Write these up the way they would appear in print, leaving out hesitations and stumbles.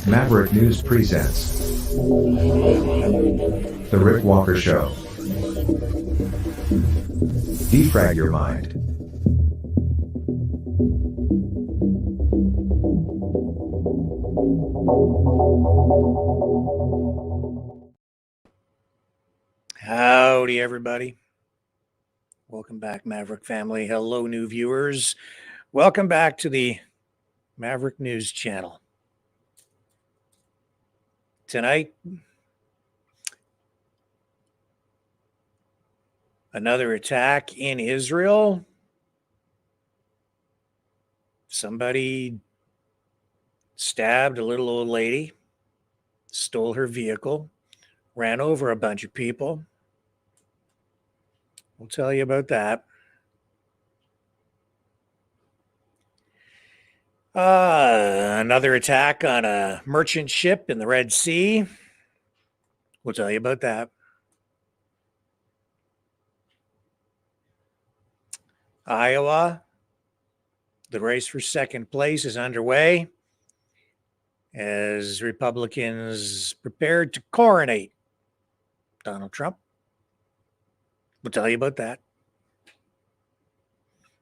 Maverick News presents The Rick Walker Show. Defrag your mind. Howdy, everybody. Welcome back, Maverick family. Hello, new viewers. Welcome back to the Maverick News channel. Tonight, another attack in Israel. Somebody stabbed a little old lady, stole her vehicle, ran over a bunch of people. We'll tell you about that. Another attack on a merchant ship in the Red Sea. We'll tell you about that. Iowa, the race for second place is underway as Republicans prepared to coronate Donald Trump. We'll tell you about that.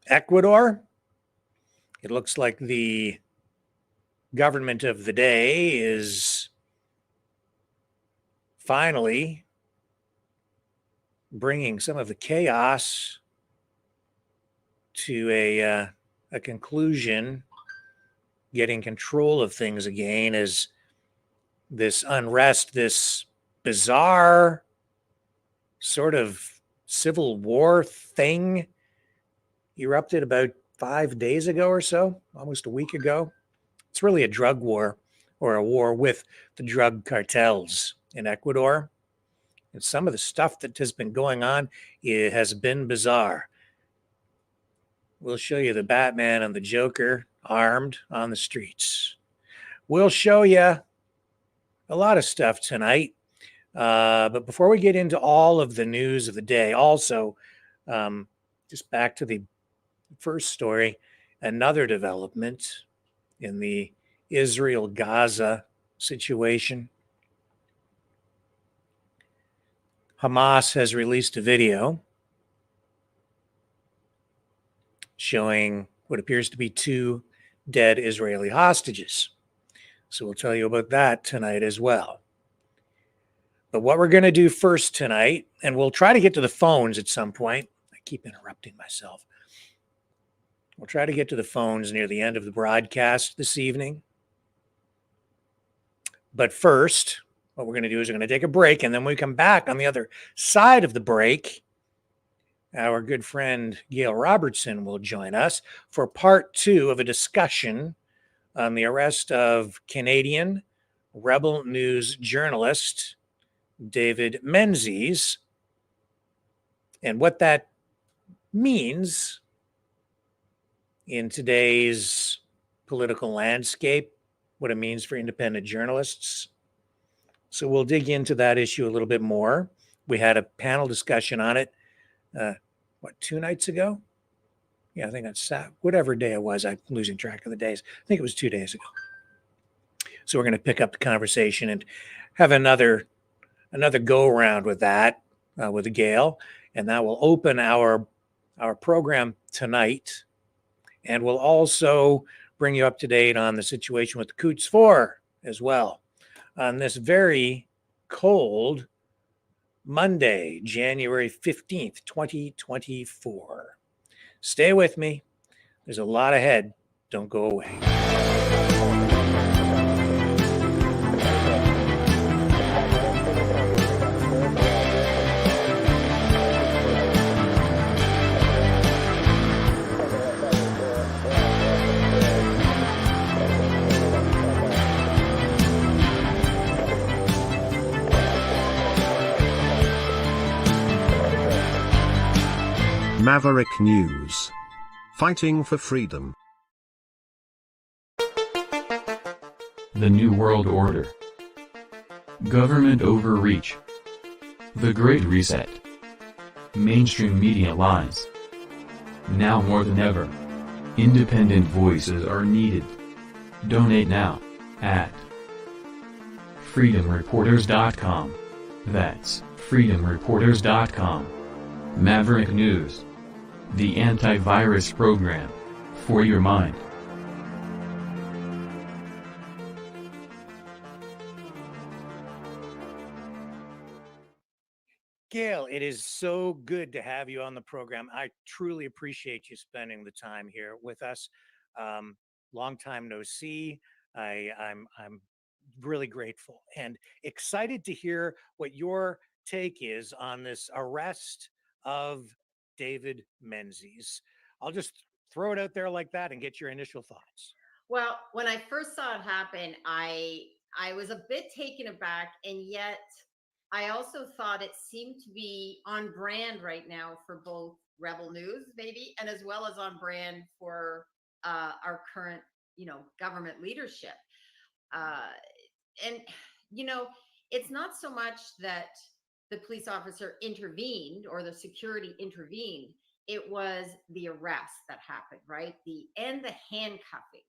Ecuador, it looks like the government of the day is finally bringing some of the chaos to a conclusion, getting control of things again, as this unrest, this bizarre sort of civil war thing erupted about 5 days ago or so, almost a week ago. It's really a drug war, or a war with the drug cartels in Ecuador. And some of the stuff that has been going on, it has been bizarre. We'll show you the Batman and the Joker armed on the streets. We'll show you a lot of stuff tonight. But before we get into all of the news of the day, also, just back to the first story, another development in the Israel-Gaza situation. Hamas has released a video showing what appears to be 2 dead Israeli hostages. So we'll tell you about that tonight as well. But what we're going to do first tonight, and we'll try to get to the phones at some point. I keep interrupting myself. We'll try to get to the phones near the end of the broadcast this evening. But first, what we're going to do is we're going to take a break, and then when we come back on the other side of the break, our good friend Gail Robertson will join us for part 2 of a discussion on the arrest of Canadian Rebel News journalist David Menzies and what that means in today's political landscape, what it means for independent journalists. So we'll dig into that issue a little bit more. We had a panel discussion on it, 2 nights ago? Yeah, I think that's whatever day it was. I'm losing track of the days. I think it was 2 days ago. So we're going to pick up the conversation and have another go around with that, with Gail, and that will open our program tonight. And we'll also bring you up to date on the situation with the Coutts 4 as well on this very cold Monday, January 15th, 2024. Stay with me. There's a lot ahead. Don't go away. Maverick News. Fighting for freedom. The New World Order. Government overreach. The Great Reset. Mainstream media lies. Now more than ever, independent voices are needed. Donate now at freedomreporters.com. That's freedomreporters.com. Maverick News, the antivirus program for your mind. Gail, it is so good to have you on the program. I truly appreciate you spending the time here with us. Long time no see. I'm really grateful and excited to hear what your take is on this arrest of David Menzies. I'll just throw it out there like that and get your initial thoughts. Well, when I first saw it happen, I was a bit taken aback, and yet I also thought it seemed to be on brand right now for both Rebel News, maybe, and as well as on brand for our current, government leadership. Uh, and it's not so much that the police officer intervened or the security intervened. It was the arrest that happened, right? The handcuffing.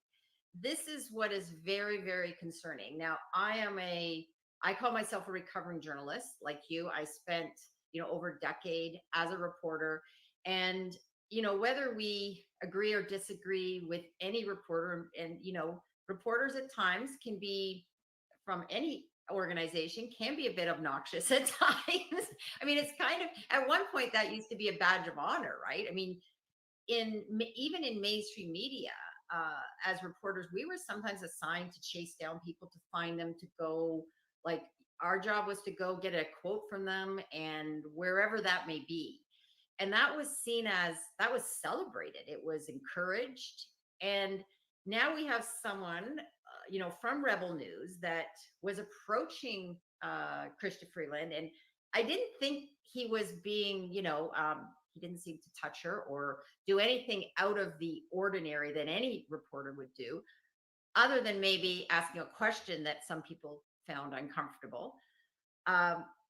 This is what is very, very concerning. Now, I call myself a recovering journalist like you. I spent, over a decade as a reporter. And, whether we agree or disagree with any reporter, and, reporters at times can be from any organization can be a bit obnoxious at times. I mean, it's kind of, at one point that used to be a badge of honor, right? I mean, even in mainstream media, as reporters, we were sometimes assigned to chase down people, to find them, to go, like, our job was to go get a quote from them, and wherever that may be. And that was that was celebrated. It was encouraged. And now we have someone, from Rebel News that was approaching Krista Freeland. And I didn't think he was being, he didn't seem to touch her or do anything out of the ordinary that any reporter would do, other than maybe asking a question that some people found uncomfortable.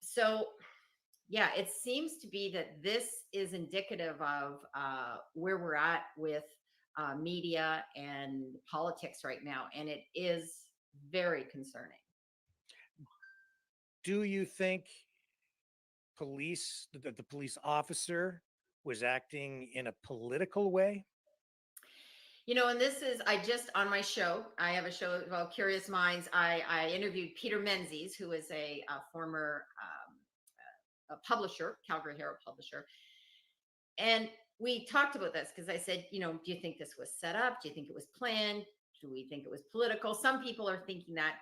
So, yeah, it seems to be that this is indicative of where we're at with media and politics right now. And it is very concerning. Do you think that the police officer was acting in a political way? And this is, on my show, I have a show called Curious Minds. I interviewed Peter Menzies, who is a former a publisher, Calgary Herald publisher. And we talked about this because I said, do you think this was set up? Do you think it was planned? Do we think it was political? Some people are thinking that.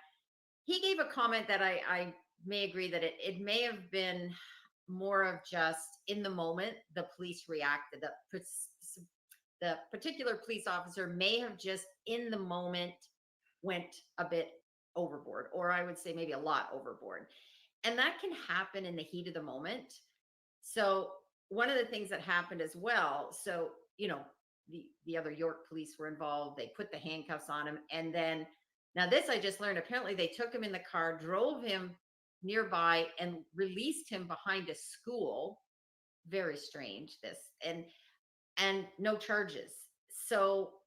He gave a comment that I may agree that it may have been more of just in the moment, the police reacted. The particular police officer may have just in the moment went a bit overboard, or I would say maybe a lot overboard. And that can happen in the heat of the moment. So one of the things that happened as well, so, the other York police were involved. They put the handcuffs on him. And then, now this I just learned, apparently they took him in the car, drove him nearby, and released him behind a school. Very strange, this. And no charges. So,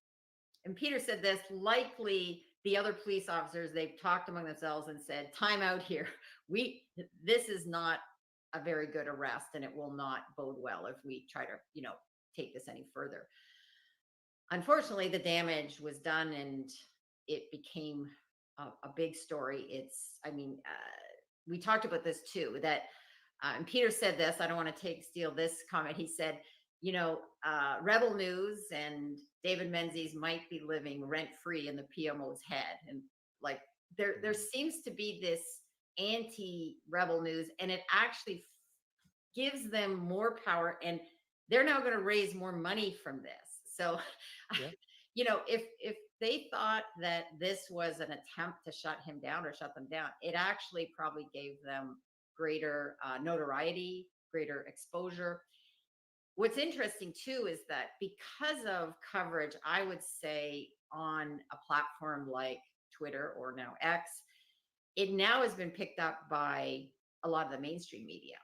and Peter said this, likely the other police officers, they've talked among themselves and said, time out here. This is not a very good arrest, and it will not bode well if we try to, take this any further. Unfortunately, the damage was done, and it became a big story. We talked about this too, that, and Peter said this, I don't want to steal this comment. He said, Rebel News and David Menzies might be living rent-free in the PMO's head. And like, there seems to be this anti-Rebel News, and it actually gives them more power, and they're now going to raise more money from this. So, yeah. If they thought that this was an attempt to shut him down or shut them down, it actually probably gave them greater notoriety, greater exposure. What's interesting too is that because of coverage, I would say, on a platform like Twitter, or now X, it now has been picked up by a lot of the mainstream media.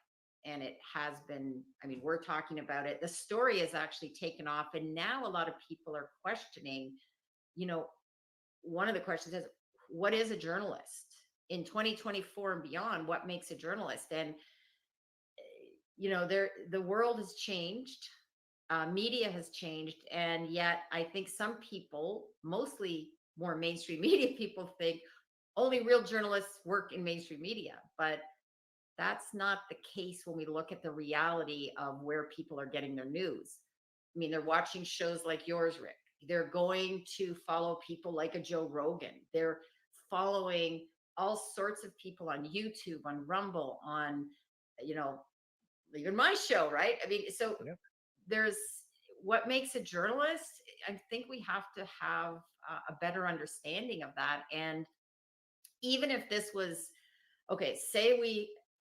And it has been, we're talking about it. The story has actually taken off. And now a lot of people are questioning, one of the questions is, what is a journalist? in 2024 and beyond, what makes a journalist? And the world has changed, media has changed, and yet I think some people, mostly more mainstream media people, think only real journalists work in mainstream media, but that's not the case when we look at the reality of where people are getting their news. I mean, they're watching shows like yours, Rick. They're going to follow people like a Joe Rogan. They're following all sorts of people on YouTube, on Rumble, on, you know, even my show, right? I mean, so Yeah. there's what makes a journalist. I think we have to have a better understanding of that. And even if this was, okay, say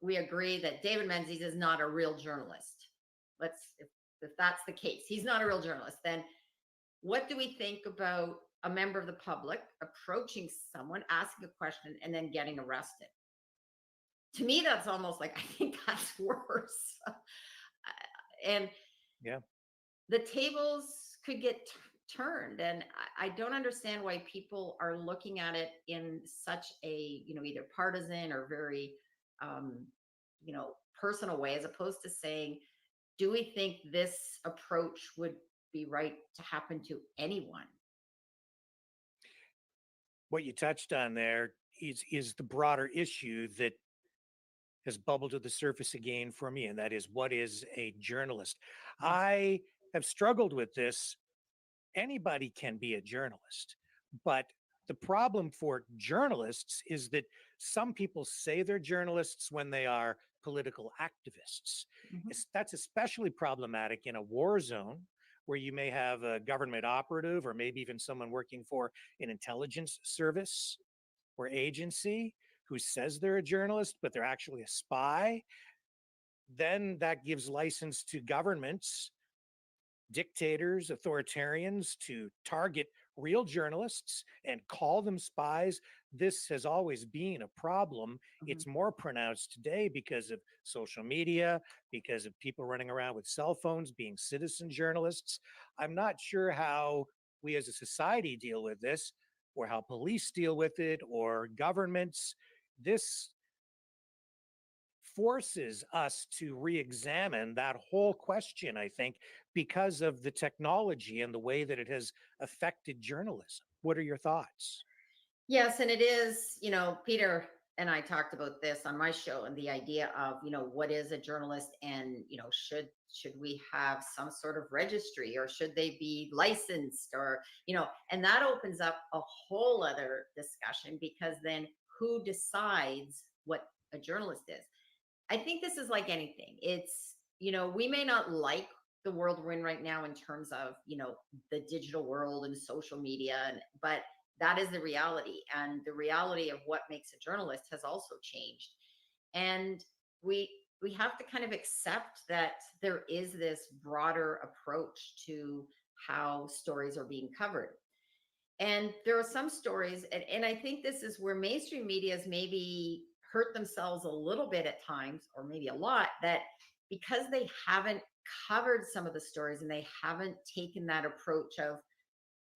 we agree that David Menzies is not a real journalist. If that's the case, he's not a real journalist, then what do we think about a member of the public approaching someone, asking a question, and then getting arrested? To me, that's almost like, I think that's worse. And Yeah. the tables could get turned. And I don't understand why people are looking at it in such a, either partisan or very, personal way, as opposed to saying, do we think this approach would be right to happen to anyone? What you touched on there is the broader issue that has bubbled to the surface again for me, and that is, what is a journalist? I have struggled with this. Anybody can be a journalist, but the problem for journalists is that some people say they're journalists when they are political activists. Mhm. That's especially problematic in a war zone where you may have a government operative or maybe even someone working for an intelligence service or agency who says they're a journalist, but they're actually a spy. Then that gives license to governments, dictators, authoritarians to target real journalists and call them spies. This has always been a problem. It's more pronounced today because of social media, because of people running around with cell phones, being citizen journalists. I'm not sure how we as a society deal with this, or how police deal with it, or governments. This forces us to re-examine that whole question, I think, because of the technology and the way that it has affected journalism. What are your thoughts? Yes, and it is, Peter and I talked about this on my show, and the idea of, what is a journalist, and, should we have some sort of registry, or should they be licensed, or, and that opens up a whole other discussion, because then who decides what a journalist is? I think this is like anything. It's, we may not like the world we're in right now in terms of, the digital world and social media, but that is the reality. And the reality of what makes a journalist has also changed. And we have to kind of accept that there is this broader approach to how stories are being covered. And there are some stories, and I think this is where mainstream media's maybe hurt themselves a little bit at times, or maybe a lot, that because they haven't covered some of the stories, and they haven't taken that approach of,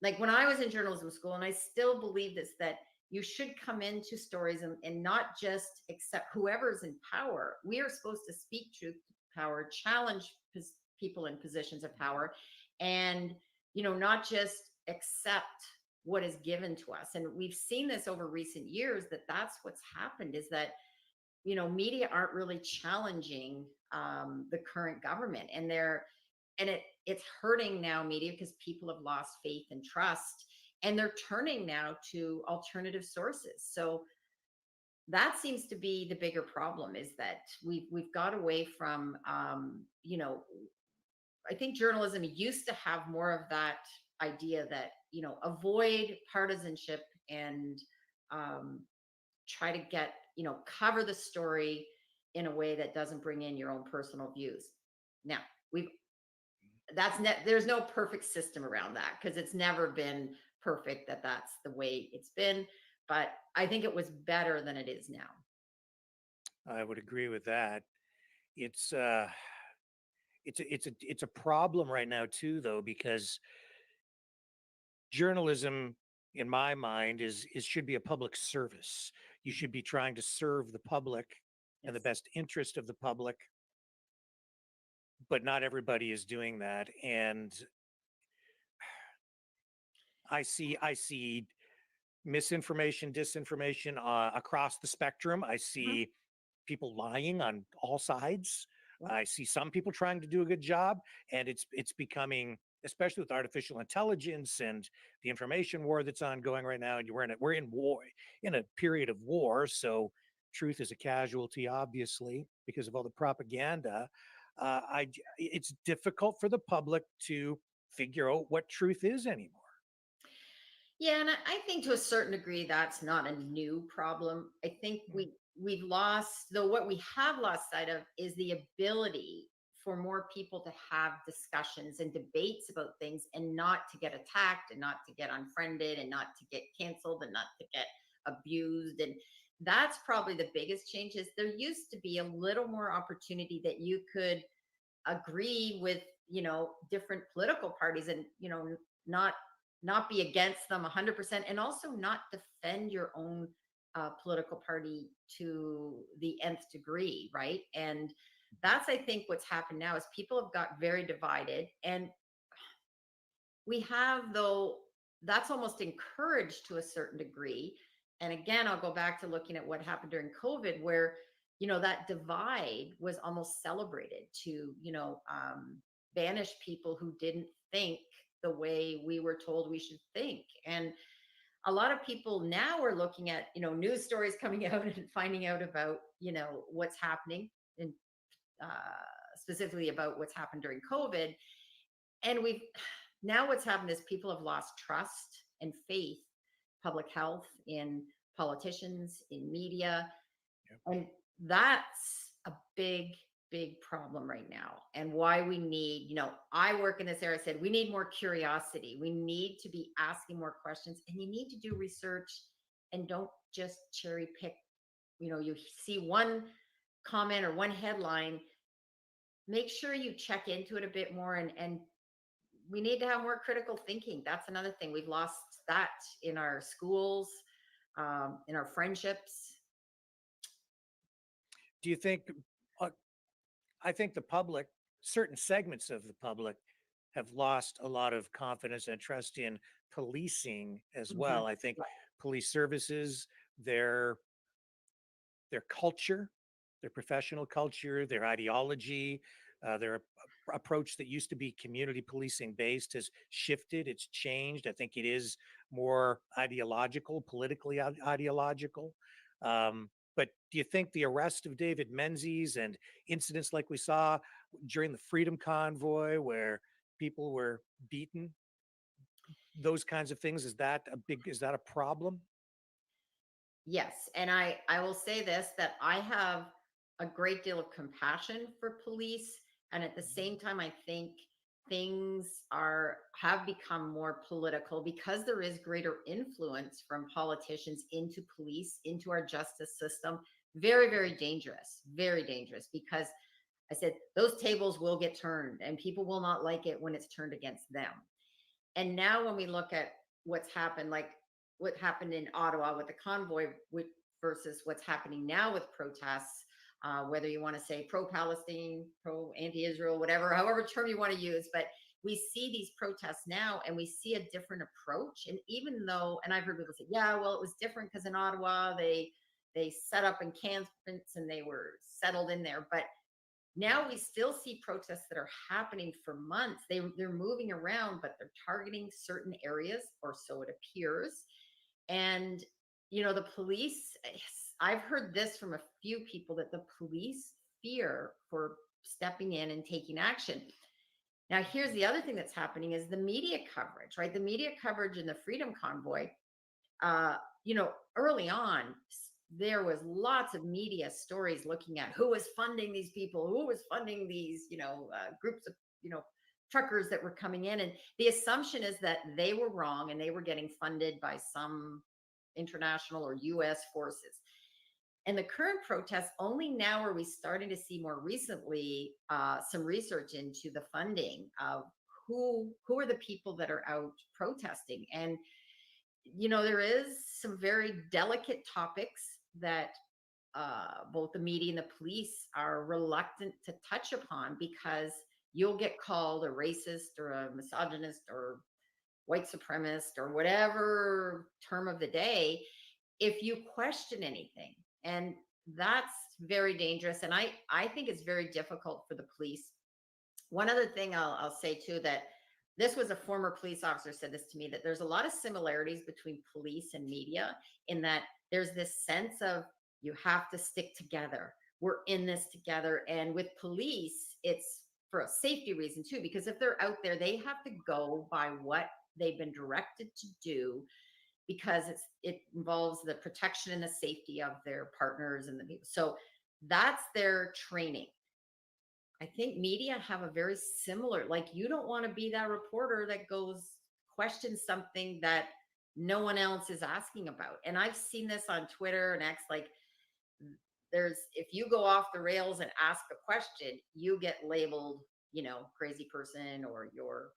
like, when I was in journalism school, and I still believe this, that you should come into stories and not just accept whoever's in power. We are supposed to speak truth to power, challenge people in positions of power, and, not just accept what is given to us. And we've seen this over recent years, that that's what's happened, is that, media aren't really challenging the current government, and it's hurting now media, because people have lost faith and trust, and they're turning now to alternative sources. So that seems to be the bigger problem, is that we've got away from, I think journalism used to have more of that idea that, avoid partisanship, and try to get, cover the story in a way that doesn't bring in your own personal views. Now, there's no perfect system around that, because it's never been perfect that's the way it's been, but I think it was better than it is now. I would agree with that. It's a problem right now too, though, because journalism, in my mind, is should be a public service. you should be trying to serve the public and the Yes. best interest of the public, but not everybody is doing that. And I see misinformation, disinformation across the spectrum. I Mhm. see people lying on all sides. Yep. I see some people trying to do a good job, and it's becoming, especially with artificial intelligence and the information war that's ongoing right now. And we're in war, in a period of war, so truth is a casualty, obviously, because of all the propaganda. It's difficult for the public to figure out what truth is anymore. Yeah, and I think to a certain degree that's not a new problem. I think we've lost, though what we have lost sight of is the ability for more people to have discussions and debates about things and not to get attacked and not to get unfriended and not to get canceled and not to get abused. And that's probably the biggest change. Is there used to be a little more opportunity that you could agree with, different political parties, and not not be against them 100%, and also not defend your own political party to the nth degree, right? And that's, I think, what's happened now is people have got very divided. And we have, though, that's almost encouraged to a certain degree. And again, I'll go back to looking at what happened during COVID, where that divide was almost celebrated to banish people who didn't think the way we were told we should think. And a lot of people now are looking at news stories coming out and finding out about what's happening, and specifically about what's happened during COVID. And we've now, what's happened is people have lost trust and faith, public health, in politicians, in media. Yep. And that's a big problem right now. And why we need, I work in this area, I said we need more curiosity. We need to be asking more questions, and you need to do research, and don't just cherry pick. You see one comment or one headline, make sure you check into it a bit more, and we need to have more critical thinking. That's another thing. We've lost that in our schools, in our friendships. Do you think, I think the public, certain segments of the public, have lost a lot of confidence and trust in policing as Mhm. well. I think Right. police services, their culture, their professional culture, their ideology, their approach that used to be community policing based has shifted. It's changed. I think it is more ideological, politically ideological. But do you think the arrest of David Menzies and incidents like we saw during the Freedom Convoy, where people were beaten, those kinds of things, is that a problem? Yes, and I will say this, that I have a great deal of compassion for police, and at the same time I think things have become more political because there is greater influence from politicians into police, into our justice system. Very dangerous, because I said those tables will get turned and people will not like it when it's turned against them. And now when we look at what's happened, like what happened in Ottawa with the convoy, versus what's happening now with protests, whether you want to say pro-Palestine, pro-anti-Israel, whatever, however term you want to use, but we see these protests now and we see a different approach. And even though, and I've heard people say, yeah, well, it was different because in Ottawa they set up encampments and they were settled in there. But now we still see protests that are happening for months. They're moving around, but they're targeting certain areas, or so it appears. And the police, I've heard this from a few people, that the police fear for stepping in and taking action. Now, here's the other thing that's happening is the media coverage, right? The media coverage in the Freedom Convoy, uh, early on, there was lots of media stories looking at who was funding these people, who was funding these, groups of, truckers that were coming in. And the assumption is that they were wrong and they were getting funded by some international or US forces. And the current protests, only now are we starting to see more recently some research into the funding of who are the people that are out protesting. And there is some very delicate topics that both the media and the police are reluctant to touch upon, because you'll get called a racist or a misogynist or white supremacist or whatever term of the day if you question anything. And that's very dangerous. And I think it's very difficult for the police. One other thing I'll say too, that this was a former police officer said this to me, that there's a lot of similarities between police and media, in that there's this sense of you have to stick together. We're in this together. And with police, it's for a safety reason too, because if they're out there, they have to go by what they've been directed to do, because it involves the protection and the safety of their partners and the people. So that's their training. I think media have a very similar, like, you don't want to be that reporter that goes questions something that no one else is asking about. And I've seen this on Twitter and X, like, if you go off the rails and ask a question, you get labeled, crazy person, or you're,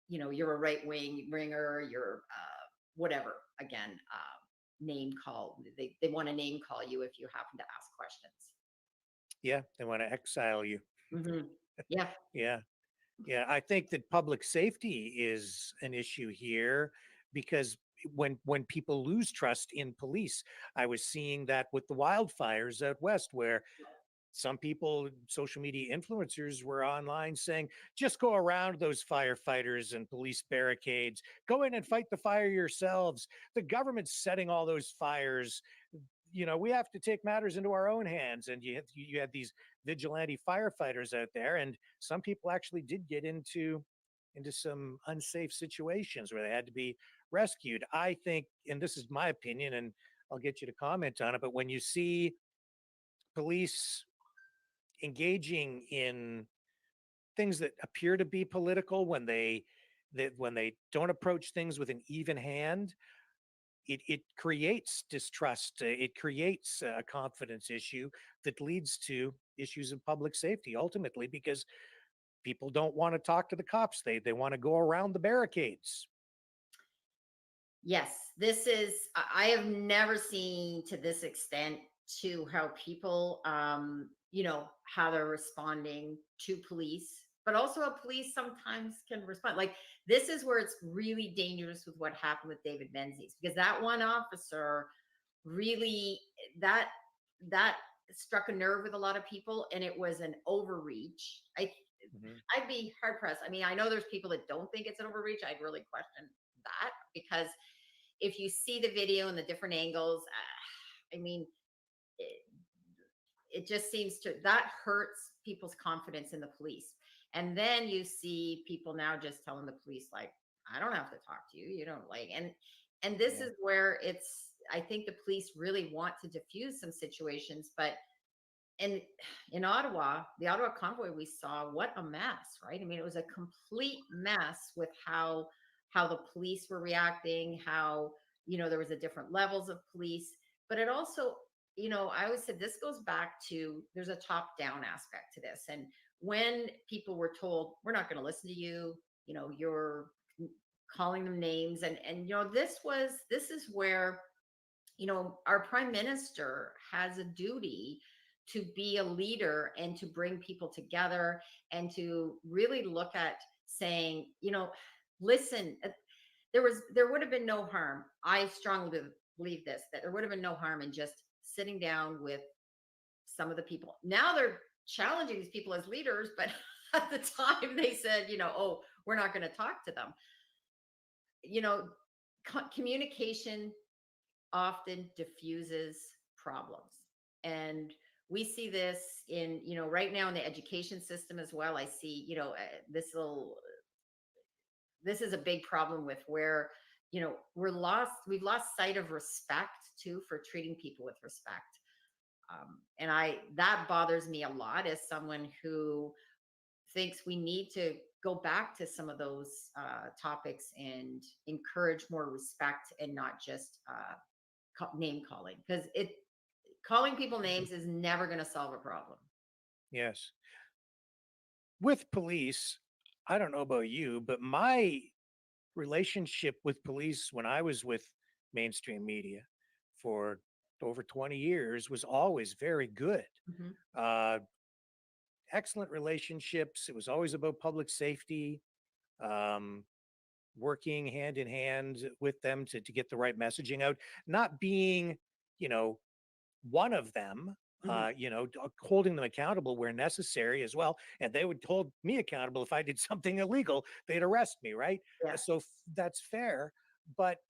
you're a right wing ringer, you're whatever. Again, name call. They want to name call you if you happen to ask questions. Yeah, they want to exile you. Yeah. Yeah. I think that public safety is an issue here, because when people lose trust in police, I was seeing that with the wildfires out west, where some people, social media influencers, were online saying, just go around those firefighters and police barricades, go in and fight the fire yourselves. The government's setting all those fires. We have to take matters into our own hands. And you had these vigilante firefighters out there, and some people actually did get into some unsafe situations where they had to be rescued. I think, and this is my opinion, and I'll get you to comment on it, but when you see police engaging in things that appear to be political, when they don't approach things with an even hand, it creates distrust. It creates a confidence issue that leads to issues of public safety ultimately, because people don't want to talk to the cops. They want to go around the barricades. Yes, I have never seen to this extent to how people, how they're responding to police, but also how police sometimes can respond. Like, this is where it's really dangerous with what happened with David Menzies, because that one officer really, that struck a nerve with a lot of people, and it was an overreach. I'd be hard pressed. I mean, I know there's people that don't think it's an overreach. I'd really question that, because if you see the video and the different angles, I mean, it just seems that hurts people's confidence in the police. And then you see people now just telling the police, like, I don't have to talk to you. You don't like, and this is where I think the police really want to diffuse some situations, but in Ottawa, the Ottawa convoy, we saw what a mess, right? I mean, it was a complete mess with how the police were reacting, how, there was a different levels of police, but it also, I always said this goes back to, there's a top down aspect to this. And when people were told, we're not going to listen to you, you're calling them names. And this is where, our prime minister has a duty to be a leader and to bring people together, and to really look at saying, listen, there would have been no harm. I strongly believe this, that there would have been no harm in just sitting down with some of the people. Now they're challenging these people as leaders, but at the time they said, oh, we're not going to talk to them. Communication often diffuses problems. And we see this in, right now in the education system as well. I see, this is a big problem with where, we've lost sight of respect too, for treating people with respect. And that bothers me a lot as someone who thinks we need to go back to some of those topics and encourage more respect, and not just name calling, because calling people names is never going to solve a problem. Yes. With police, I don't know about you, but my relationship with police when I was with mainstream media for over 20 years was always very good. Mhm. Uh, Excellent relationships. It was always about public safety, um, working hand in hand with them to get the right messaging out, not being, you know, one of them, Mhm. holding them accountable where necessary as well. And they would hold me accountable if I did something illegal, they'd arrest me, right? Yeah. So that's fair. But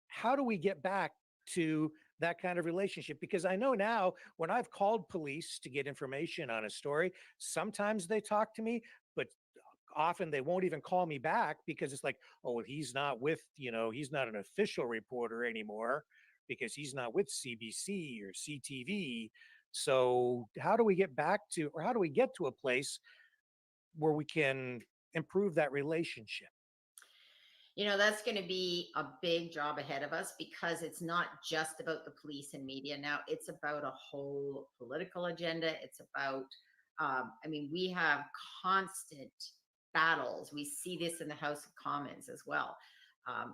how do we get back to that kind of relationship? Because I know now when I've called police to get information on a story, sometimes they talk to me, but often they won't even call me back because it's like, oh, well, he's not with, he's not an official reporter anymore because he's not with CBC or CTV. So how do we get back to, or how do we get to a place where we can improve that relationship? That's going to be a big job ahead of us because it's not just about the police and media now. It's about a whole political agenda. It's about, we have constant battles. We see this in the House of Commons as well.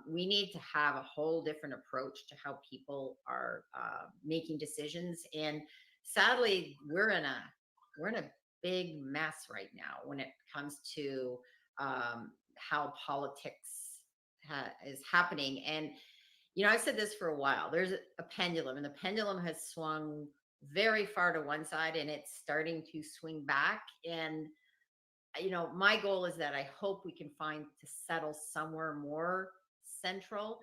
We need to have a whole different approach to how people are making decisions. And sadly, we're in a big mess right now when it comes to how politics is happening. And I've said this for a while. There's a pendulum, and the pendulum has swung very far to one side, and it's starting to swing back. And my goal is that I hope we can find to settle somewhere more central.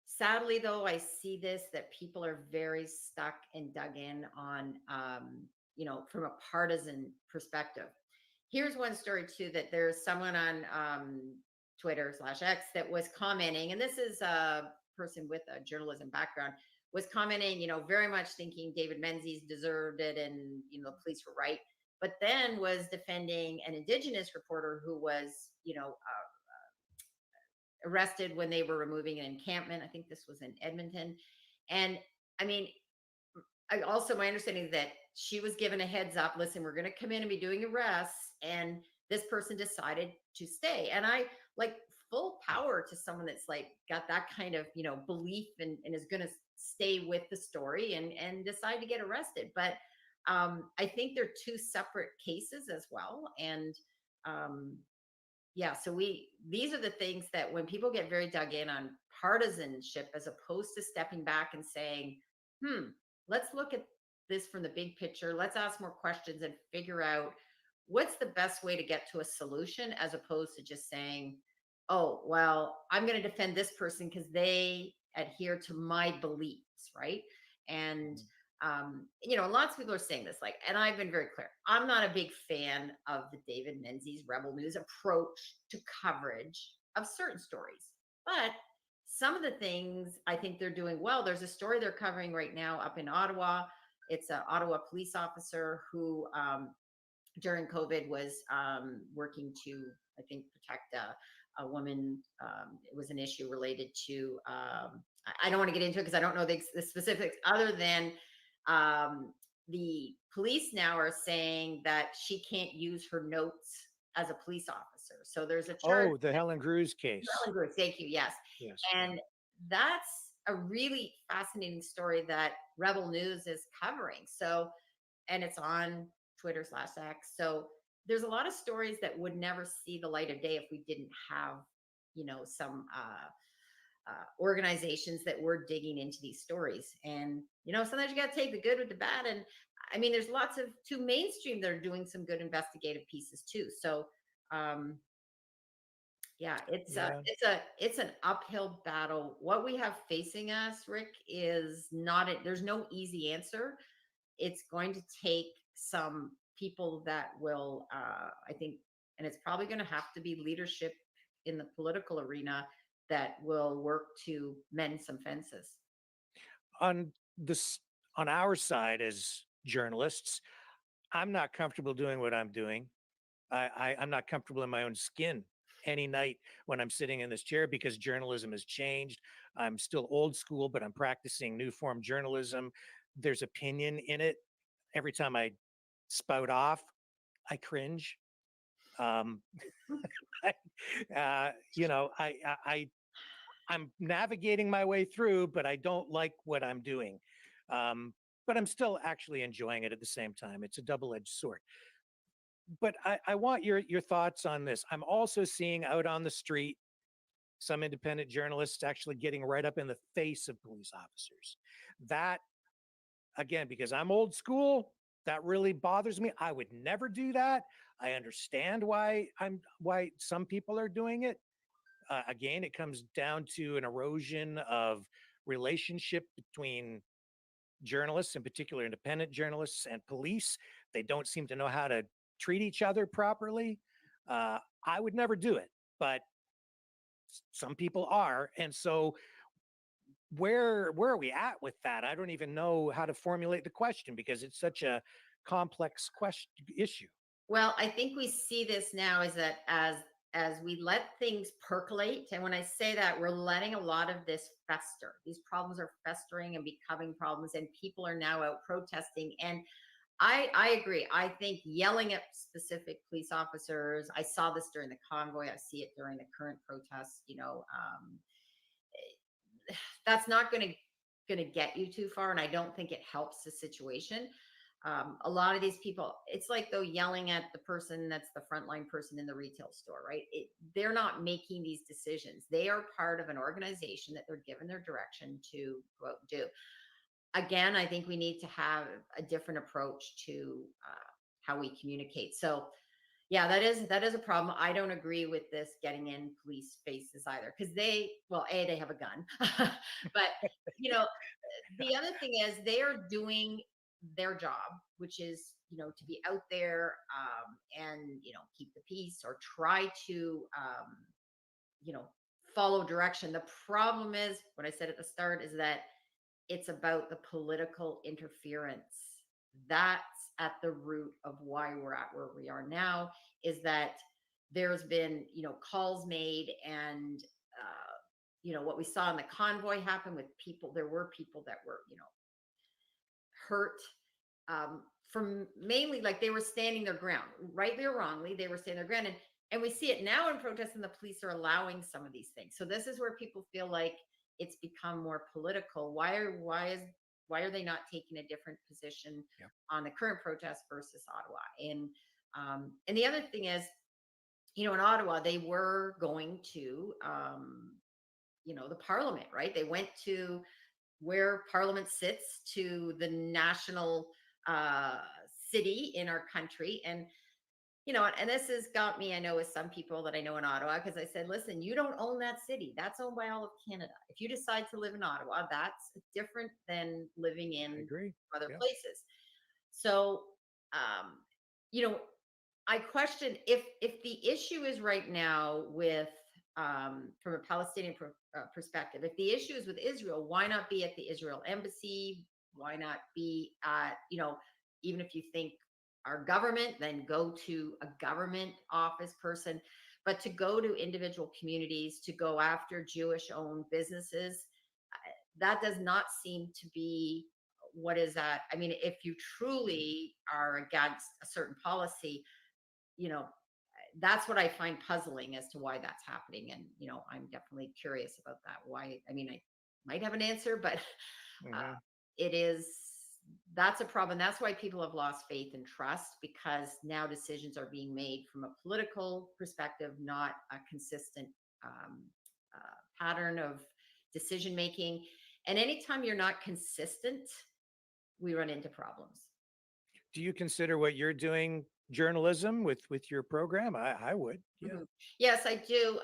Sadly, though, I see this that people are very stuck and dug in on, from a partisan perspective. Here's one story too, that there's someone on Twitter/X that was commenting, and this is a person with a journalism background, was commenting, very much thinking David Menzies deserved it and, the police were right, but then was defending an Indigenous reporter who was, arrested when they were removing an encampment. I think this was in Edmonton. And I mean, my understanding is that she was given a heads up. Listen, we're going to come in and be doing arrests, and this person decided to stay. And I like full power to someone that's like got that kind of belief and is going to stay with the story and decide to get arrested. But I think they're two separate cases as well. And yeah, so these are the things that when people get very dug in on partisanship as opposed to stepping back and saying, let's look at this from the big picture. Let's ask more questions and figure out what's the best way to get to a solution, as opposed to just saying, oh, well, I'm going to defend this person because they adhere to my beliefs, right? And lots of people are saying this, and I've been very clear. I'm not a big fan of the David Menzies Rebel News approach to coverage of certain stories, but some of the things I think they're doing well. There's a story they're covering right now up in Ottawa. It's an Ottawa police officer who, during COVID, was working to, I think, protect a woman. It was an issue related to, I don't want to get into it because I don't know the specifics, other than the police now are saying that she can't use her notes as a police officer. So there's a charge. Oh, the Helen Cruz case. Helen Cruz, thank you. Yes. Yes. And that's a really fascinating story that Rebel News is covering. So, and it's on Twitter/X. So there's a lot of stories that would never see the light of day if we didn't have, some organizations that were digging into these stories. And, sometimes you got to take the good with the bad. And I mean, there's lots of too mainstream that are doing some good investigative pieces too. So, yeah, it's an uphill battle. What we have facing us, Rick, is there's no easy answer. It's going to take some people that will, I think, and it's probably going to have to be leadership in the political arena that will work to mend some fences. On our side as journalists, I'm not comfortable doing what I'm doing. I'm not comfortable in my own skin any night when I'm sitting in this chair because journalism has changed. I'm still old school, but I'm practicing new form journalism. There's opinion in it. Every time I spout off, I cringe. I I'm navigating my way through, but I don't like what I'm doing. But I'm still actually enjoying it at the same time. It's a double-edged sword. But I want your thoughts on this. I'm also seeing out on the street some independent journalists actually getting right up in the face of police officers. That, again, because I'm old school, that really bothers me. I would never do that. I understand why some people are doing it. Again, it comes down to an erosion of relationship between journalists, in particular independent journalists, and police. They don't seem to know how to treat each other properly. I would never do it, but some people are. And so where are we at with that? I don't even know how to formulate the question because it's such a complex question issue. Well, I think we see this now is that as we let things percolate, and when I say that, we're letting a lot of this fester. These problems are festering and becoming problems, and people are now out protesting. And I agree. I think yelling at specific police officers. I saw this during the convoy. I see it during the current protests. That's not going to get you too far, and I don't think it helps the situation. A lot of these people, it's like though yelling at the person that's the frontline person in the retail store, right? They're not making these decisions. They are part of an organization that they're given their direction to go out and do. Again, I think we need to have a different approach to how we communicate. So yeah, that is a problem. I don't agree with this getting in police faces either, because they have a gun. But the other thing is they are doing their job, which is to be out there and keep the peace or try to follow direction. The problem is what I said at the start is that it's about the political interference. That's at the root of why we're at where we are now, is that there's been calls made, and what we saw in the convoy happen with people. There were people that were hurt from mainly like they were standing their ground, rightly or wrongly. They were standing their ground, and we see it now in protests, and the police are allowing some of these things. So this is where people feel like it's become more political. Why are they not taking a different position on the current protest versus Ottawa? And the other thing is, in Ottawa, they were going to the parliament, right? They went to where parliament sits, to the national city in our country. And and this has got me, I know, with some people that I know in Ottawa, because I said, listen, you don't own that city. That's owned by all of Canada. If you decide to live in Ottawa, that's different than living in other places. So, I question if the issue is right now with, from a Palestinian perspective, if the issue is with Israel, why not be at the Israel embassy? Why not be at, even if you think our government, then go to a government office person, but to go to individual communities, to go after Jewish-owned businesses, that does not seem to be what is that. I mean, if you truly are against a certain policy, that's what I find puzzling as to why that's happening. And, I'm definitely curious about that. Why? I mean, I might have an answer, but that's a problem. That's why people have lost faith and trust, because now decisions are being made from a political perspective, not a consistent pattern of decision making. And anytime you're not consistent, we run into problems. Do you consider what you're doing journalism with your program? I would. Yeah. Mm-hmm. Yes, I do.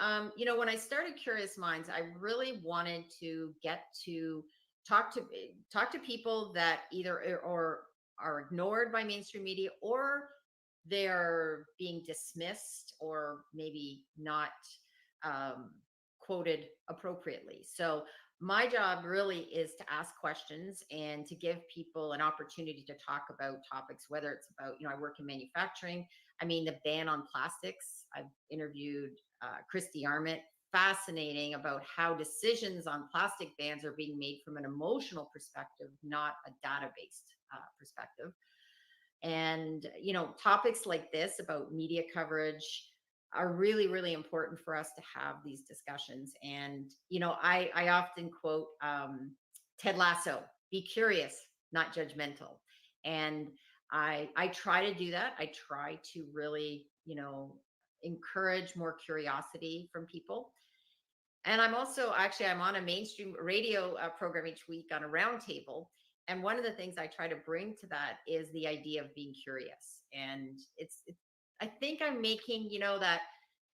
When I started Curious Minds, I really wanted to get to talk to people that either or are ignored by mainstream media, or they're being dismissed, or maybe not quoted appropriately. So my job really is to ask questions and to give people an opportunity to talk about topics, whether it's about, I work in manufacturing. I mean, the ban on plastics. I've interviewed Christy Armit, fascinating about how decisions on plastic bans are being made from an emotional perspective, not a data-based perspective. And, topics like this about media coverage, are really, really important for us to have these discussions. And, I often quote Ted Lasso, be curious, not judgmental. And I try to do that. I try to really, encourage more curiosity from people. And I'm on a mainstream radio program each week on a roundtable. And one of the things I try to bring to that is the idea of being curious. And I think I'm making,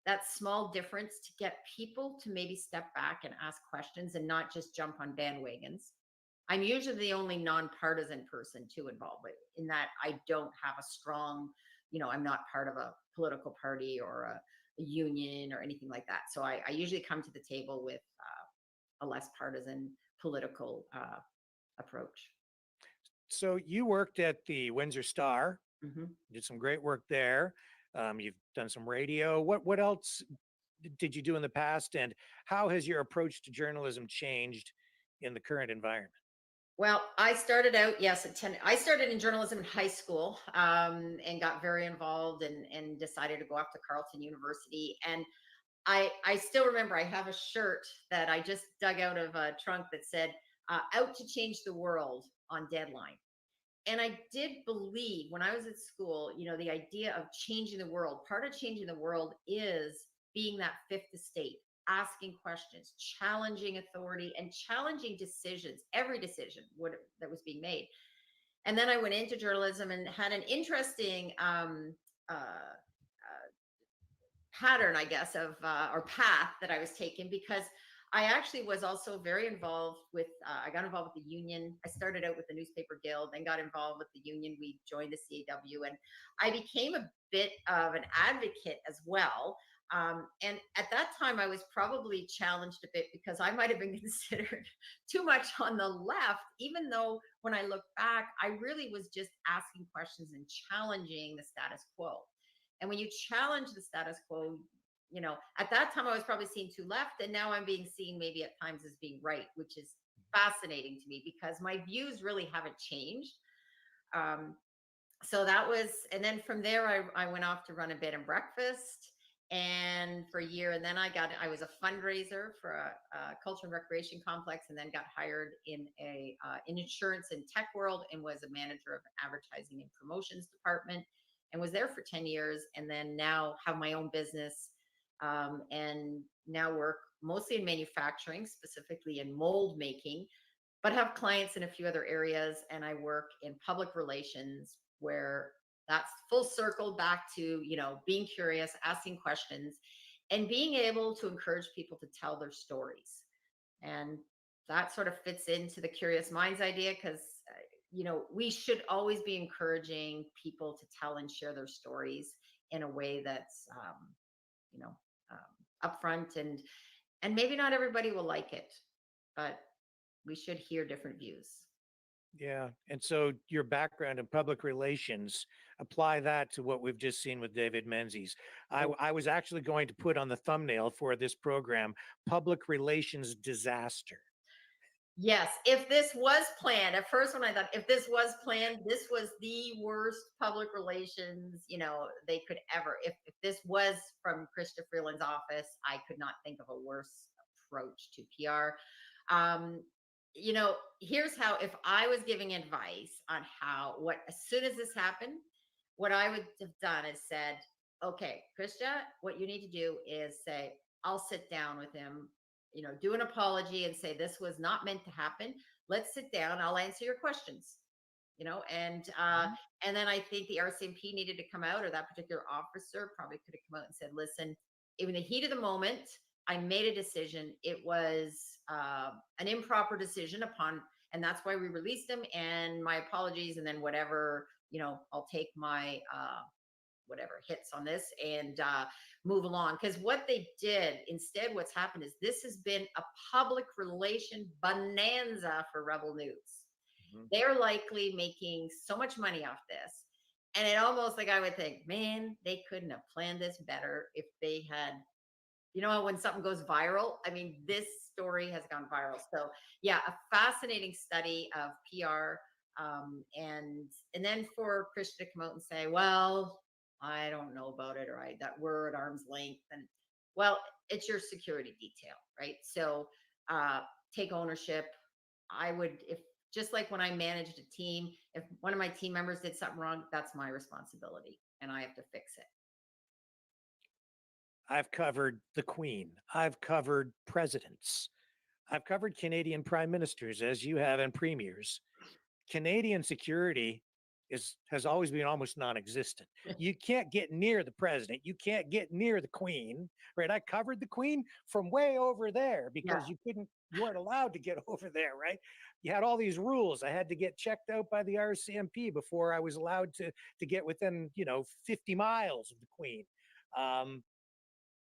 that small difference to get people to maybe step back and ask questions and not just jump on bandwagons. I'm usually the only nonpartisan person too involved, but in that I don't have a strong, I'm not part of a political party or a union or anything like that. So I usually come to the table with a less partisan political approach. So you worked at the Windsor Star, hmm did some great work there. You've done some radio. What else did you do in the past, and how has your approach to journalism changed in the current environment? Well, I started out, yes, I started in journalism in high school, and got very involved and decided to go off to Carleton University. And I still remember I have a shirt that I just dug out of a trunk that said, out to change the world on deadline. And I did believe when I was at school, the idea of changing the world, part of changing the world is being that fifth estate, asking questions, challenging authority, and challenging decisions, every decision that was being made. And then I went into journalism and had an interesting pattern, I guess, of or path that I was taking, because I actually was also very involved with, I got involved with the union. I started out with the newspaper guild, then got involved with the union. We joined the CAW, and I became a bit of an advocate as well. And at that time, I was probably challenged a bit because I might have been considered too much on the left, even though when I look back, I really was just asking questions and challenging the status quo. And when you challenge the status quo, at that time I was probably seen too left, and now I'm being seen maybe at times as being right, which is fascinating to me because my views really haven't changed. Um, so that was, and then from there I went off to run a bed and breakfast, and for a year, and then I was a fundraiser for a culture and recreation complex, and then got hired in in insurance and tech world, and was a manager of advertising and promotions department, and was there for 10 years, and then now have my own business, and now work mostly in manufacturing, specifically in mold making, but have clients in a few other areas. And I work in public relations, where that's full circle back to, being curious, asking questions, and being able to encourage people to tell their stories. And that sort of fits into the curious minds idea, because we should always be encouraging people to tell and share their stories in a way that's you know upfront, and maybe not everybody will like it, but we should hear different views. Yeah. And so your background in public relations, apply that to what we've just seen with David Menzies. I was actually going to put on the thumbnail for this program, public relations disaster. Yes, if this was planned, at first when I thought if this was planned, this was the worst public relations, they could ever. If this was from Krista Freeland's office, I could not think of a worse approach to PR. Um, Here's how, if I was giving advice on as soon as this happened, what I would have done is said, okay, Krista, what you need to do is say, I'll sit down with him, do an apology and say, this was not meant to happen. Let's sit down. I'll answer your questions, Mhm. and then I think the RCMP needed to come out, or that particular officer probably could have come out and said, listen, in the heat of the moment, I made a decision. It was an improper decision and that's why we released him, and my apologies. And then whatever, I'll take my whatever hits on this and move along. Because what they did instead, what's happened is this has been a public relation bonanza for Rebel News. Mhm. They're likely making so much money off this. And it almost, like, I would think, man, they couldn't have planned this better if they had, when something goes viral. I mean, this story has gone viral. So yeah, a fascinating study of PR. And then for Christian to come out and say, well, I don't know about it, or that we're at arm's length. And well, it's your security detail, right? So uh, take ownership. I would, if just like when I managed a team, if one of my team members did something wrong, that's my responsibility and I have to fix it. I've covered the Queen. I've covered presidents. I've covered Canadian prime ministers, as you have, and premiers. Canadian security has always been almost non-existent. You can't get near the president. You can't get near the Queen, right? I covered the Queen from way over there Yeah. because you weren't allowed to get over there, right? You had all these rules. I had to get checked out by the RCMP before I was allowed to get within 50 miles of the Queen. Um,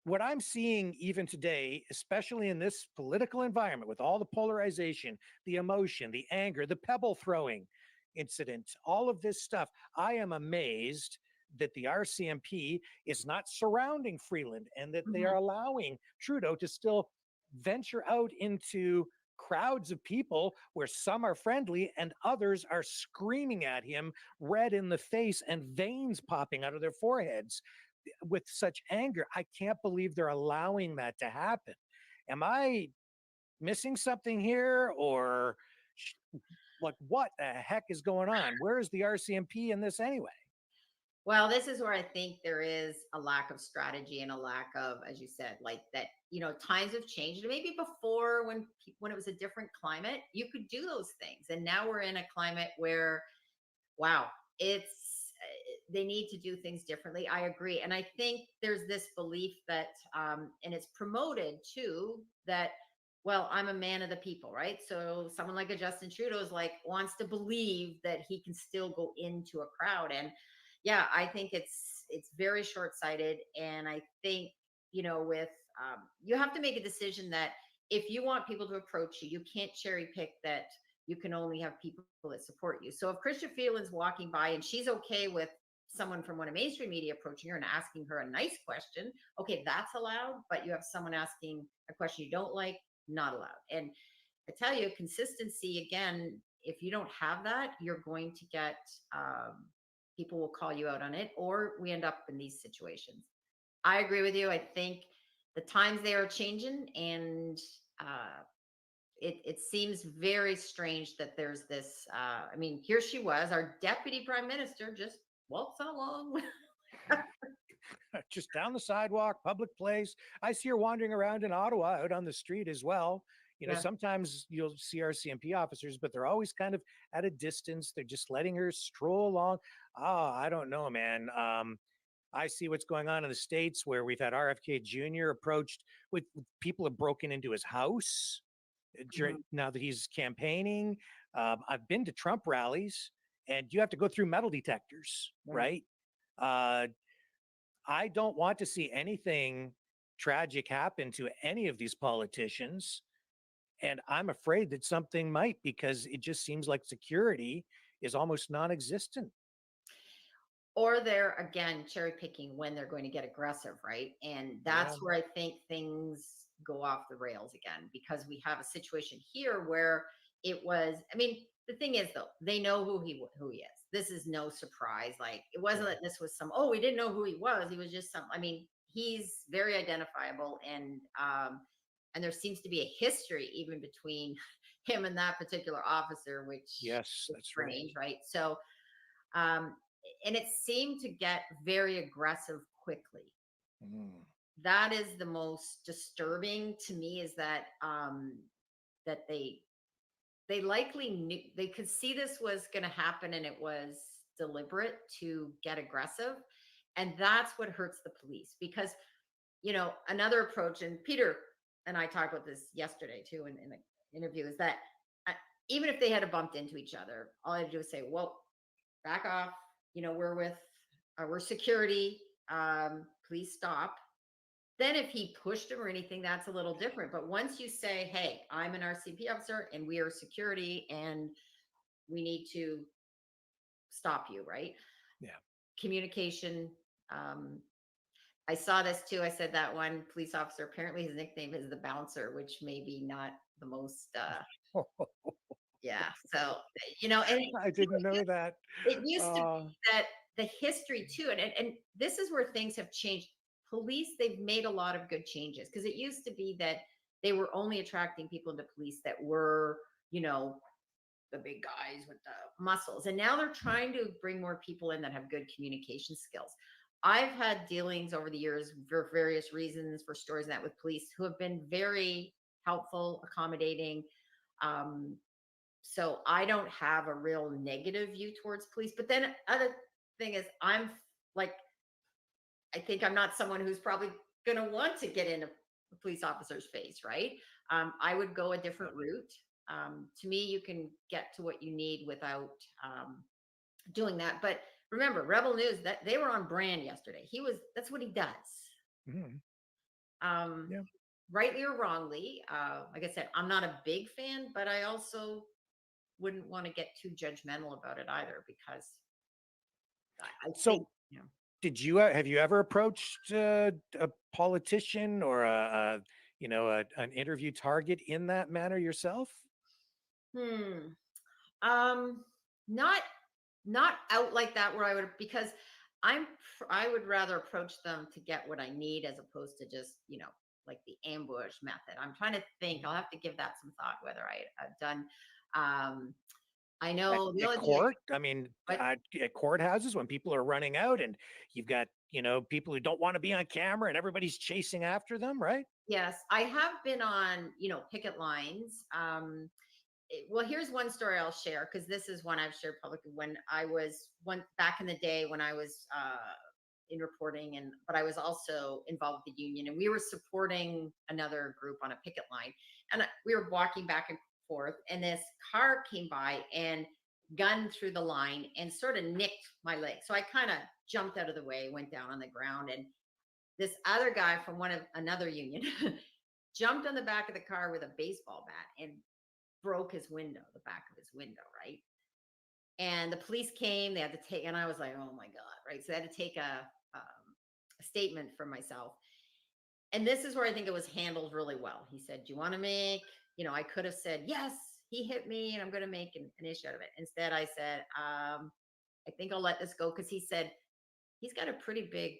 what I'm seeing even today, especially in this political environment with all the polarization, the emotion, the anger, the pebble throwing incident, all of this stuff, I am amazed that the RCMP is not surrounding Freeland and that they Mhm. are allowing Trudeau to still venture out into crowds of people where some are friendly and others are screaming at him, red in the face and veins popping out of their foreheads with such anger. I can't believe they're allowing that to happen. Am I missing something here, or like what the heck is going on? Where is the RCMP in this anyway? Well, this is where I think there is a lack of strategy and a lack of, as you said, like that, times have changed. Maybe before when it was a different climate, you could do those things. And now we're in a climate where, wow, it's they need to do things differently. I agree. And I think there's this belief that and it's promoted too, that well, I'm a man of the people, right? So someone like a Justin Trudeau is like wants to believe that he can still go into a crowd. And yeah, I think it's very short-sighted. And I think, with you have to make a decision that if you want people to approach you, you can't cherry pick that you can only have people that support you. So if Christian Freeland's walking by and she's okay with someone from one of mainstream media approaching her and asking her a nice question, okay, that's allowed. But you have someone asking a question you don't like, not allowed. And I tell you, consistency again, if you don't have that, you're going to get people will call you out on it, or we end up in these situations. I agree with you. I think the times they are changing, and it seems very strange that there's this. I mean, here she was, our deputy prime minister, just waltzing along. Just down the sidewalk, public place. I see her wandering around in Ottawa out on the street as well. Yeah. Sometimes you'll see RCMP officers, but they're always kind of at a distance. They're just letting her stroll along. Oh, I don't know, man. I see what's going on in the States where we've had RFK Jr. approached with people have broken into his house Mhm. now that he's campaigning. I've been to Trump rallies and you have to go through metal detectors, Yeah. right? Uh, I don't want to see anything tragic happen to any of these politicians. And I'm afraid that something might because it just seems like security is almost non existent. Or they're again cherry picking when they're going to get aggressive, right? And Yeah. that's where I think things go off the rails again, because we have a situation here where it was, I mean, the thing is though, they know who he is. This is no surprise. Like it wasn't that this was some, oh, we didn't know who he was. He was just some, I mean, he's very identifiable. And there seems to be a history even between him and that particular officer, which Yes, is that's right. strange, right? So um, and it seemed to get very aggressive quickly. Mm. That is the most disturbing to me, is that they likely knew, they could see this was going to happen, and it was deliberate to get aggressive. And that's what hurts the police, because another approach, and Peter and I talked about this yesterday too in the interview, is that uh, even if they had bumped into each other, all I had to do was say, well, back off. We're security. Please stop. Then if he pushed him or anything, that's a little different. But once you say, hey, I'm an RCP officer and we are security and we need to stop you, right? Yeah. Communication. Um, I saw this too. I said that one police officer, apparently his nickname is the bouncer, which may be not the most, yeah. So, and I didn't know that. it used to be Uh, that the history too, and this is where things have changed. Police, they've made a lot of good changes, because it used to be that they were only attracting people into police that were, the big guys with the muscles. And now they're trying to bring more people in that have good communication skills. I've had dealings over the years for various reasons, for stories and that, with police who have been very helpful, accommodating. So I don't have a real negative view towards police. But then other thing is, I'm like, I think I'm not someone who's probably going to want to get in a police officer's face, right? I would go a different route. To me, you can get to what you need without doing that. But remember, Rebel News, that they were on brand yesterday. That's what he does. Yeah. Rightly or wrongly, like I said, I'm not a big fan, but I also wouldn't want to get too judgmental about it either, because I So, think, have you ever approached a politician or an interview target in that manner yourself? Not out like that, where I would, because I would rather approach them to get what I need, as opposed to just, like the ambush method. I'm trying to think. I'll have to give that some thought, whether I've done. I know the At only court, I mean, But- at courthouses, when people are running out and you've got, people who don't want to be on camera and everybody's chasing after them, right? Yes, I have been on, picket lines. Well, here's one story I'll share, because this is one I've shared publicly. When I was back in the day, when I was in reporting, but I was also involved with the union, and we were supporting another group on a picket line, and we were walking back and forth, and this car came by and gunned through the line and sort of nicked my leg. So I kind of jumped out of the way, went down on the ground, and this other guy from another union jumped on the back of the car with a baseball bat and broke the back of his window, right? And the police came, they had to take, and I was like, oh my God, right? So they had to take a statement from myself. And this is where I think it was handled really well. He said, do you want to make, I could have said, yes, he hit me and I'm going to make an issue out of it. Instead, I said, I think I'll let this go, because he said he's got a pretty big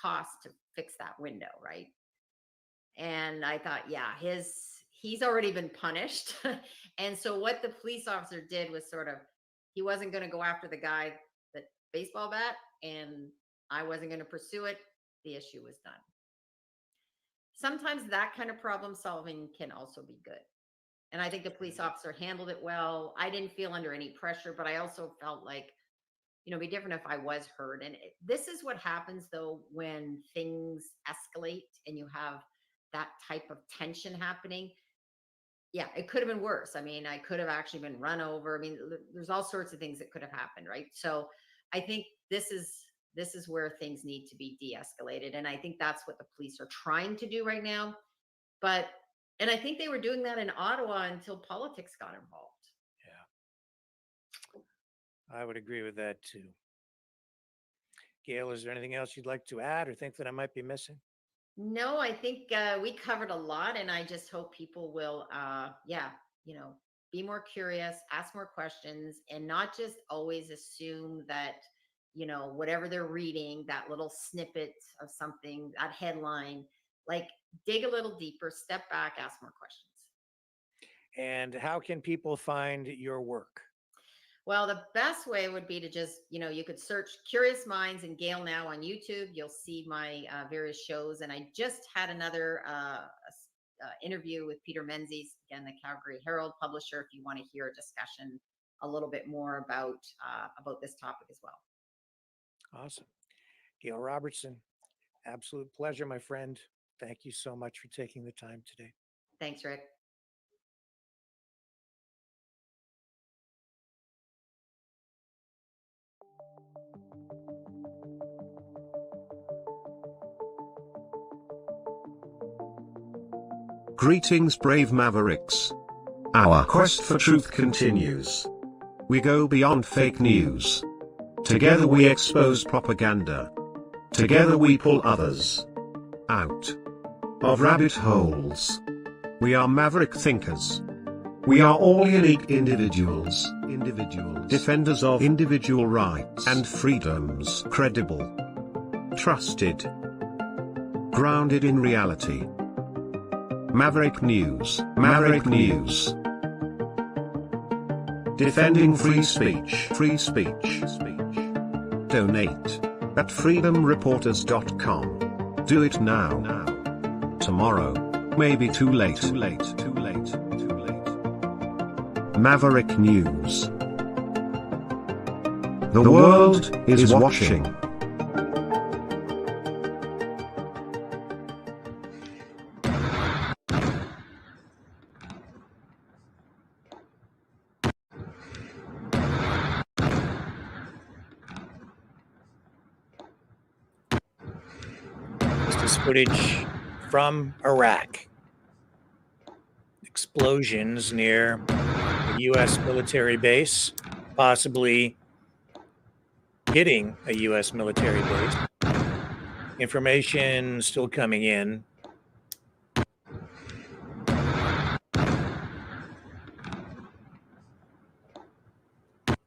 cost to fix that window, right? And I thought, yeah, he's already been punished. And so what the police officer did was he wasn't going to go after the guy, the baseball bat, and I wasn't going to pursue it. The issue was done. Sometimes that kind of problem solving can also be good. And I think the police officer handled it well. I didn't feel under any pressure, but I also felt like, it'd be different if I was heard. And this is what happens, though, when things escalate and you have that type of tension happening. Yeah, it could have been worse. I mean, I could have actually been run over. I mean, there's all sorts of things that could have happened, right? So I think this is where things need to be de-escalated. And I think that's what the police are trying to do right now. And I think they were doing that in Ottawa until politics got involved. Yeah. I would agree with that too. Gail, is there anything else you'd like to add or think that I might be missing? No, I think we covered a lot, and I just hope people will, be more curious, ask more questions, and not just always assume that, whatever they're reading, that little snippet of something, that headline, like dig a little deeper, step back, ask more questions. And how can people find your work? Well, the best way would be to just, you could search Curious Minds and Gail Now on YouTube. You'll see my various shows. And I just had another interview with Peter Menzies, again, the Calgary Herald publisher, if you want to hear a discussion a little bit more about this topic as well. Awesome. Gail Robertson, absolute pleasure, my friend. Thank you so much for taking the time today. Thanks, Rick. Greetings, brave Mavericks. Our quest for truth continues. We go beyond fake news. Together we expose propaganda. Together we pull others out of rabbit holes. We are maverick thinkers. We are all unique individuals, defenders of individual rights and freedoms, credible, trusted, grounded in reality. Maverick News, Maverick News. Defending free speech, free speech. Donate at freedomreporters.com. Do it now. Tomorrow may be too late. Maverick News. The world is watching. This is footage from Iraq. Explosions near a U.S. military base, possibly hitting a U.S. military base. Information still coming in.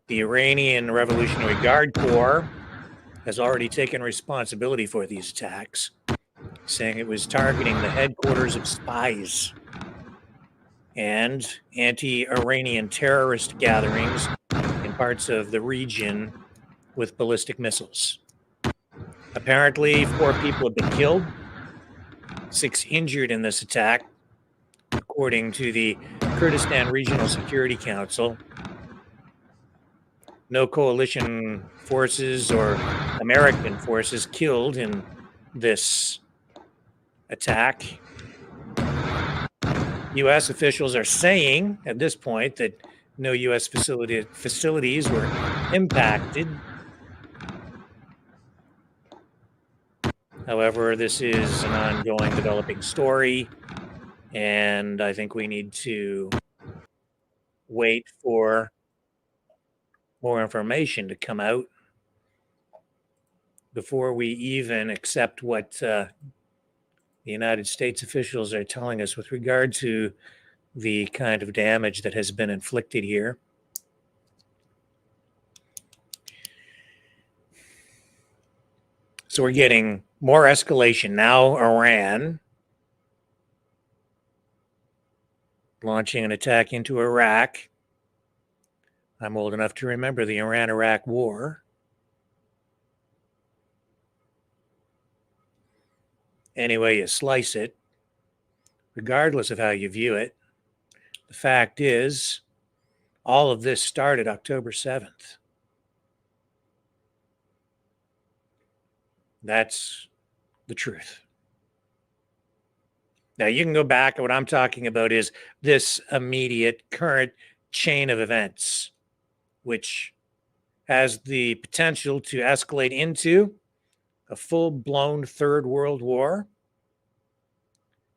The Iranian Revolutionary Guard Corps has already taken responsibility for these attacks, saying it was targeting the headquarters of spies and anti-Iranian terrorist gatherings in parts of the region with ballistic missiles. Apparently, 4 people have been killed, 6 injured in this attack, according to the Kurdistan Regional Security Council. No coalition forces or American forces killed in this attack. U.S. officials are saying at this point that no U.S. facilities were impacted. However, this is an ongoing developing story, and I think we need to wait for more information to come out before we even accept what the United States officials are telling us with regard to the kind of damage that has been inflicted here. So we're getting more escalation. Now Iran launching an attack into Iraq. I'm old enough to remember the Iran-Iraq War. Any way you slice it, regardless of how you view it, the fact is, all of this started October 7th. That's the truth. Now, you can go back, and what I'm talking about is this immediate current chain of events, which has the potential to escalate into a full-blown Third World War.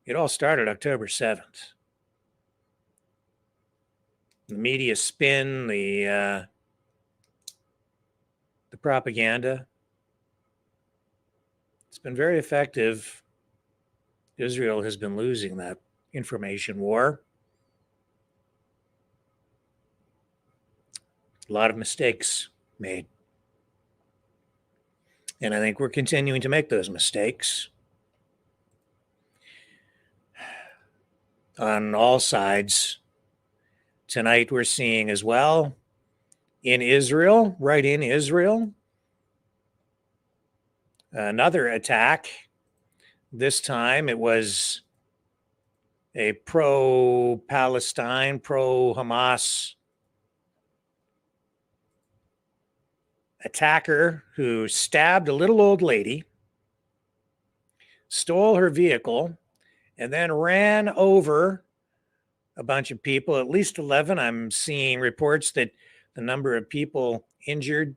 It all started October 7th. The media spin, the propaganda. It's been very effective. Israel has been losing that information war. A lot of mistakes made. And I think we're continuing to make those mistakes on all sides. Tonight we're seeing as well in Israel, right in Israel, another attack. This time it was a pro-Palestine, pro-Hamas attacker who stabbed a little old lady, stole her vehicle, and then ran over a bunch of people, at least 11. I'm seeing reports that the number of people injured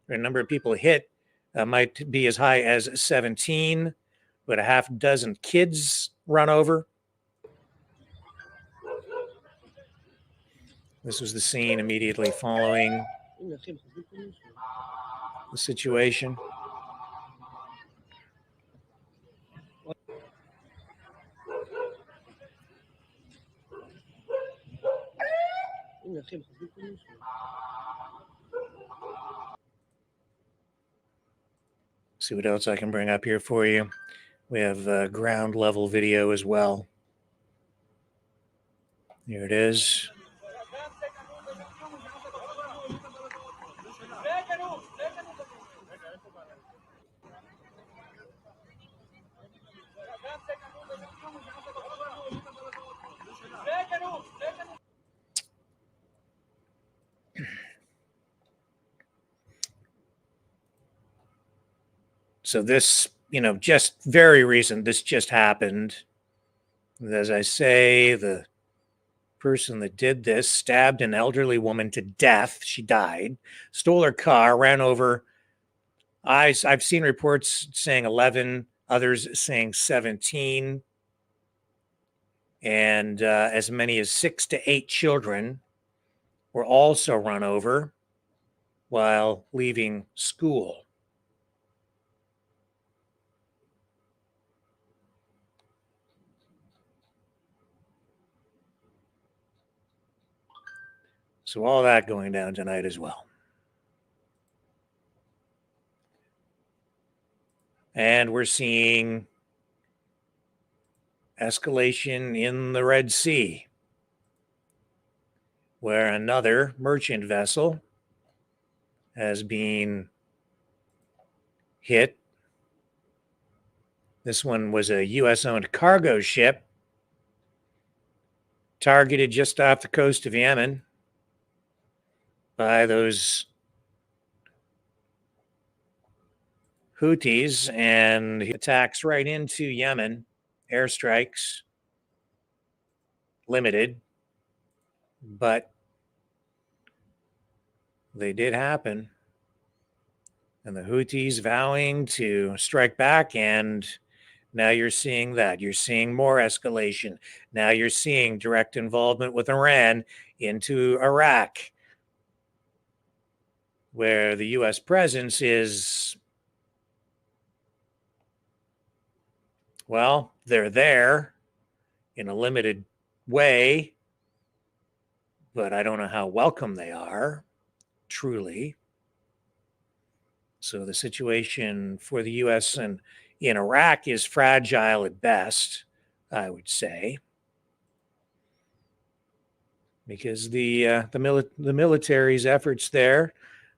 or number of people hit might be as high as 17, but a half dozen kids run over. This was the scene immediately following the situation. See what else I can bring up here for you. We have ground level video as well. Here it is. So this, just very recent, this just happened. As I say, the person that did this stabbed an elderly woman to death. She died, stole her car, ran over. I've seen reports saying 11, others saying 17, and as many as 6 to 8 children were also run over while leaving school. So all that going down tonight as well. And we're seeing escalation in the Red Sea, where another merchant vessel has been hit. This one was a U.S.-owned cargo ship targeted just off the coast of Yemen by those Houthis, and attacks right into Yemen, airstrikes, limited, but they did happen. And the Houthis vowing to strike back, and now you're seeing that. You're seeing more escalation. Now you're seeing direct involvement with Iran into Iraq, where the U.S. presence is, well, they're there in a limited way, but I don't know how welcome they are, truly. So the situation for the U.S. and in Iraq is fragile at best, I would say, because the military's efforts there,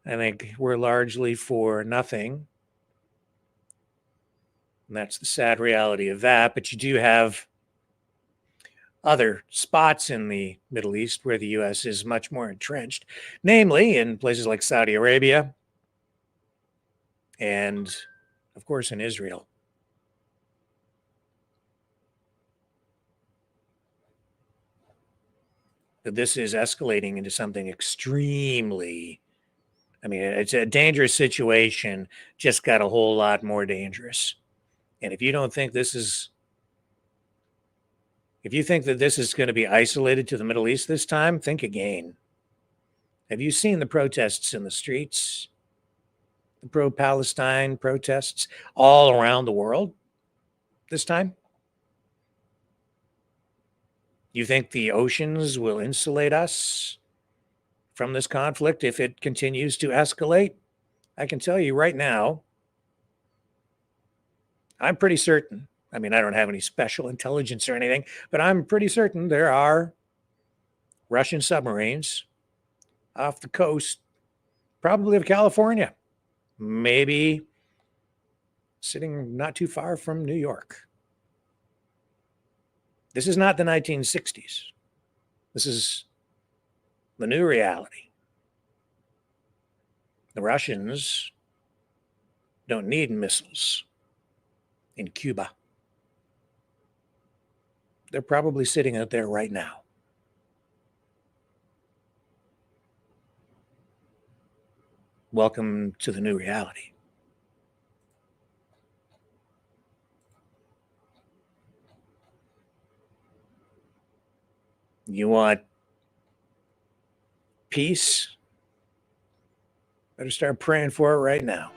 I think, were largely for nothing. And that's the sad reality of that. But you do have other spots in the Middle East where the U.S. is much more entrenched, namely in places like Saudi Arabia and, of course, in Israel. But this is escalating into something extremely, it's a dangerous situation, just got a whole lot more dangerous. And if you think that this is going to be isolated to the Middle East this time, think again. Have you seen the protests in the streets? The pro-Palestine protests all around the world this time? You think the oceans will insulate us from this conflict if it continues to escalate? I can tell you right now, I'm pretty certain. I don't have any special intelligence or anything, but I'm pretty certain there are Russian submarines off the coast, probably of California, maybe sitting not too far from New York. This is not the 1960s. This is the new reality. The Russians don't need missiles in Cuba. They're probably sitting out there right now. Welcome to the new reality. You want peace? Better start praying for it right now.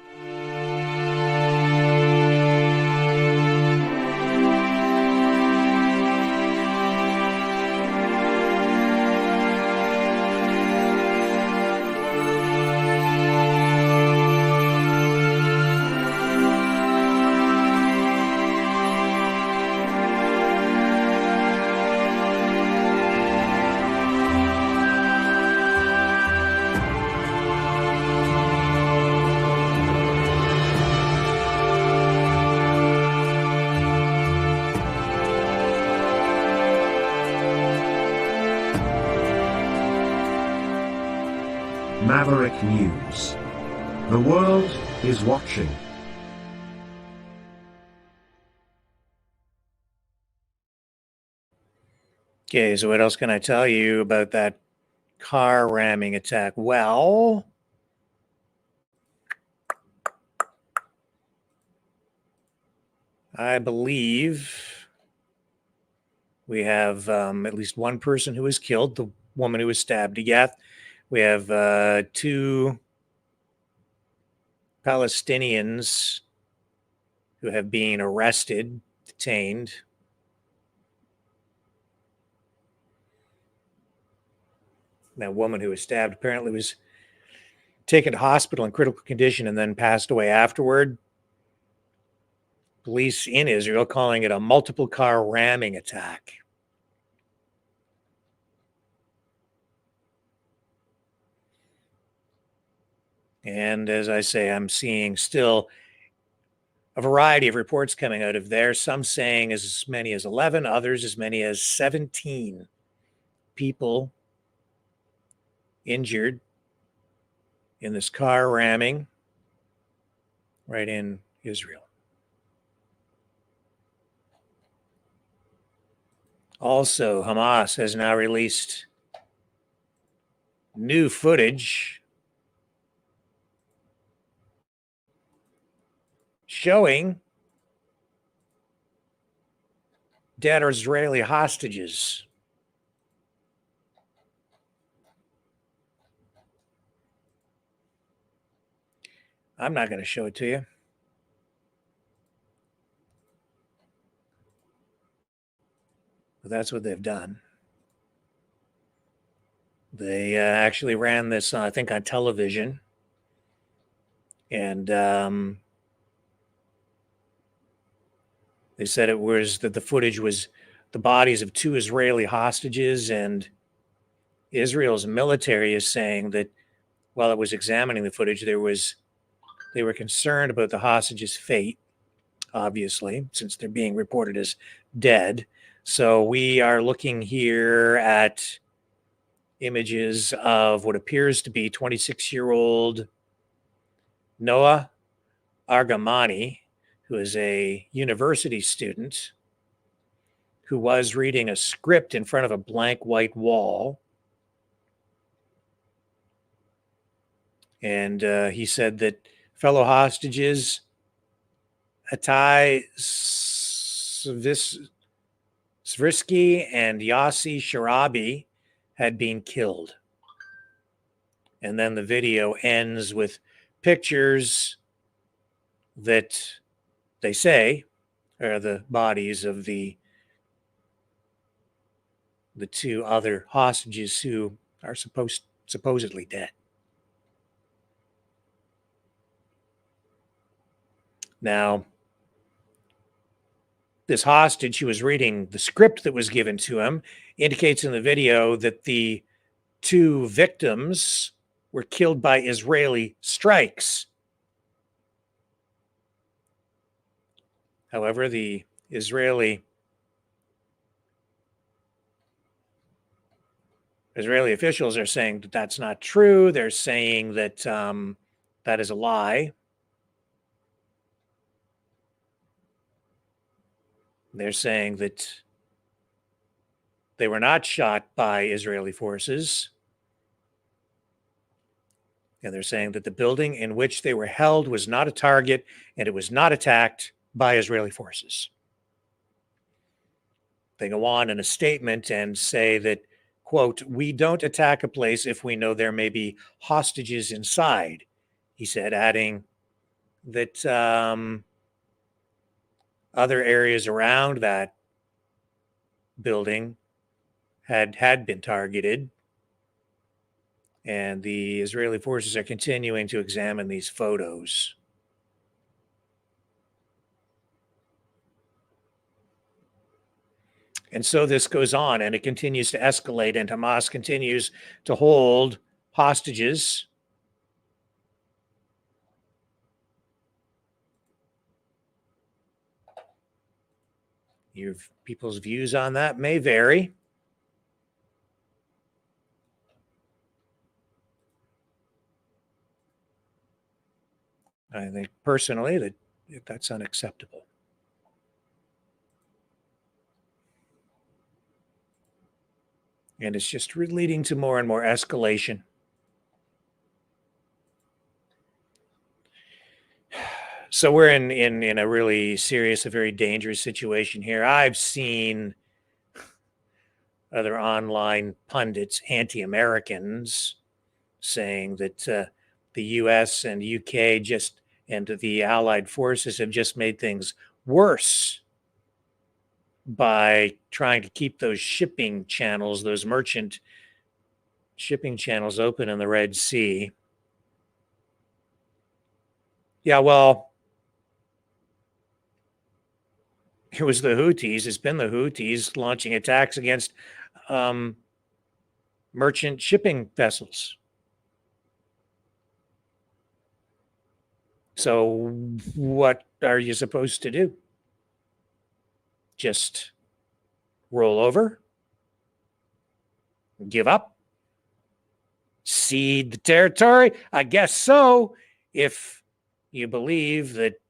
Maverick News. The world is watching. Okay, so what else can I tell you about that car ramming attack? Well, I believe we have at least one person who was killed, the woman who was stabbed to death. We have 2 Palestinians who have been arrested, detained. That woman who was stabbed apparently was taken to hospital in critical condition and then passed away afterward. Police in Israel calling it a multiple car ramming attack. And as I say, I'm seeing still a variety of reports coming out of there, some saying as many as 11, others as many as 17 people injured in this car ramming right in Israel. Also, Hamas has now released new footage showing dead Israeli hostages. I'm not going to show it to you. But that's what they've done. They actually ran this, I think, on television. And they said it was that the footage was the bodies of 2 Israeli hostages, and Israel's military is saying that while it was examining the footage, they were concerned about the hostages' fate, obviously, since they're being reported as dead. So we are looking here at images of what appears to be 26-year-old Noah Argamani, who is a university student who was reading a script in front of a blank white wall. And he said that fellow hostages, Atai Svrisky and Yossi Sharabi, had been killed. And then the video ends with pictures that they say are the bodies of the 2 other hostages who are supposedly dead. Now, this hostage who was reading the script that was given to him indicates in the video that the 2 victims were killed by Israeli strikes. However, the Israeli officials are saying that that's not true. They're saying that that is a lie. They're saying that they were not shot by Israeli forces. And they're saying that the building in which they were held was not a target and it was not attacked by Israeli forces. They go on in a statement and say that, quote, "We don't attack a place if we know there may be hostages inside," he said, adding that other areas around that building had been targeted. And the Israeli forces are continuing to examine these photos. And so this goes on and it continues to escalate, and Hamas continues to hold hostages. Your people's views on that may vary. I think personally that that's unacceptable. And it's just leading to more and more escalation. So we're in a really serious, a very dangerous situation here. I've seen other online pundits, anti-Americans, saying that the U.S. and UK and the Allied forces have just made things worse by trying to keep those shipping channels, those merchant shipping channels open in the Red Sea. Yeah, well, it was the Houthis. It's been the Houthis launching attacks against merchant shipping vessels. So what are you supposed to do? Just roll over? Give up? Cede the territory? I guess so, if you believe that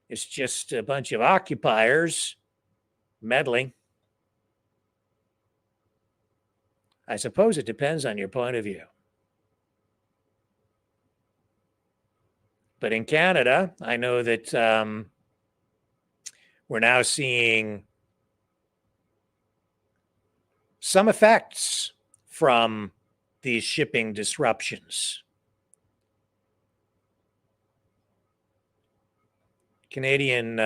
it's just a bunch of occupiers meddling. I suppose it depends on your point of view. But in Canada, I know that we're now seeing some effects from these shipping disruptions. Canadian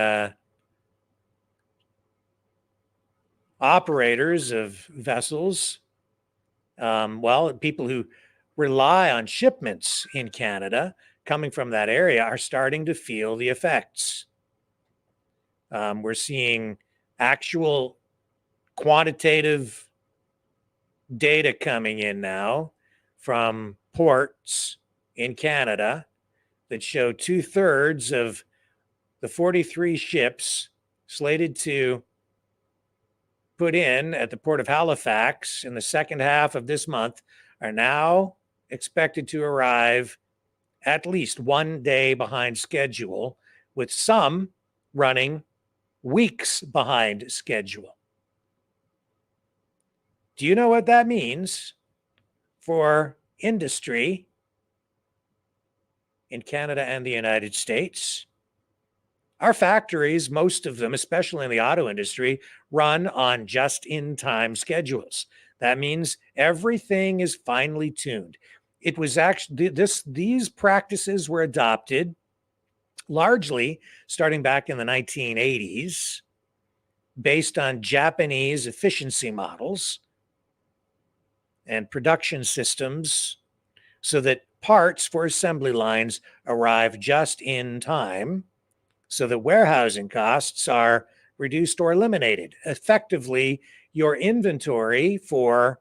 operators of vessels, people who rely on shipments in Canada coming from that area are starting to feel the effects. We're seeing actual quantitative data coming in now from ports in Canada that show 2/3 of the 43 ships slated to put in at the port of Halifax in the second half of this month are now expected to arrive at least 1 day behind schedule, with some running weeks behind schedule. Do you know what that means for industry in Canada and the United States? Our factories, most of them, especially in the auto industry, run on just-in-time schedules. That means everything is finely tuned. It was actually these practices were adopted largely starting back in the 1980s, based on Japanese efficiency models and production systems, so that parts for assembly lines arrive just in time, so that warehousing costs are reduced or eliminated. Effectively, your inventory for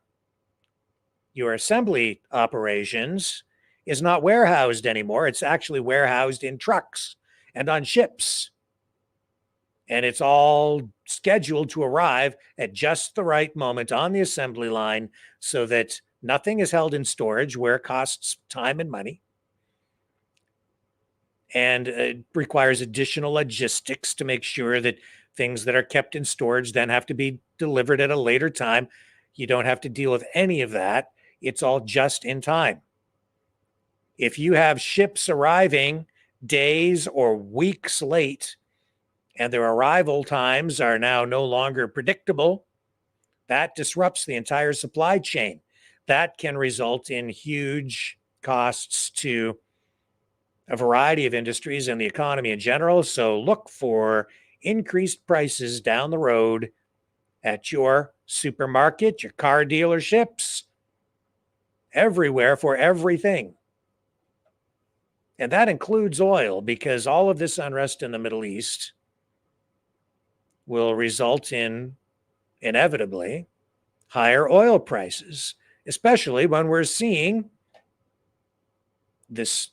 your assembly operations is not warehoused anymore. It's actually warehoused in trucks and on ships. And it's all scheduled to arrive at just the right moment on the assembly line, so that nothing is held in storage where it costs time and money, and it requires additional logistics to make sure that things that are kept in storage then have to be delivered at a later time. You don't have to deal with any of that. It's all just in time. If you have ships arriving days or weeks late, and their arrival times are now no longer predictable, that disrupts the entire supply chain. That can result in huge costs to a variety of industries and the economy in general. So look for increased prices down the road at your supermarket, your car dealerships, everywhere for everything. And that includes oil, because all of this unrest in the Middle East will result in, inevitably, higher oil prices, especially when we're seeing this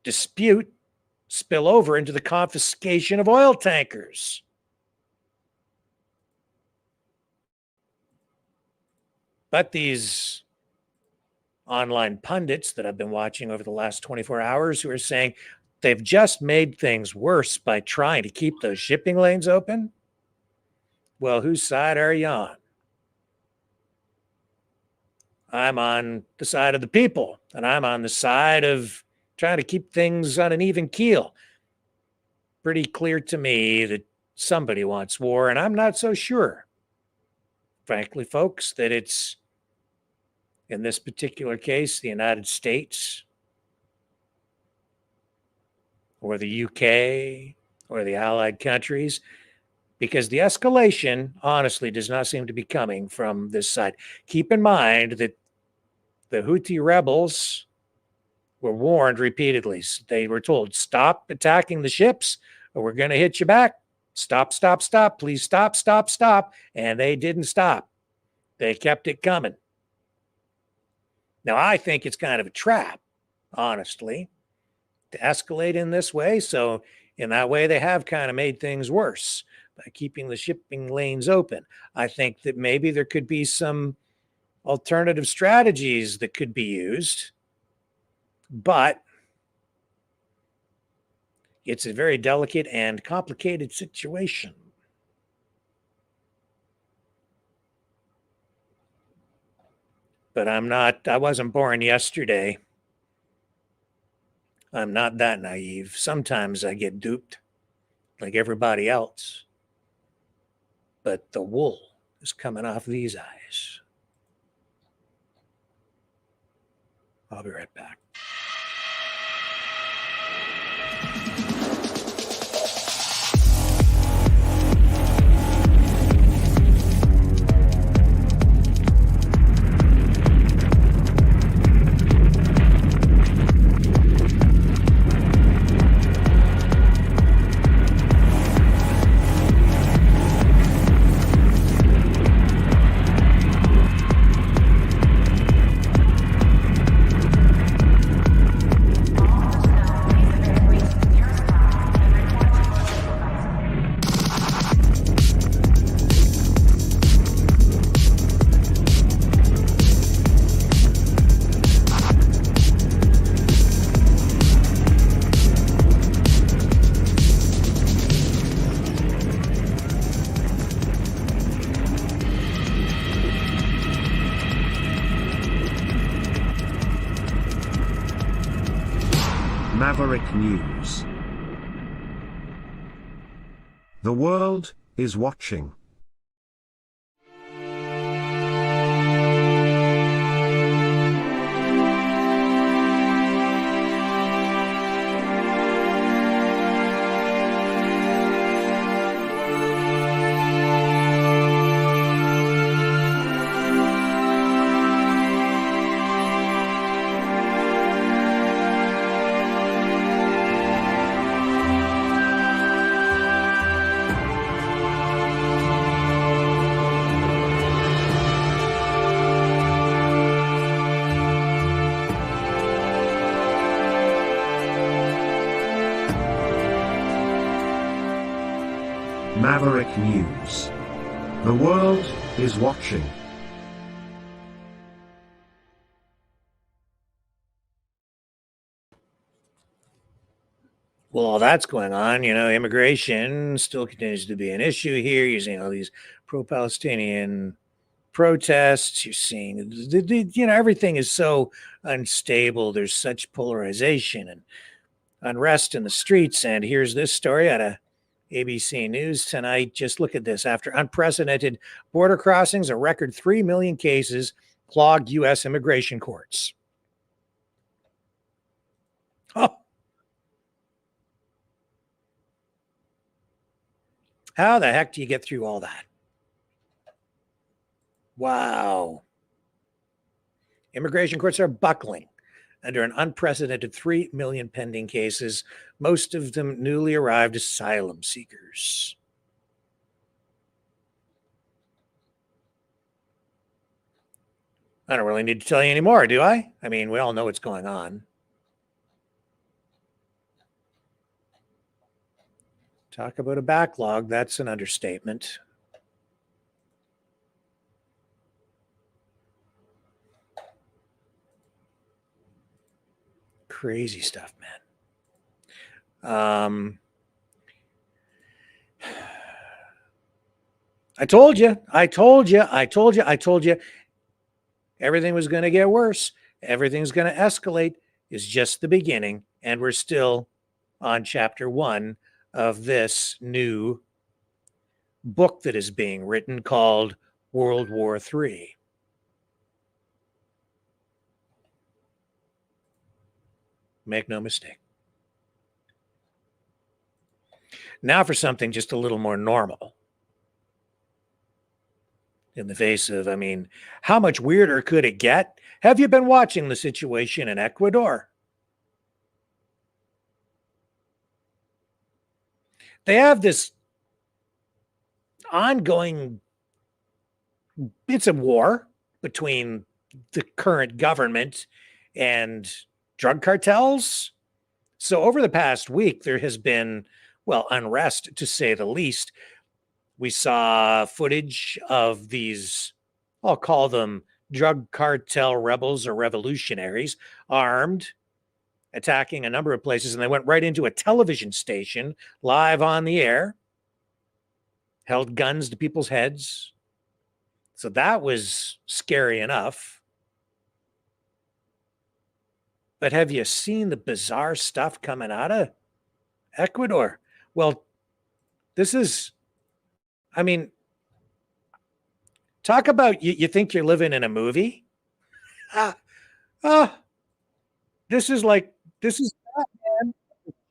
dispute spill over into the confiscation of oil tankers. But these online pundits that I've been watching over the last 24 hours who are saying they've just made things worse by trying to keep those shipping lanes open. Well, whose side are you on? I'm on the side of the people, and I'm on the side of trying to keep things on an even keel. Pretty clear to me that somebody wants war, and I'm not so sure, frankly, folks, that it's, in this particular case, the United States or the UK or the allied countries, because the escalation honestly does not seem to be coming from this side. Keep in mind that the Houthi rebels were warned repeatedly. They were told, stop attacking the ships or we're going to hit you back. Stop, stop, stop. Please stop, stop, stop. And they didn't stop. They kept it coming. Now, I think it's kind of a trap, honestly, to escalate in this way. So in that way, they have kind of made things worse by keeping the shipping lanes open. I think that maybe there could be some alternative strategies that could be used, but it's a very delicate and complicated situation. But I wasn't born yesterday. I'm not that naive. Sometimes I get duped like everybody else. But the wool is coming off these eyes. I'll be right back. Maverick News. The world is watching. Maverick News. The world is watching. Well, all that's going on, immigration still continues to be an issue here. You're seeing all these pro-Palestinian protests. You're seeing, everything is so unstable. There's such polarization and unrest in the streets. And here's this story out of ABC News tonight. Just look at this. After unprecedented border crossings, a record 3 million cases clogged U.S. immigration courts. Oh. How the heck do you get through all that? Wow. Immigration courts are buckling under an unprecedented 3 million pending cases, most of them newly arrived asylum seekers. I don't really need to tell you anymore, do I? I mean, we all know what's going on. Talk about a backlog, that's an understatement. Crazy stuff, man. I told you. Everything was going to get worse. Everything's going to escalate. Is just the beginning. And we're still on chapter 1 of this new book that is being written called World War III. Make no mistake. Now for something just a little more normal. In the face of, I mean, how much weirder could it get? Have you been watching the situation in Ecuador? They have this ongoing, it's a war between the current government and drug cartels. So over the past week, there has been, well, unrest to say the least. We saw footage of these, I'll call them drug cartel rebels or revolutionaries, armed, attacking a number of places, and they went right into a television station live on the air, held guns to people's heads. So that was scary enough. But have you seen the bizarre stuff coming out of Ecuador? Well, this is, I mean, talk about you think you're living in a movie? This is Batman,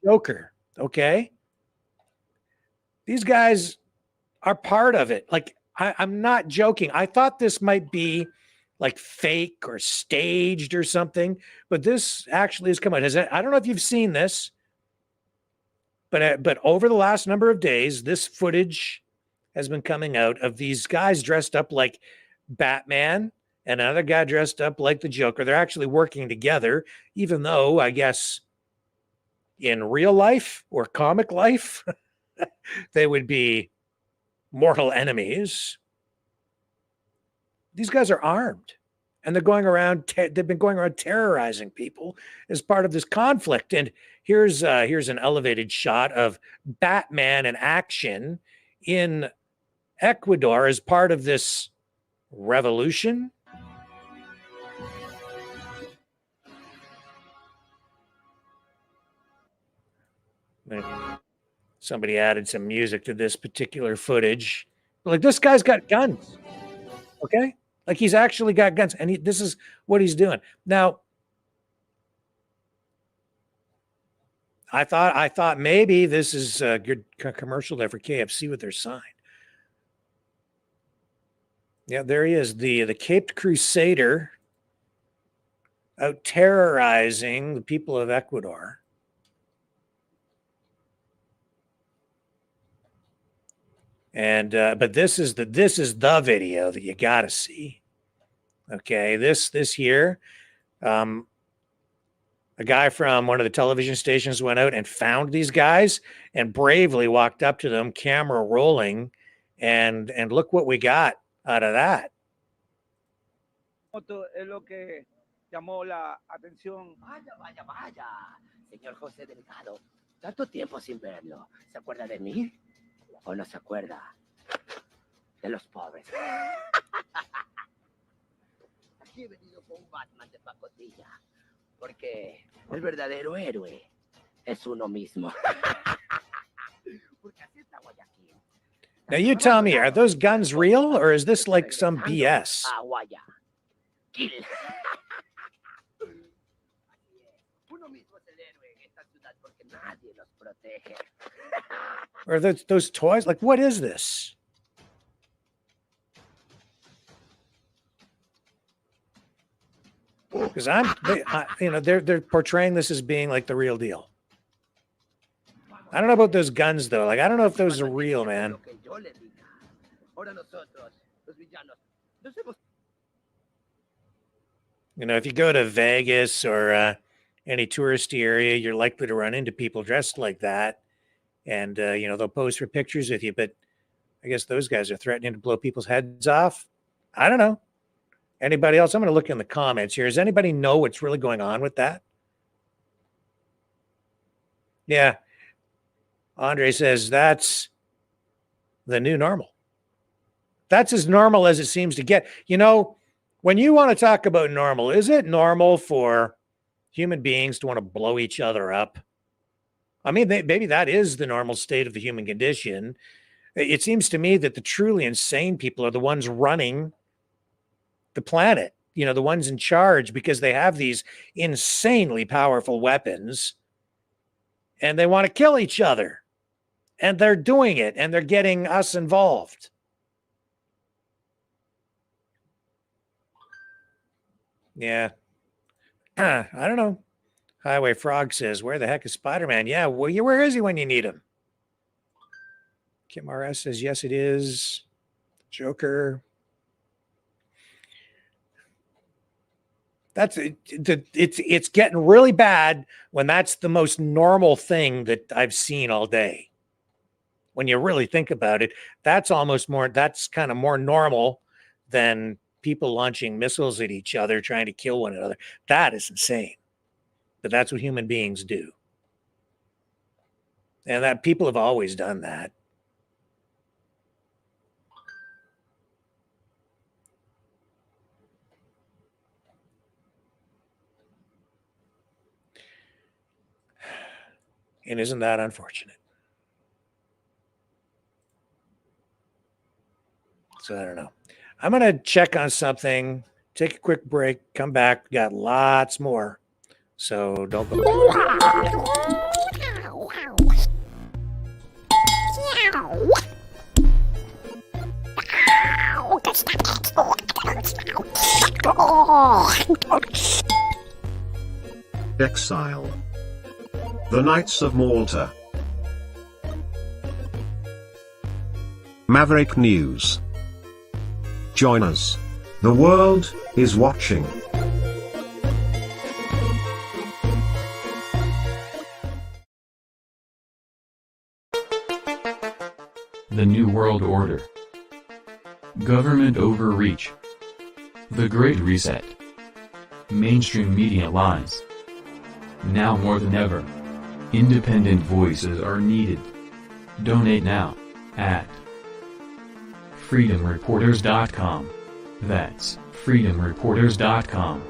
Joker, okay? These guys are part of it. Like, I'm not joking. I thought this might be like fake or staged or something, but this actually has come out. I don't know if you've seen this, but over the last number of days, this footage has been coming out of these guys dressed up like Batman and another guy dressed up like the Joker. They're actually working together, even though I guess in real life or comic life, they would be mortal enemies. These guys are armed and they're going around. They've been going around terrorizing people as part of this conflict. And here's an elevated shot of Batman in action in Ecuador as part of this revolution. Somebody added some music to this particular footage. Like, this guy's got guns. Okay? Like, he's actually got guns, and this is what he's doing. Now, I thought maybe this is a good commercial there for KFC with their sign. Yeah, there he is, the Caped Crusader out terrorizing the people of Ecuador. And but this is the video that you got to see. Okay, this here, a guy from one of the television stations went out and found these guys and bravely walked up to them, camera rolling, and look what we got out of that. Es lo que llamó la atención. Vaya, señor José Delgado. Tanto tiempo sin verlo. ¿Se acuerda de mí? ¿O no se acuerda de los pobres? Aquí he venido con un Batman de pacotilla. Porque el verdadero héroe es uno mismo. Porque así está Guayaquil. Now you tell me, are those guns real or is this like some BS? Or those toys? Like, what is this? Because they're portraying this as being like the real deal. I don't know about those guns though. Like, I don't know if those are real, man. You know, if you go to Vegas or any touristy area, you're likely to run into people dressed like that. And, they'll pose for pictures with you. But I guess those guys are threatening to blow people's heads off. I don't know. Anybody else? I'm going to look in the comments here. Does anybody know what's really going on with that? Yeah. Andre says that's the new normal. That's as normal as it seems to get. You know, when you want to talk about normal, is it normal for human beings to want to blow each other up? I mean, maybe that is the normal state of the human condition. It seems to me that the truly insane people are the ones running the planet, you know, the ones in charge, because they have these insanely powerful weapons and they want to kill each other. And they're doing it and they're getting us involved. Yeah. I don't know. Highway Frog says, where the heck is Spider-Man? Yeah, well, where is he when you need him? Kim RS says, yes, it is. Joker. That's it. It's getting really bad when that's the most normal thing that I've seen all day. When you really think about it, that's kind of more normal than people launching missiles at each other, trying to kill one another. That is insane. But that's what human beings do. And that people have always done that. And isn't that unfortunate? So I don't know. I'm going to check on something, take a quick break, come back. We got lots more. So don't go. Exile. The Knights of Malta. Maverick News. Join us. The world is watching. The New World Order. Government overreach. The Great Reset. Mainstream media lies. Now more than ever, independent voices are needed. Donate now at freedomreporters.com. That's freedomreporters.com.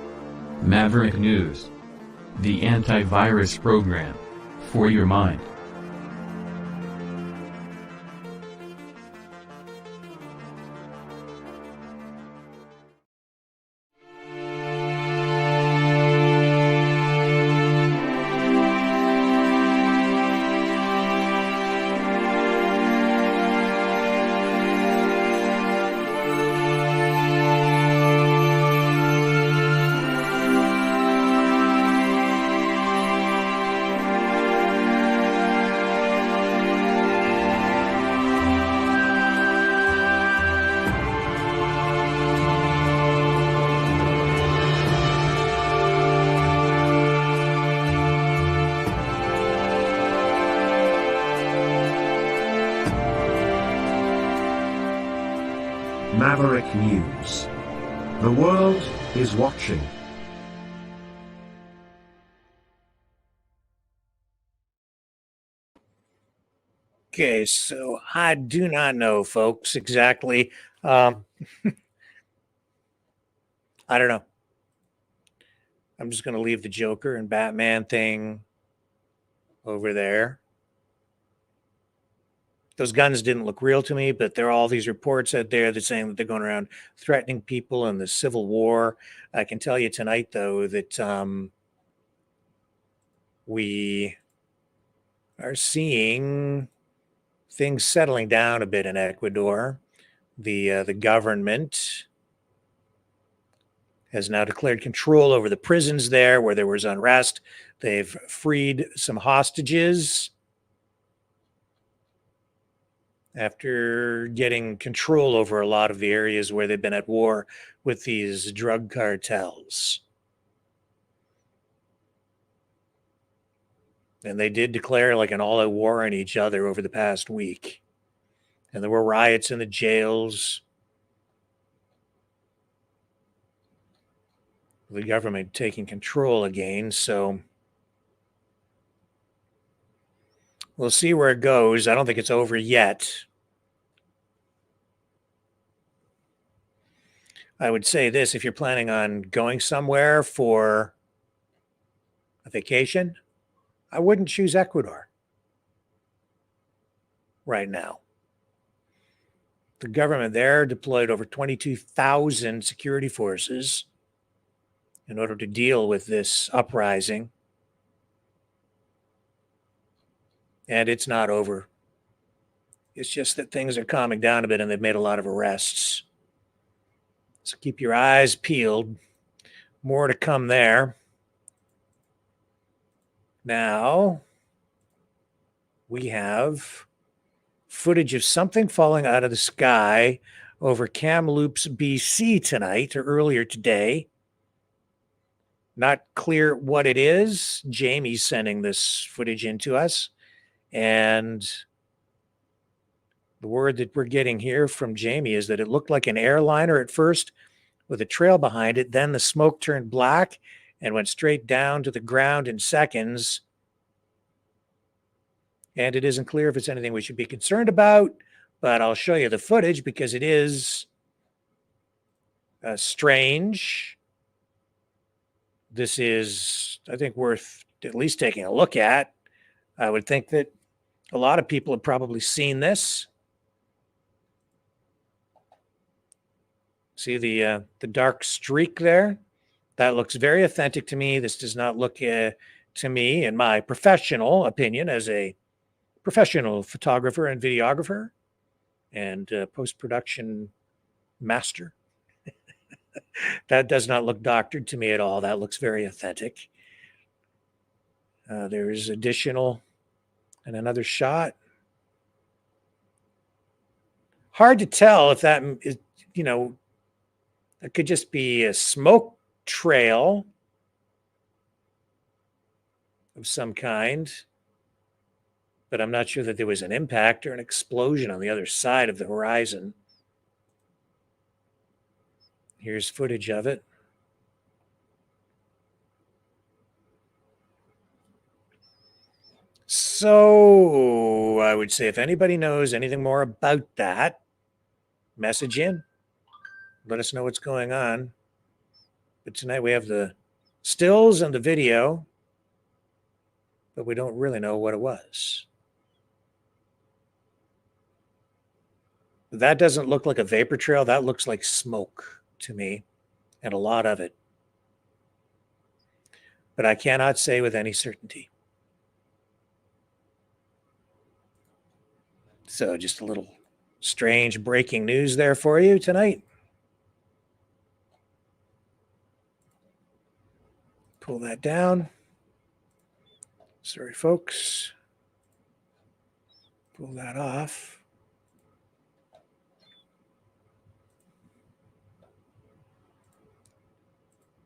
Maverick News. The antivirus program for your mind. Maverick News. The world is watching. Okay, so I do not know, folks, exactly. I don't know. I'm just going to leave the Joker and Batman thing over there. Those guns didn't look real to me, but there are all these reports out there that saying that they're going around threatening people in the Civil War. I can tell you tonight, though, that we are seeing things settling down a bit in Ecuador. The government has now declared control over the prisons there where there was unrest. They've freed some hostages after getting control over a lot of the areas where they've been at war with these drug cartels. And they did declare like an all-out war on each other over the past week. And there were riots in the jails. The government taking control again. So We'll see where it goes. I don't think it's over yet. I would say this: if you're planning on going somewhere for a vacation, I wouldn't choose Ecuador right now. The government there deployed over 22,000 security forces in order to deal with this uprising. And it's not over. It's just that things are calming down a bit and they've made a lot of arrests. So keep your eyes peeled. More to come there. Now, we have footage of something falling out of the sky over Kamloops, BC tonight or earlier today. Not clear what it is. Jamie's sending this footage in to us. And the word that we're getting here from Jamie is that it looked like an airliner at first with a trail behind it. Then the smoke turned black and went straight down to the ground in seconds. And it isn't clear if it's anything we should be concerned about, but I'll show you the footage because it is strange. This is, I think, worth at least taking a look at. I would think that a lot of people have probably seen this. See the dark streak there? That looks very authentic to me. This does not look to me, in my professional opinion, as a professional photographer and videographer and post-production master. That does not look doctored to me at all. That looks very authentic. There is additional and another shot. Hard to tell if that is, it could just be a smoke trail of some kind, but I'm not sure that there was an impact or an explosion on the other side of the horizon. Here's footage of it. So I would say if anybody knows anything more about that, message in. Let us know what's going on. But tonight we have the stills and the video, but we don't really know what it was. That doesn't look like a vapor trail. That looks like smoke to me, and a lot of it. But I cannot say with any certainty. So just a little strange breaking news there for you tonight. Pull that down. Sorry, folks. Pull that off.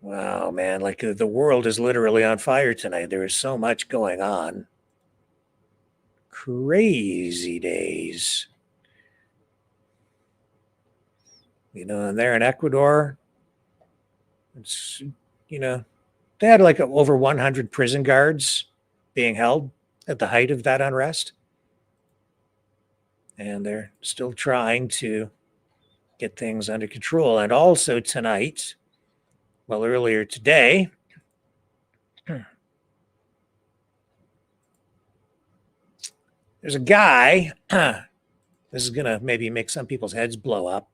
Wow, man, like the world is literally on fire tonight. There is so much going on. Crazy days. And there in Ecuador, it's, they had like over 100 prison guards being held at the height of that unrest. And they're still trying to get things under control. And also tonight, earlier today, there's a guy, this is going to maybe make some people's heads blow up.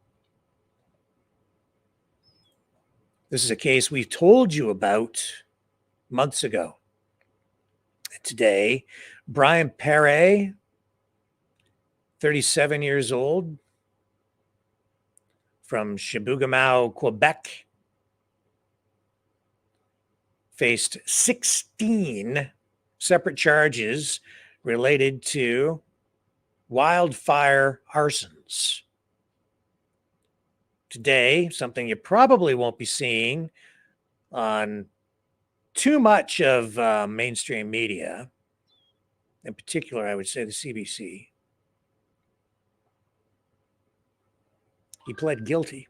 This is a case we told you about months ago. Today, Brian Perret, 37 years old, from Chibougamau, Quebec, faced 16 separate charges related to wildfire arsons. Today, something you probably won't be seeing on too much of mainstream media, in particular, I would say the CBC. He pled guilty.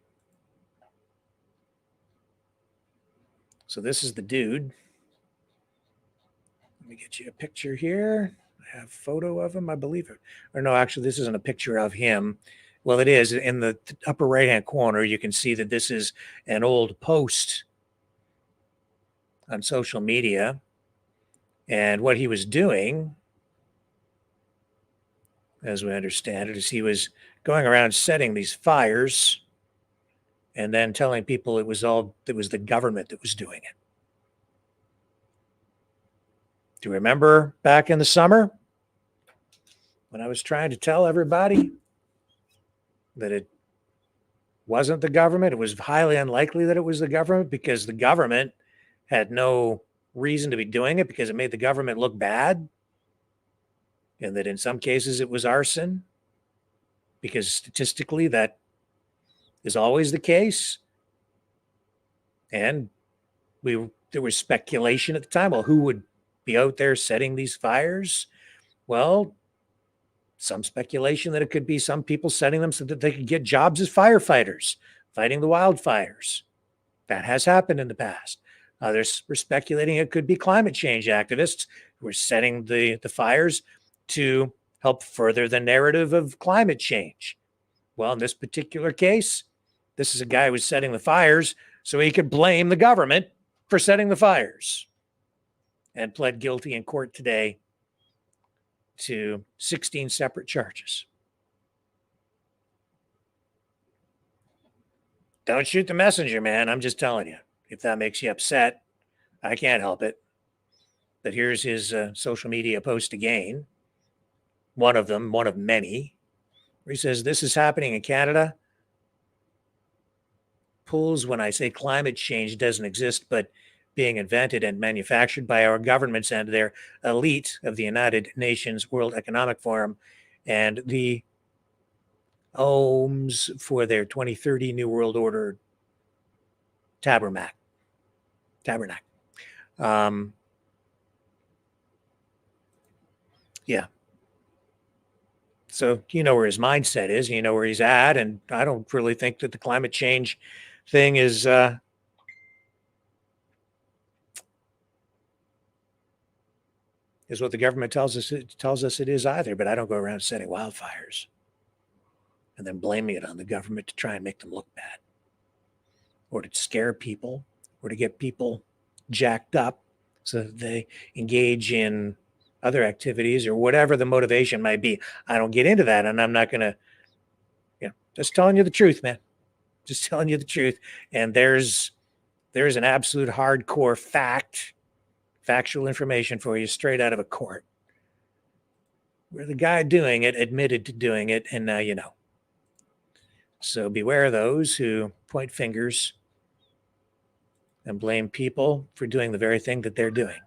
So this is the dude. Let me get you a picture here. I have a photo of him, I believe it. Or no, actually, this isn't a picture of him. Well, it is. In the upper right-hand corner, you can see that this is an old post on social media. And what he was doing, as we understand it, is he was going around setting these fires and then telling people it was the government that was doing it. Do you remember back in the summer when I was trying to tell everybody that it wasn't the government? It was highly unlikely that it was the government because the government had no reason to be doing it because it made the government look bad. And that in some cases it was arson because statistically that is always the case. And there was speculation at the time. Well, who would be out there setting these fires? Well, some speculation that it could be some people setting them so that they could get jobs as firefighters, fighting the wildfires. That has happened in the past. Others were speculating it could be climate change activists who were setting the fires to help further the narrative of climate change. Well, in this particular case, this is a guy who was setting the fires so he could blame the government for setting the fires and pled guilty in court today to 16 separate charges. Don't shoot the messenger, man. I'm just telling you. If that makes you upset, I can't help it. But here's his social media post again. One of them, one of many, where he says, this is happening in Canada. Pulls when I say climate change doesn't exist, but being invented and manufactured by our governments and their elite of the United Nations World Economic Forum and the OMS for their 2030 New World Order tabernacle. Yeah. So you know where his mindset is, you know where he's at, and I don't really think that the climate change thing is what the government tells us it is either. But I don't go around setting wildfires and then blaming it on the government to try and make them look bad, or to scare people, or to get people jacked up so that they engage in other activities or whatever the motivation might be. I don't get into that, and I'm not going to, just telling you the truth, man. Just telling you the truth. And there's an absolute hardcore factual information for you straight out of a court where the guy doing it admitted to doing it, and now you know. So beware those who point fingers and blame people for doing the very thing that they're doing.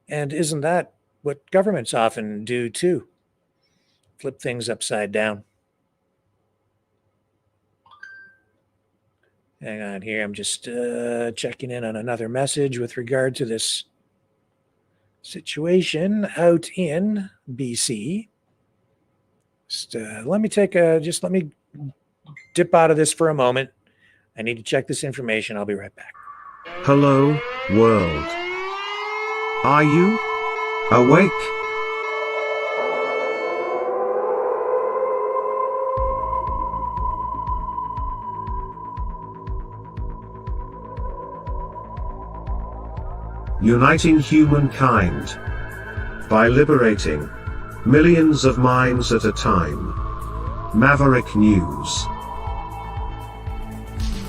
And isn't that what governments often do too? Flip things upside down. Hang on here. I'm just checking in on another message with regard to this situation out in BC. Let me dip out of this for a moment. I need to check this information. I'll be right back. Hello, world. Are you awake? Uniting humankind by liberating millions of minds at a time. Maverick News.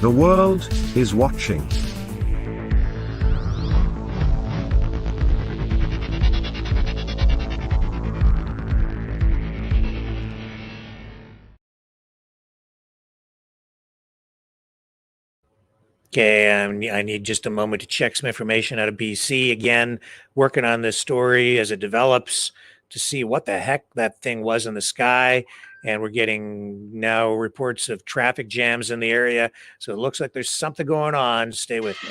The world is watching. Okay, I need just a moment to check some information out of BC. Again, working on this story as it develops to see what the heck that thing was in the sky. And we're getting now reports of traffic jams in the area. So it looks like there's something going on. Stay with me.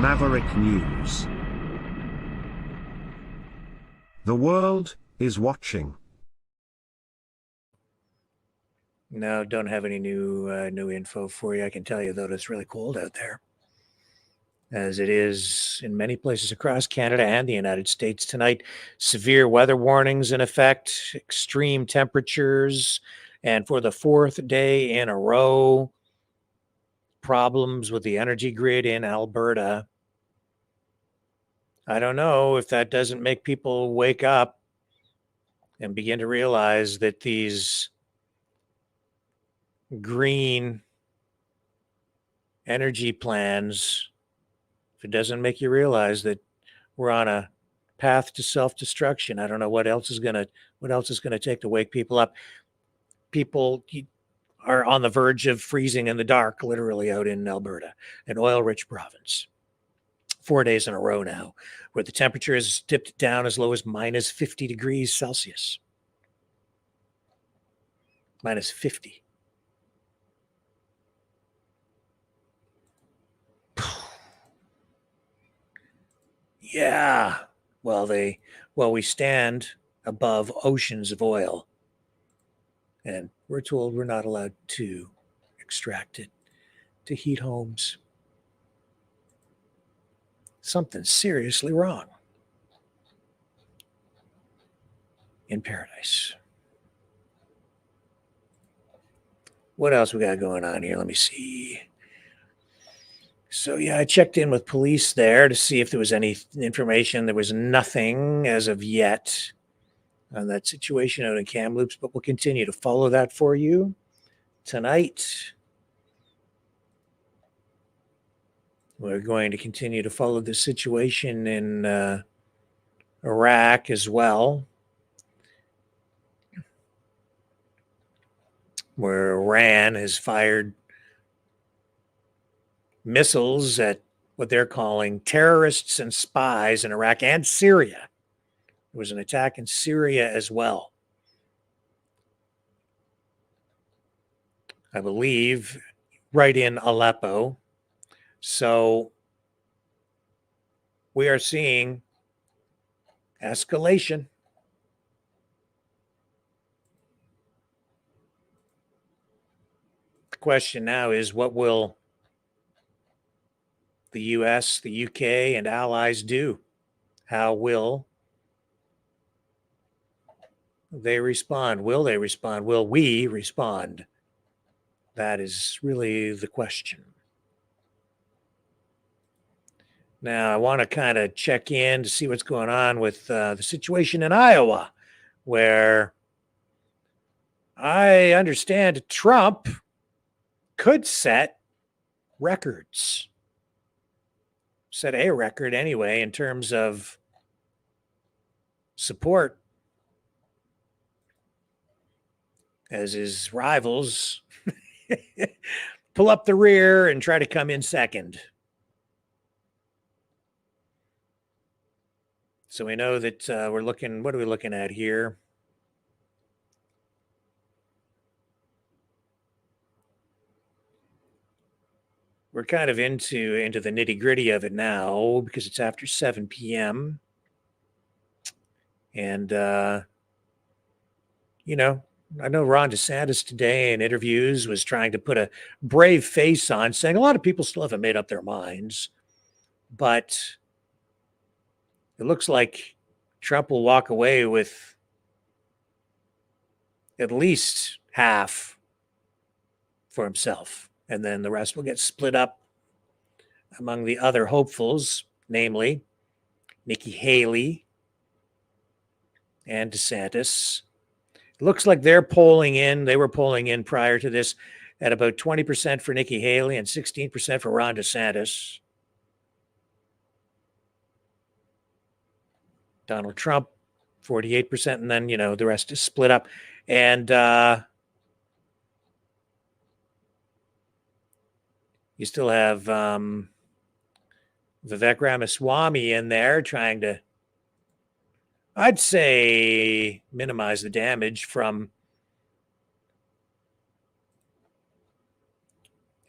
Maverick News. The world is watching. No, don't have any new info for you. I can tell you, though, it's really cold out there, as it is in many places across Canada and the United States tonight. Severe weather warnings in effect, extreme temperatures, and for the fourth day in a row, problems with the energy grid in Alberta. I don't know if that doesn't make people wake up and begin to realize that these green energy plans, if it doesn't make you realize that we're on a path to self-destruction, I don't know what else is going to take to wake people up. People are on the verge of freezing in the dark, literally, out in Alberta, an oil-rich province. 4 days in a row now, where the temperature has dipped down as low as minus 50 degrees Celsius. Minus 50. Yeah. Well, we stand above oceans of oil, and we're told we're not allowed to extract it to heat homes. Something's seriously wrong in paradise. What else we got going on here? Let me see. So, yeah, I checked in with police there to see if there was any information. There was nothing as of yet on that situation out in Kamloops, but we'll continue to follow that for you tonight. We're going to continue to follow the situation in Iraq as well, where Iran has fired missiles at what they're calling terrorists and spies in Iraq and Syria. There was an attack in Syria as well, I believe, right in Aleppo. So we are seeing escalation. The question now is, what will the US, the UK, and allies do? How will they respond? Will they respond? Will we respond? That is really the question. Now, I want to kind of check in to see what's going on with the situation in Iowa, where I understand Trump could set records. Set a record anyway in terms of support, as his rivals pull up the rear and try to come in second. So we know that we're looking, what are we looking at here? We're kind of into the nitty-gritty of it now because it's after 7 p.m. And, I know Ron DeSantis today in interviews was trying to put a brave face on, saying a lot of people still haven't made up their minds. But it looks like Trump will walk away with at least half for himself. And then the rest will get split up among the other hopefuls, namely Nikki Haley and DeSantis. It looks like they were polling in prior to this at about 20% for Nikki Haley and 16% for Ron DeSantis. Donald Trump, 48%, and then, the rest is split up. And you still have Vivek Ramaswamy in there trying to, I'd say, minimize the damage from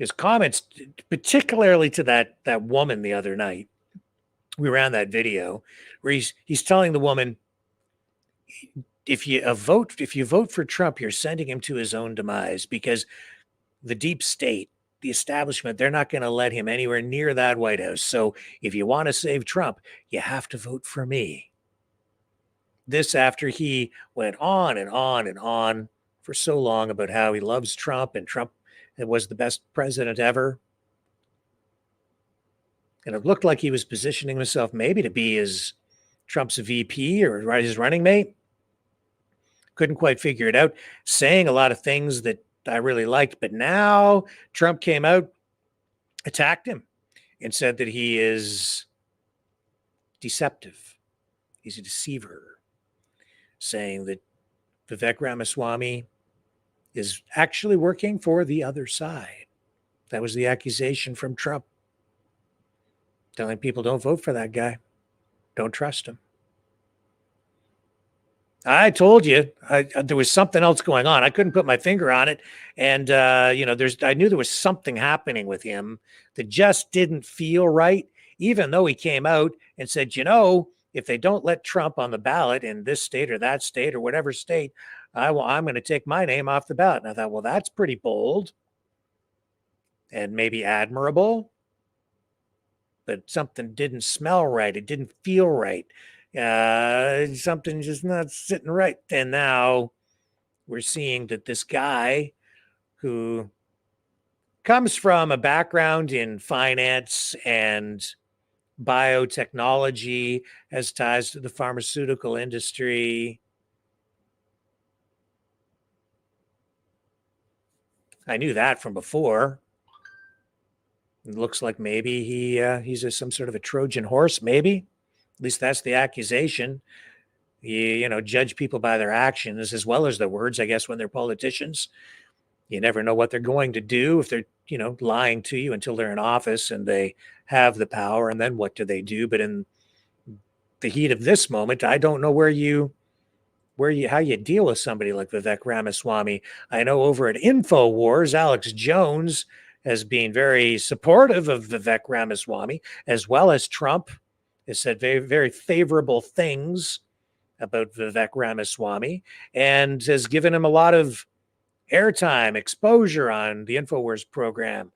his comments, particularly to that woman the other night. We ran that video where he's telling the woman, if you vote for Trump, you're sending him to his own demise, because the deep state, the establishment, they're not going to let him anywhere near that White House. So if you want to save Trump, you have to vote for me. This after he went on and on and on for so long about how he loves Trump and Trump was the best president ever. And it looked like he was positioning himself maybe to be Trump's VP or his running mate. Couldn't quite figure it out, saying a lot of things that I really liked. But now Trump came out, attacked him, and said that he is deceptive. He's a deceiver, saying that Vivek Ramaswamy is actually working for the other side. That was the accusation from Trump, telling people don't vote for that guy. Don't trust him. I told you there was something else going on. I couldn't put my finger on it. And, I knew there was something happening with him that just didn't feel right, even though he came out and said, if they don't let Trump on the ballot in this state or that state or whatever state, I'm going to take my name off the ballot. And I thought, well, that's pretty bold and maybe admirable, but something didn't smell right. It didn't feel right. Something just not sitting right. And now we're seeing that this guy who comes from a background in finance and biotechnology, has ties to the pharmaceutical industry. I knew that from before. It looks like maybe he's some sort of a Trojan horse, maybe. At least that's the accusation. You judge people by their actions as well as their words, I guess, when they're politicians. You never know what they're going to do if they're, lying to you until they're in office and they have the power. And then what do they do? But in the heat of this moment, I don't know how you deal with somebody like Vivek Ramaswamy. I know over at InfoWars, Alex Jones has been very supportive of Vivek Ramaswamy, as well as Trump has said very, very favorable things about Vivek Ramaswamy and has given him a lot of airtime, exposure on the InfoWars program,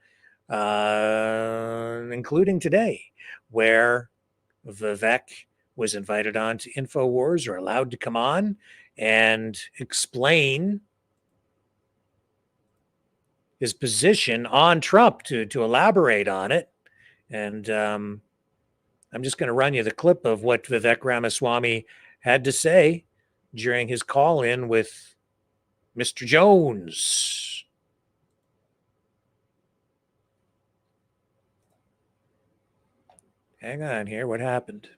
including today, where Vivek was invited on to InfoWars, or allowed to come on and explain his position on Trump, to elaborate on it. And I'm just going to run you the clip of what Vivek Ramaswamy had to say during his call-in with Mr. Jones. Hang on here. What happened?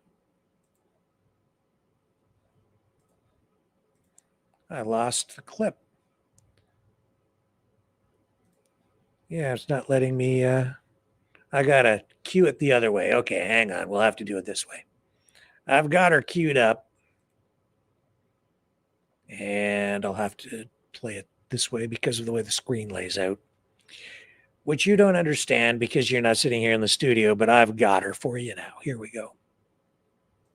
I lost the clip. Yeah, it's not letting me. I got to cue it the other way. Okay, hang on. We'll have to do it this way. I've got her queued up, and I'll have to play it this way because of the way the screen lays out, which you don't understand because you're not sitting here in the studio, but I've got her for you now. Here we go.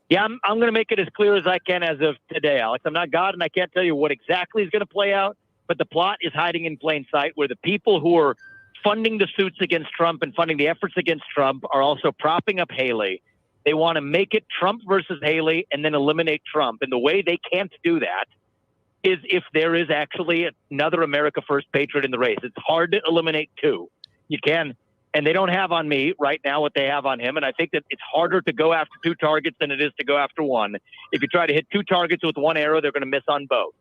Yeah, I'm going to make it as clear as I can as of today, Alex. I'm not God, and I can't tell you what exactly is going to play out, but the plot is hiding in plain sight, where the people who are funding the suits against Trump and funding the efforts against Trump are also propping up Haley. They want to make it Trump versus Haley and then eliminate Trump. And the way they can't do that is if there is actually another America First patriot in the race. It's hard to eliminate two. You can, and they don't have on me right now what they have on him. And I think that it's harder to go after two targets than it is to go after one. If you try to hit two targets with one arrow, they're going to miss on both.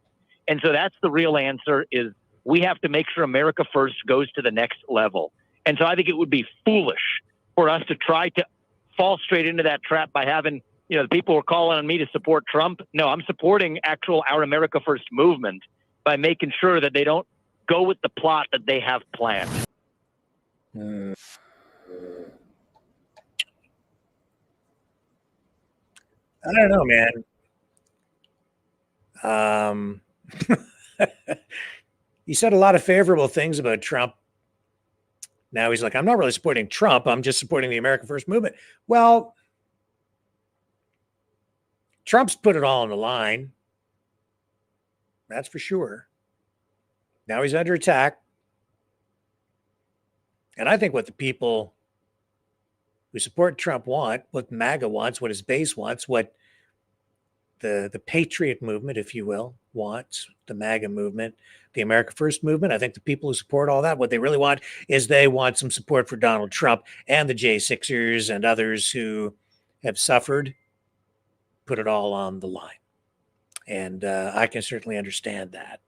And so that's the real answer, is we have to make sure America First goes to the next level. And so I think it would be foolish for us to try to fall straight into that trap by having, the people who are calling on me to support Trump. No, I'm supporting our America First movement by making sure that they don't go with the plot that they have planned. I don't know, man. He said a lot of favorable things about Trump, Now he's like, I'm not really supporting Trump. I'm just supporting the America First movement. Well, Trump's put it all on the line. That's for sure. Now he's under attack. And I think what the people who support Trump want, what MAGA wants, what his base wants, what the patriot movement, if you will, wants, the MAGA movement, the America First movement. I think the people who support all that, what they really want is they want some support for Donald Trump and the J6ers and others who have suffered, put it all on the line. And I can certainly understand that.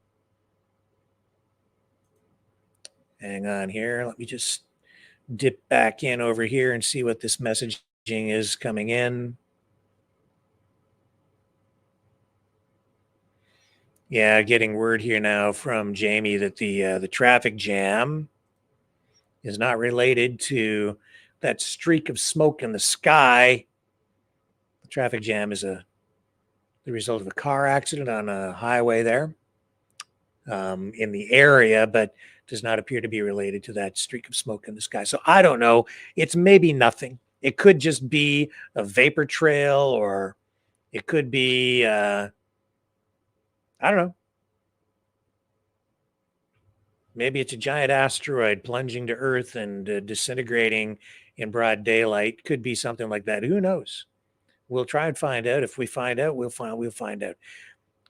Hang on here. Let me just dip back in over here and see what this messaging is coming in. Yeah, getting word here now from Jamie that the traffic jam is not related to that streak of smoke in the sky. The traffic jam is the result of a car accident on a highway there in the area, but does not appear to be related to that streak of smoke in the sky. So I don't know. It's maybe nothing. It could just be a vapor trail, or it could be, I don't know. Maybe it's a giant asteroid plunging to Earth and disintegrating in broad daylight. Could be something like that. Who knows? We'll try and find out. If we find out, we'll find out.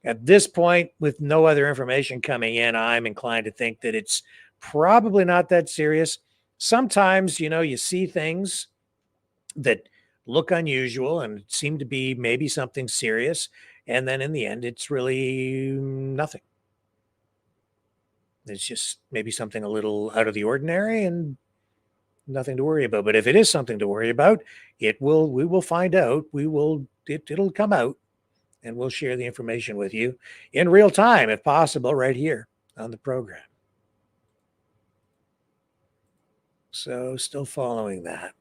At this point, with no other information coming in, I'm inclined to think that it's probably not that serious. Sometimes, you see things that look unusual and seem to be maybe something serious. And then in the end, it's really nothing. It's just maybe something a little out of the ordinary and nothing to worry about. But if it is something to worry about, we will find out. It'll come out, and we'll share the information with you in real time, if possible, right here on the program. So still following that.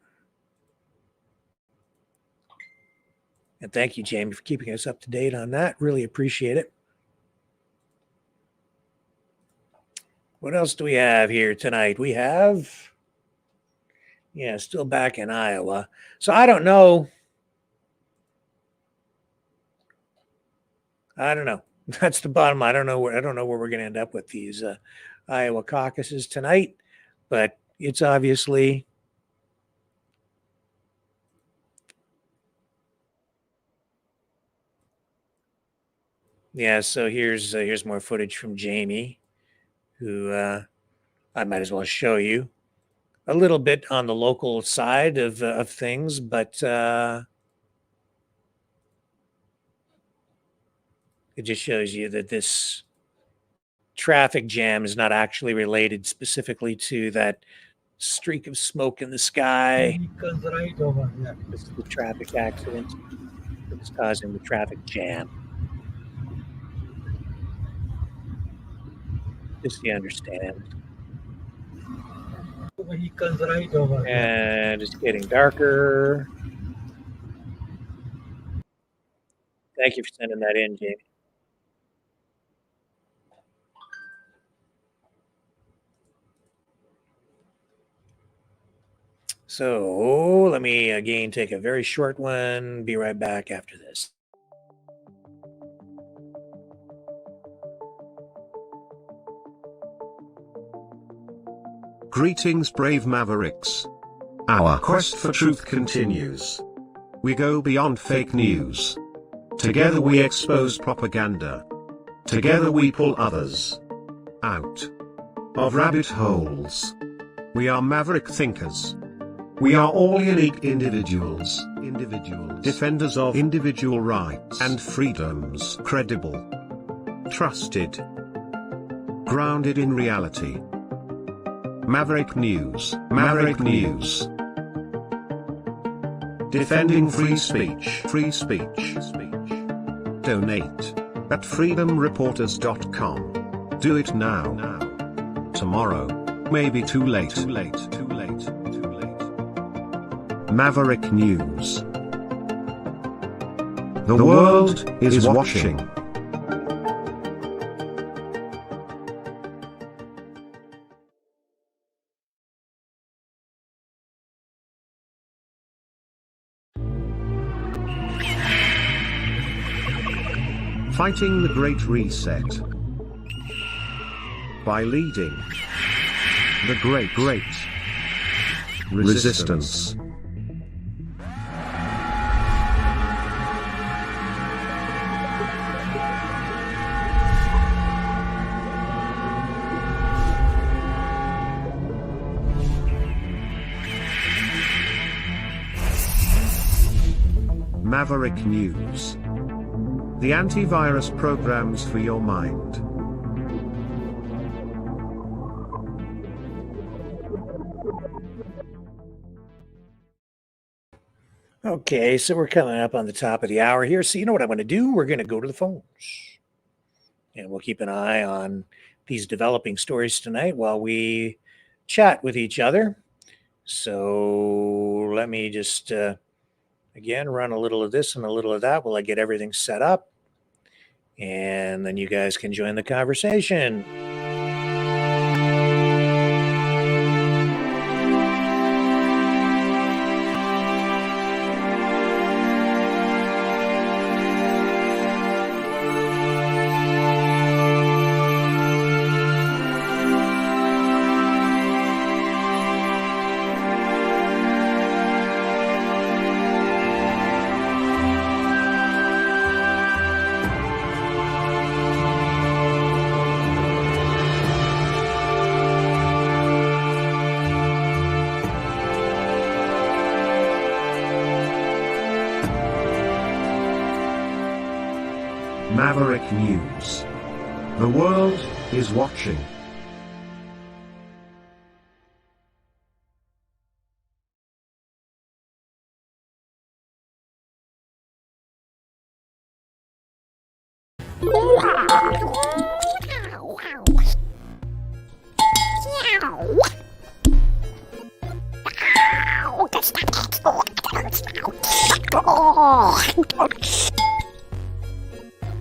And thank you, Jamie, for keeping us up to date on that. Really appreciate it. What else do we have here tonight? We have, still back in Iowa. So I don't know. That's the bottom line. I don't know where we're going to end up with these Iowa caucuses tonight, but it's obviously so here's more footage from Jamie, who I might as well show you a little bit on the local side of things, but it just shows you that this traffic jam is not actually related specifically to that streak of smoke in the sky. This is the traffic accident that's causing the traffic jam. Just so you understand. And it's getting darker. Thank you for sending that in, Jamie. So let me again take a very short one. Be right back after this. Greetings, brave Mavericks. Our quest for truth continues. We go beyond fake news. Together we expose propaganda. Together we pull others out of rabbit holes. We are maverick thinkers. We are all unique individuals, defenders of individual rights and freedoms, credible, trusted, grounded in reality. Maverick News, Maverick News. Defending free speech, Donate at freedomreporters.com. Do it now. Tomorrow, maybe too late. Maverick News. The world is watching. Fighting the Great Reset. By leading the Great Resistance. Maverick News. The antivirus programs for your mind. Okay, so we're coming up on the top of the hour here. So you know what I'm going to do? We're going to go to the phones. And we'll keep an eye on these developing stories tonight while we chat with each other. So let me just, again, run a little of this and a little of that while I get everything set up. And then you guys can join the conversation. Maverick News. The world is watching.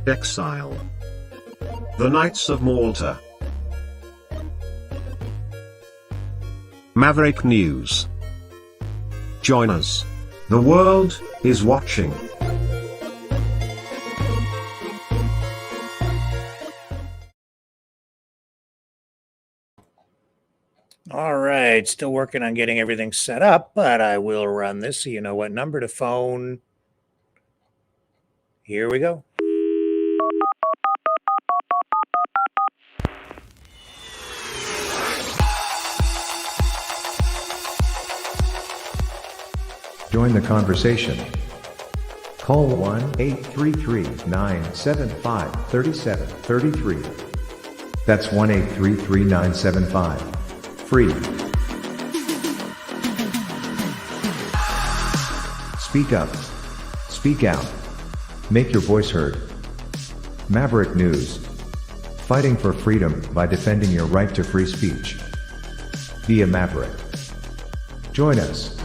Exile. The Knights of Malta. Maverick News. Join us. The world is watching. All right, still working on getting everything set up, but I will run this so you know what number to phone. Here we go. Join the conversation. Call 1-833-975-3733. That's 1-833-975. Free. Speak up. Speak out. Make your voice heard. Maverick News. Fighting for freedom by defending your right to free speech. Be a Maverick. Join us.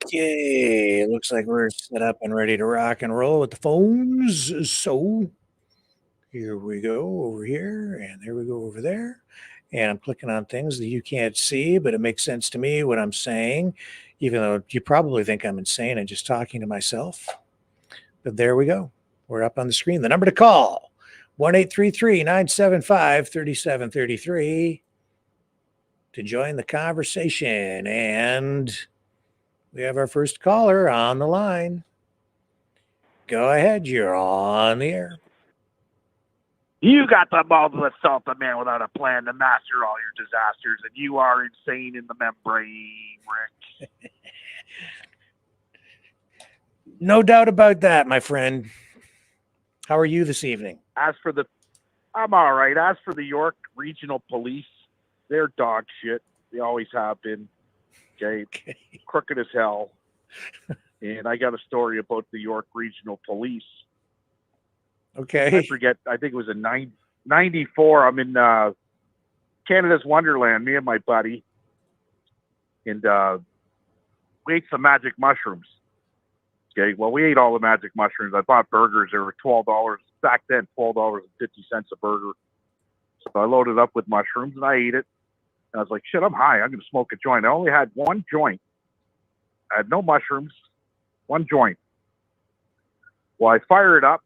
Okay, looks like we're set up and ready to rock and roll with the phones. So here we go over here, and there we go over there. And I'm clicking on things that you can't see, but it makes sense to me what I'm saying, even though you probably think I'm insane and just talking to myself. But there we go. We're up on the screen. The number to call, 1-833-975-3733 to join the conversation. And we have our first caller on the line. Go ahead. You're on the air. You got the balls to assault a man without a plan to master all your disasters, and you are insane in the membrane, Rick. No doubt about that, my friend. How are you this evening? I'm all right. As for the York Regional Police, they're dog shit. They always have been. Okay. Crooked as hell. And I got a story about the York Regional Police. Okay. I forget. I think it was in 94. I'm in Canada's Wonderland, me and my buddy. and we ate some magic mushrooms. Okay, well, we ate all the magic mushrooms. I bought burgers. They were $12 back then, $12.50 a burger. So I loaded up with mushrooms and I ate it. And I was like, shit, I'm high. I'm going to smoke a joint. I only had one joint. I had no mushrooms, one joint. Well, I fire it up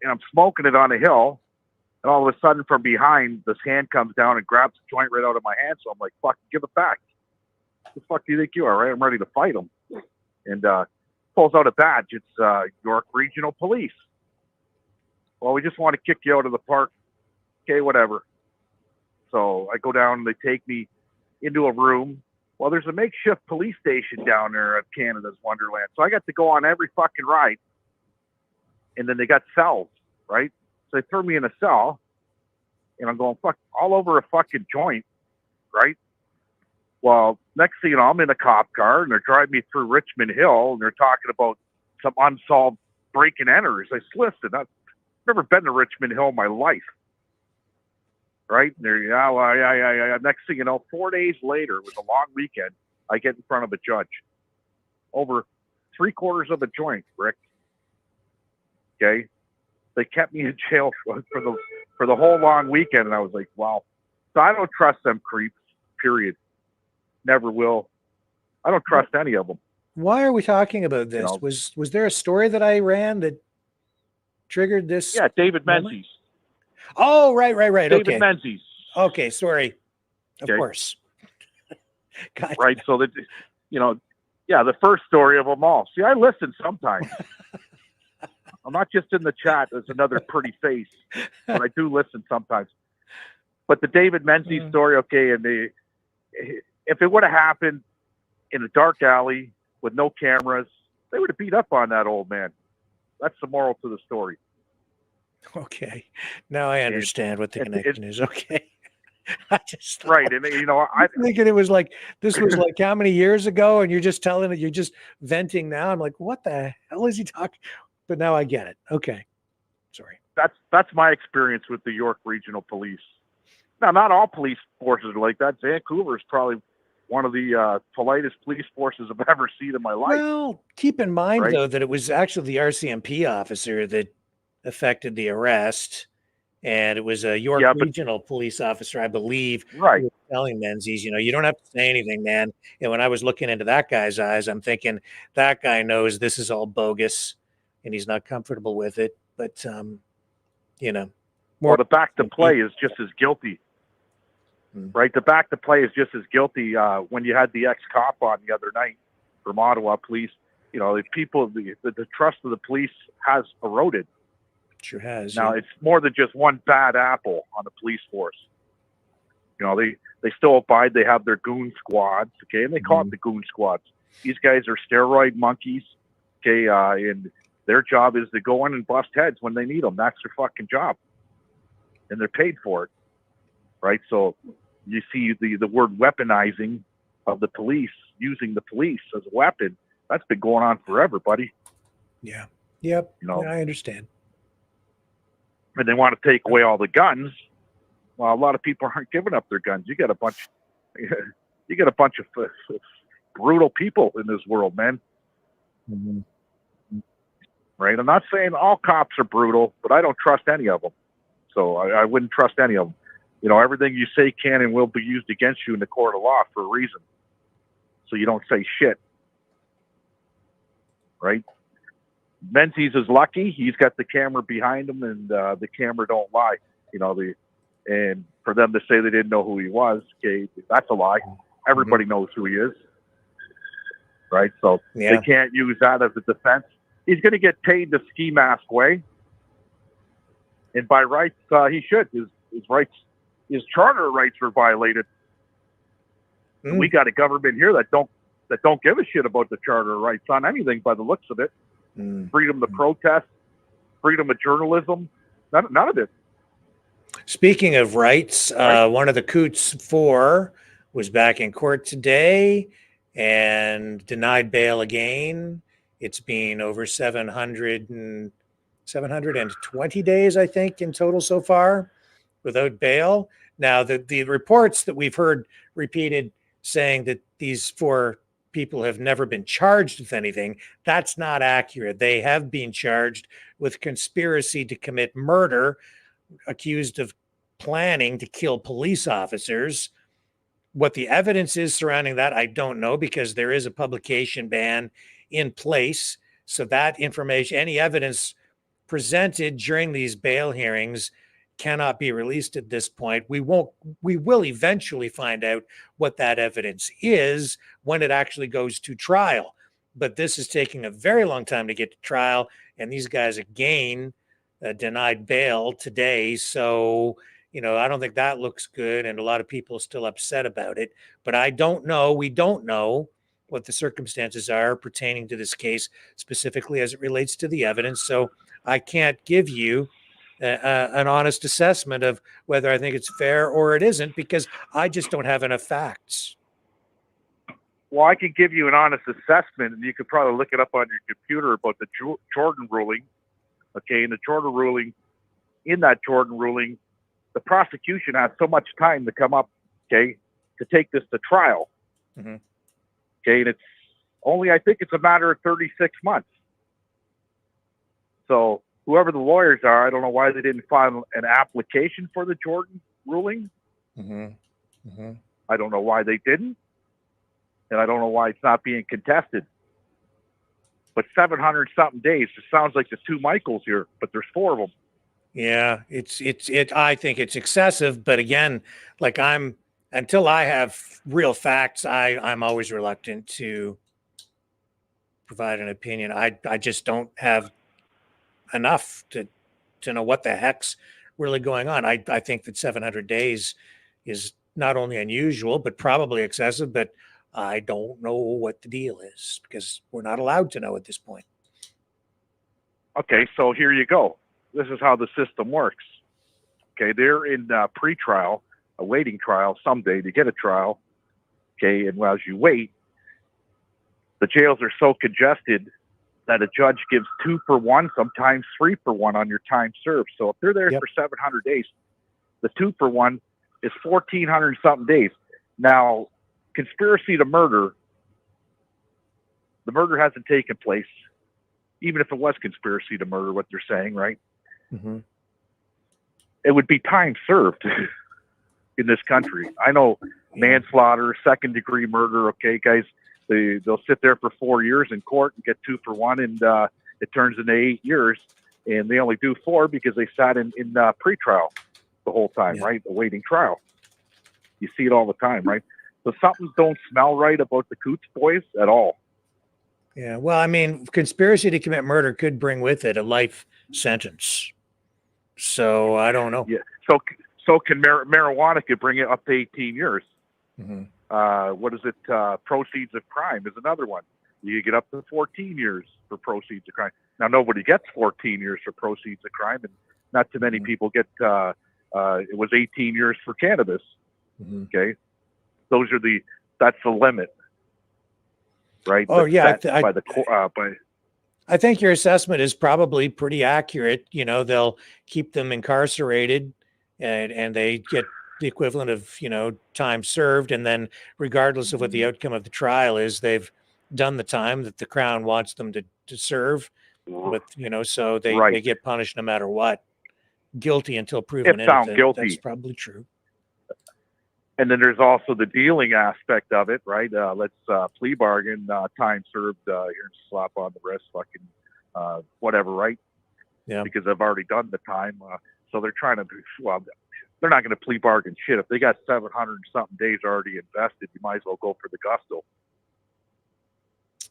and I'm smoking it on a hill. And all of a sudden from behind, this hand comes down and grabs the joint right out of my hand. So I'm like, fuck, give it back. What the fuck do you think you are, right? I'm ready to fight him. And pulls out a badge. It's York Regional Police. Well, we just want to kick you out of the park. Okay, whatever. So I go down and they take me into a room. Well, there's a makeshift police station down there at Canada's Wonderland. So I got to go on every fucking ride. And then they got cells, right? So they threw me in a cell. And I'm going, fuck, all over a fucking joint, right? Well, next thing you know, I'm in a cop car and they're driving me through Richmond Hill and they're talking about some unsolved break and enters. I said, listen, I've never been to Richmond Hill in my life. Right? And they're, yeah. Next thing you know, 4 days later, it was a long weekend, I get in front of a judge. Over 3/4 of a joint, Rick. Okay? They kept me in jail for the whole long weekend, and I was like, wow. So I don't trust them creeps, period. Never will. I don't trust any of them. Why are we talking about this? You know, was there a story that I ran that triggered this? Yeah, David moment? Menzies. Oh, right. David Okay. Menzies. Okay, sorry. Of Okay. course. Gotcha. Right, so that, you know, yeah, the first story of them all. See, I listen sometimes. I'm not just in the chat as another pretty face, but I do listen sometimes. But the David Menzies story, okay, and if it would have happened in a dark alley with no cameras, they would have beat up on that old man. That's the moral to the story. Okay. Now I understand what the connection is. Okay. I just right. And you know, I'm thinking it was like this was like how many years ago, and you're just telling it, you're just venting now. I'm like, what the hell is he talking? But now I get it. Okay. Sorry. That's my experience with the York Regional Police. Now, not all police forces are like that. Vancouver is probably one of the politest police forces I've ever seen in my life. Well, keep in mind though that it was actually the RCMP officer that affected the arrest, and it was a York Regional Police officer, I believe, right, who was telling Menzies, you know, you don't have to say anything, man. And when I was looking into that guy's eyes, I'm thinking that guy knows this is all bogus, and he's not comfortable with it. But you know, well, the back to play is just as guilty, right? The back to play is just as guilty. When you had the ex-cop on the other night from Ottawa Police, you know, the trust of the police has eroded. Sure has. Now it's more than just one bad apple on the police force. You know, they still abide. They have their goon squads, okay, and they call it the goon squads. These guys are steroid monkeys, okay, and their job is to go in and bust heads when they need them. That's their fucking job, and they're paid for it, right? So you see the word weaponizing of the police, using the police as a weapon. That's been going on forever, buddy. Yeah. Yep. You know, yeah, I understand. And they want to take away all the guns. Well, a lot of people aren't giving up their guns. You got a bunch of brutal people in this world, man. Right? I'm not saying all cops are brutal, but I don't trust any of them. So I wouldn't trust any of them. You know, everything you say can and will be used against you in the court of law for a reason. So you don't say shit. Right? Menzies is lucky. He's got the camera behind him, and the camera don't lie. You know, and for them to say they didn't know who he was, okay, that's a lie. Everybody knows who he is, right? So they can't use that as a defense. He's going to get paid the ski mask way, and by rights, he should. His rights, his charter rights were violated. And we got a government here that don't give a shit about the charter rights on anything by the looks of it. Freedom to protest, freedom of journalism, none of it. Speaking of rights, one of the Coutts 4 was back in court today and denied bail again. It's been over 720 days, I think, in total so far without bail. Now, the reports that we've heard repeated saying that these 4 people have never been charged with anything. That's not accurate. They have been charged with conspiracy to commit murder, accused of planning to kill police officers. What the evidence is surrounding that, I don't know, because there is a publication ban in place. So that information, any evidence presented during these bail hearings, cannot be released at this point. We will eventually find out what that evidence is when it actually goes to trial. But this is taking a very long time to get to trial. And these guys again denied bail today. So, I don't think that looks good. And a lot of people are still upset about it. But I don't know. We don't know what the circumstances are pertaining to this case, specifically as it relates to the evidence. So I can't give you an honest assessment of whether I think it's fair or it isn't, because I just don't have enough facts. Well, I can give you an honest assessment, and you could probably look it up on your computer about the Jordan ruling. Okay, in the Jordan ruling, the prosecution has so much time to come up, okay, to take this to trial. Mm-hmm. Okay, and it's only, I think it's a matter of 36 months. So whoever the lawyers are, I don't know why they didn't file an application for the Jordan ruling. Mm-hmm. Mm-hmm. I don't know why they didn't. And I don't know why it's not being contested. But 700 something days, it sounds like there's 2 Michaels here, but there's 4 of them. Yeah, I think it's excessive, but again, like until I have real facts, I'm always reluctant to provide an opinion. I just don't have enough to know what the heck's really going on. I think that 700 days is not only unusual, but probably excessive, but I don't know what the deal is because we're not allowed to know at this point. Okay, so here you go. This is how the system works. Okay, they're in pre-trial, awaiting trial someday to get a trial. Okay, and as you wait, the jails are so congested that a judge gives 2 for 1, sometimes 3 for 1 on your time served. So if they're there for 700 days, the 2 for 1 is 1,400 something days. Now, conspiracy to murder, the murder hasn't taken place, even if it was conspiracy to murder, what they're saying, right? Mm-hmm. It would be time served in this country. I know manslaughter, 2nd-degree murder, okay, guys, they'll sit there for 4 years in court and get 2 for 1, and it turns into 8 years, and they only do 4 because they sat in pre-trial the whole time, right, awaiting trial. You see it all the time, right? So something don't smell right about the Coutts boys at all. Yeah, well, I mean, conspiracy to commit murder could bring with it a life sentence. So I don't know. Yeah. So can marijuana could bring it up to 18 years. Mm-hmm. What is it? Proceeds of crime is another one. You get up to 14 years for proceeds of crime. Now nobody gets 14 years for proceeds of crime, and not too many people get. It was 18 years for cannabis. Mm-hmm. Okay, that's the limit, right? Oh yeah, by I think your assessment is probably pretty accurate. They'll keep them incarcerated and they get the equivalent of, time served. And then regardless of what the outcome of the trial is, they've done the time that the Crown wants them to serve. But, so they get punished no matter what. Guilty until proven if found innocent. Guilty. That's probably true. And then there's also the dealing aspect of it, right? Let's plea bargain, time served, here's a slap on the wrist, fucking whatever, right? Yeah. Because I've already done the time. So they're trying to, they're not going to plea bargain shit. If they got 700 something days already invested, you might as well go for the gusto.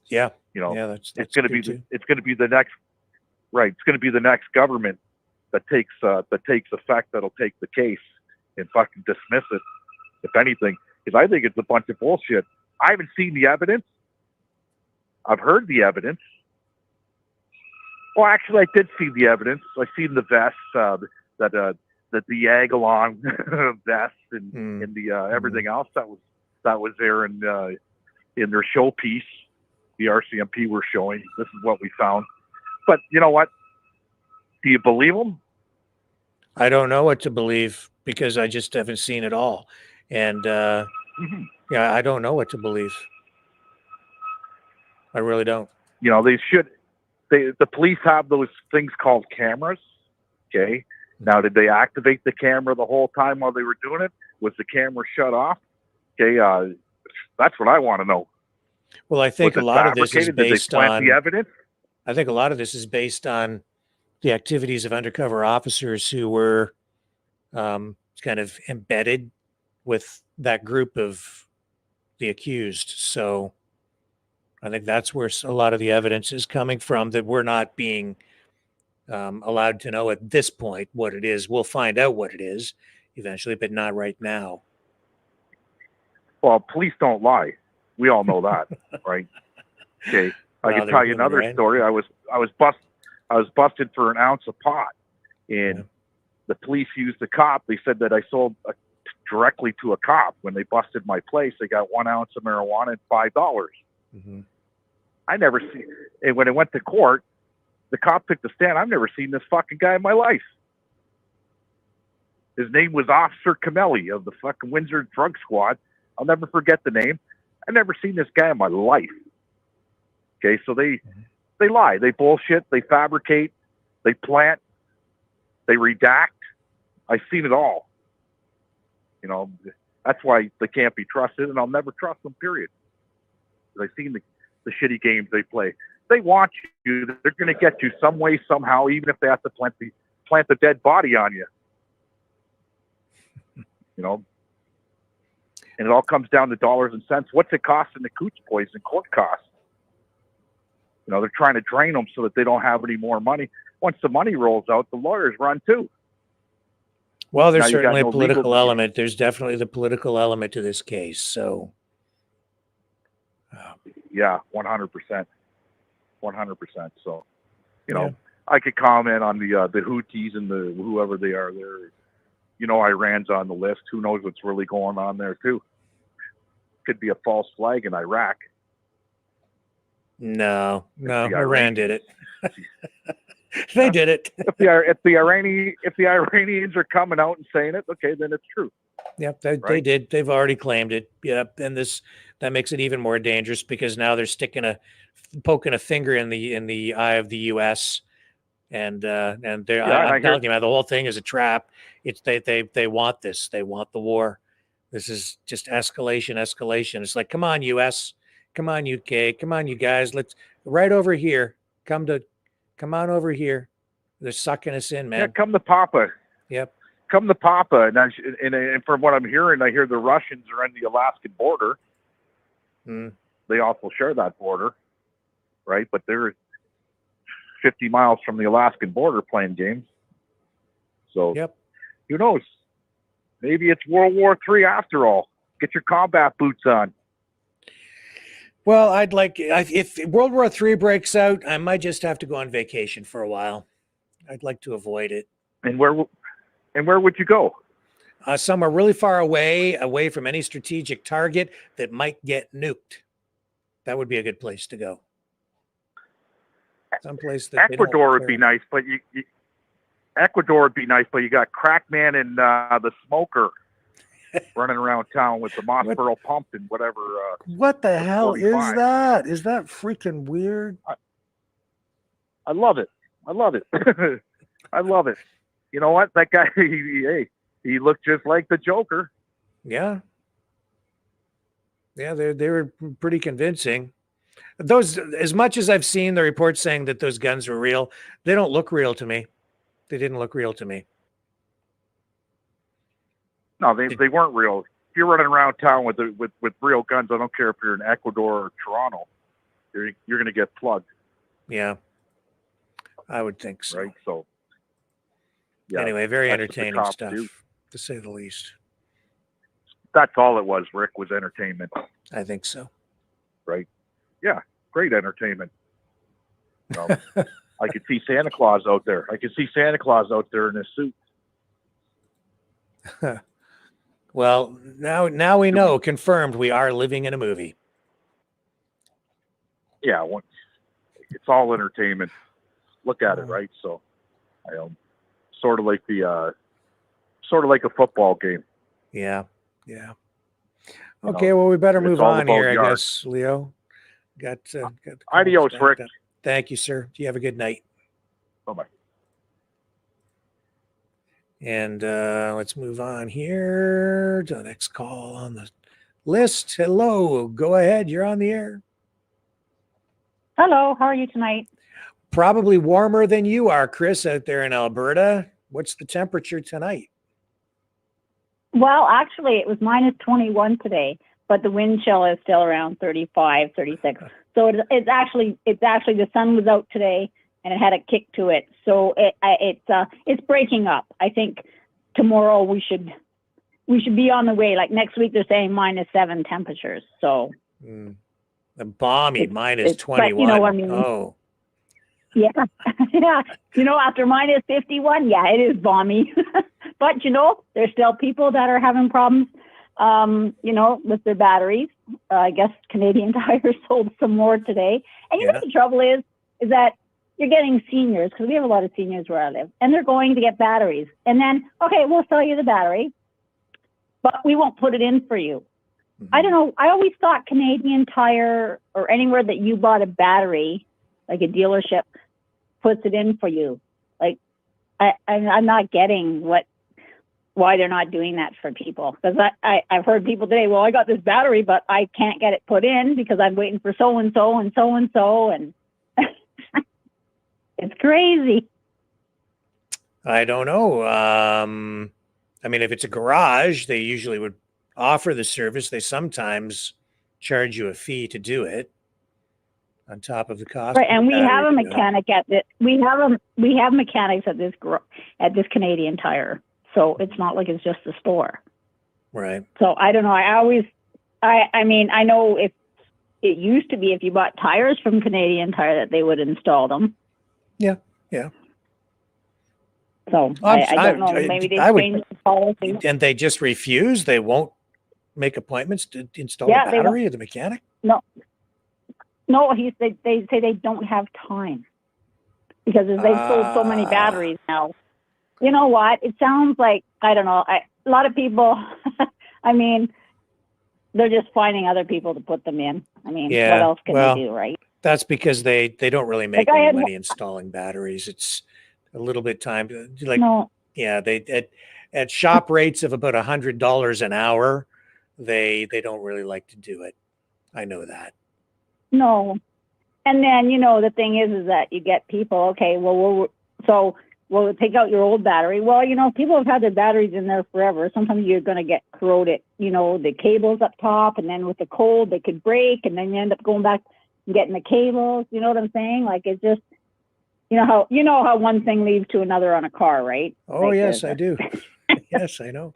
Yeah. Yeah, that's it's going to be the next, right? It's going to be the next government that takes effect that'll take the case and fucking dismiss it. If anything, because I think it's a bunch of bullshit. I haven't seen the evidence. I've heard the evidence. Well, actually, I did see the evidence. I seen the vest, the Agalon vest, and the everything else that was there in their showpiece. The RCMP were showing. This is what we found. But you know what? Do you believe them? I don't know what to believe because I just haven't seen it all. And Yeah, I don't know what to believe. I really don't. You know, they should. The police have those things called cameras. Okay. Now, did they activate the camera the whole time while they were doing it? Was the camera shut off? Okay. That's what I want to know. Well, I think Was a it lot of this is fabricated? Did they based plant on. the evidence? I think a lot of this is based on the activities of undercover officers who were kind of embedded with that group of the accused. So I think that's where a lot of the evidence is coming from, that we're not being allowed to know at this point what it is. We'll find out what it is eventually, but not right now. Well, police don't lie. We all know that, right? Okay. I Well, can they're tell you human, another right? story. I was busted for an ounce of pot, and the police used a cop. They said that I sold directly to a cop. When they busted my place, they got 1 ounce of marijuana and $5. Mm-hmm. I never see. And when it went to court, the cop took the stand. I've never seen this fucking guy in my life. His name was Officer Camelli of the fucking Windsor Drug Squad. I'll never forget the name. I've never seen this guy in my life. Okay, so they lie, they bullshit, they fabricate, they plant, they redact. I've seen it all. You know, that's why they can't be trusted, and I'll never trust them. Period. I've seen the shitty games they play. They want you. They're going to get you some way, somehow, even if they have to plant the dead body on you. You know, and it all comes down to dollars and cents. What's it costing the Coutts boys in court costs? You know, they're trying to drain them so that they don't have any more money. Once the money rolls out, the lawyers run too. Well, there's Now you got certainly no a political legal- element. There's definitely the political element to this case. So, Yeah, 100%. 100%. So, you know, I could comment on the Houthis and the whoever they are there. You know, Iran's on the list. Who knows what's really going on there too? Could be a false flag in Iraq. no, the Iran did it. They did it. If the Iranians are coming out and saying it, okay, then it's true. Yep, they did. They've already claimed it. Yep, and that makes it even more dangerous because now they're poking a finger in the eye of the U.S. and I'm telling you, man, the whole thing is a trap. It's they want this. They want the war. This is just escalation. It's like, come on, U.S., come on, UK, come on, you guys. Let's right over here. Come on over here. They're sucking us in, man. Yeah, come to Papa. Yep. Come to Papa. And from what I'm hearing, I hear the Russians are on the Alaskan border. They also share that border, right? But they're 50 miles from the Alaskan border playing games. So, who knows? Maybe it's World War III after all. Get your combat boots on. Well, if World War III breaks out, I might just have to go on vacation for a while. I'd like to avoid it. And where would you go? Somewhere really far away from any strategic target that might get nuked. That would be a good place to go. Someplace that Ecuador would be nice, but Ecuador would be nice, but you got Crackman and the Smoker running around town with the Moss Pearl pump and whatever. What the hell 45. is that? Is that freaking weird? I love it. I love it. I love it. You know what? That guy, he looked just like the Joker. Yeah. Yeah, they were pretty convincing. Those, as much as I've seen the reports saying that those guns were real, they don't look real to me. They didn't look real to me. No, they weren't real. If you're running around town with real guns, I don't care if you're in Ecuador or Toronto, you're going to get plugged. Yeah, I would think so. Right. So, yeah. Anyway, very entertaining stuff, to say the least. That's all it was, Rick, was entertainment. I think so. Right. Yeah. Great entertainment. I could see Santa Claus out there. I could see Santa Claus out there in his suit. Well, now we know, confirmed, we are living in a movie. Yeah. It's all entertainment. Look at it, right? So, sort of like a football game. Yeah. Yeah. you Okay, know, well, we better it's move all on about here, I yard. guess, Leo. Got the Adios, call Rick. stacked up. Thank you, sir. You have a good night. Bye-bye. And let's move on here to the next call on the list. Hello, go ahead. You're on the air. Hello, how are you tonight? Probably warmer than you are, Chris, out there in Alberta. What's the temperature tonight? Well, actually, it was minus 21 today, but the wind chill is still around 35, 36. So it's actually the sun was out today and it had a kick to it. So it's breaking up. I think tomorrow we should be on the way. Like next week, they're saying -7 temperatures. So the balmy minus 21. But you know what I mean? Oh, yeah, yeah. You know, after minus 51, yeah, it is balmy. But you know, there's still people that are having problems. You know, with their batteries. I guess Canadian Tire sold some more today. And you know the trouble is that you're getting seniors, because we have a lot of seniors where I live, and they're going to get batteries. And then, okay, we'll sell you the battery, but we won't put it in for you. I don't know. I always thought Canadian Tire or anywhere that you bought a battery, like a dealership, puts it in for you. Like, I'm not getting why they're not doing that for people. Because I've heard people today, well, I got this battery, but I can't get it put in because I'm waiting for so-and-so and so-and-so. And it's crazy. I don't know. I mean, if it's a garage, they usually would offer the service. They sometimes charge you a fee to do it on top of the cost. Right, and we have a mechanic at this. We have mechanics at this Canadian Tire. So it's not like it's just a store. Right. So I don't know. I mean, I know if it used to be if you bought tires from Canadian Tire that they would install them. Yeah. Yeah. So I don't know. Maybe they changed the policy. And they just refuse. They won't make appointments to install a battery at the mechanic. No. They say they don't have time because they've sold so many batteries now. You know what? It sounds like, I don't know. A lot of people, I mean, they're just finding other people to put them in. I mean, what else can they do, right? That's because they don't really make any money installing batteries. It's a little bit time. They at shop rates of about $100 an hour, they don't really like to do it. I know that. No. And then, you know, the thing is that you get people, okay, well, we'll take out your old battery. Well, you know, people have had their batteries in there forever. Sometimes you're going to get corroded, you know, the cables up top, and then with the cold, they could break, and then you end up going back and getting the cables. You know what I'm saying? Like, it's just, you know how one thing leads to another on a car, right? Oh, like yes, I do. Yes, I know.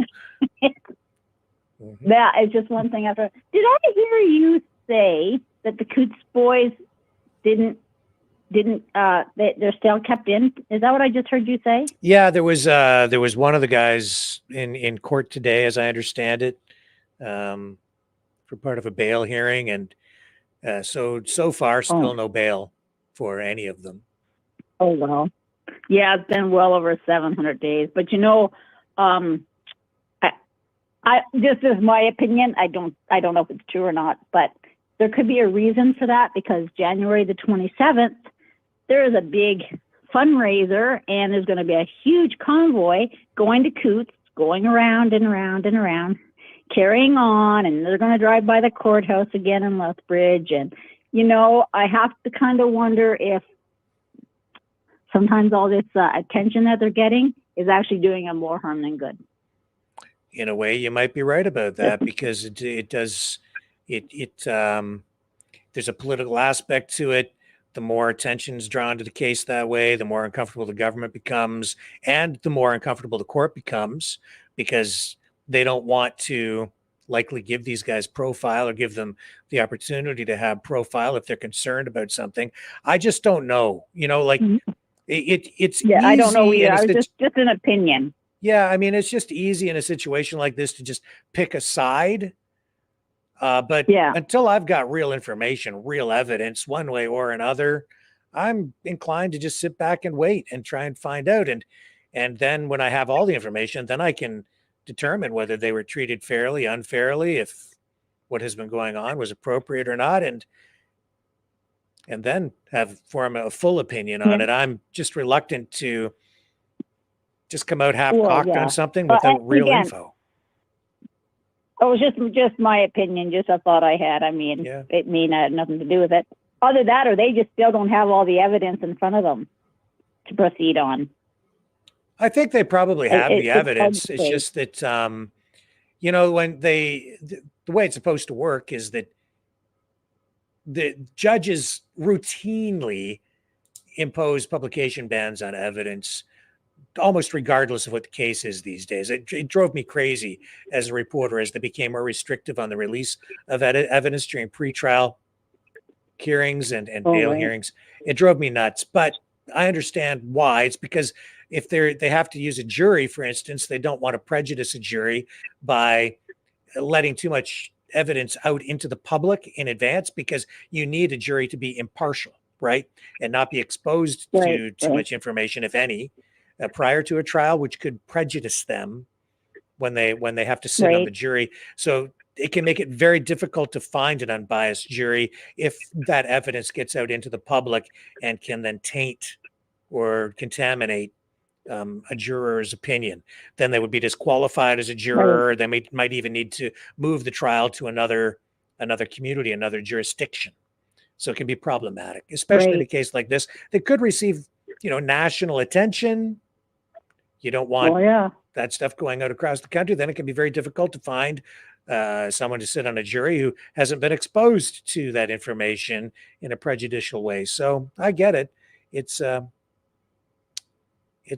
Yeah, it's just one thing after. Did I hear you say that the Coutts boys they're still kept in? Is that what I just heard you say? Yeah, there was one of the guys in court today, as I understand it, for part of a bail hearing, and so far still no bail for any of them. Oh well, yeah, it's been well over 700 days. But you know, I just as my opinion, I don't know if it's true or not, but there could be a reason for that because January the 27th. There is a big fundraiser, and there's going to be a huge convoy going to Coutts, going around and around and around, carrying on, and they're going to drive by the courthouse again in Lethbridge. And, you know, I have to kind of wonder if sometimes all this attention that they're getting is actually doing them more harm than good. In a way, you might be right about that because there's a political aspect to it. The more attention is drawn to the case that way, the more uncomfortable the government becomes, and the more uncomfortable the court becomes because they don't want to likely give these guys profile or give them the opportunity to have profile if they're concerned about something. I just don't know. You know, like it's easy. I don't know either. It's just an opinion. Yeah, I mean, it's just easy in a situation like this to just pick a side. But until I've got real information, real evidence, one way or another, I'm inclined to just sit back and wait and try and find out. And then when I have all the information, then I can determine whether they were treated fairly, unfairly, if what has been going on was appropriate or not, and then form a full opinion on it. I'm just reluctant to just come out half-cocked on something without real info. It was just my opinion, just a thought I had. I mean, it may not have nothing to do with it. Either that, or they just still don't have all the evidence in front of them to proceed on. I think they probably have the evidence. It's just that, when the way it's supposed to work is that the judges routinely impose publication bans on evidence, almost regardless of what the case is these days. It drove me crazy as a reporter as they became more restrictive on the release of evidence during pretrial hearings and bail hearings. It drove me nuts, but I understand why. It's because if they have to use a jury, for instance, they don't want to prejudice a jury by letting too much evidence out into the public in advance, because you need a jury to be impartial, right? And not be exposed to too much information, if any, prior to a trial, which could prejudice them when they have to sit on the jury. So it can make it very difficult to find an unbiased jury if that evidence gets out into the public and can then taint or contaminate a juror's opinion. Then they would be disqualified as a juror. They might even need to move the trial to another community, another jurisdiction. So it can be problematic, especially in a case like this that could receive, national attention. You don't want that stuff going out across the country. Then it can be very difficult to find someone to sit on a jury who hasn't been exposed to that information in a prejudicial way. So I get it. It's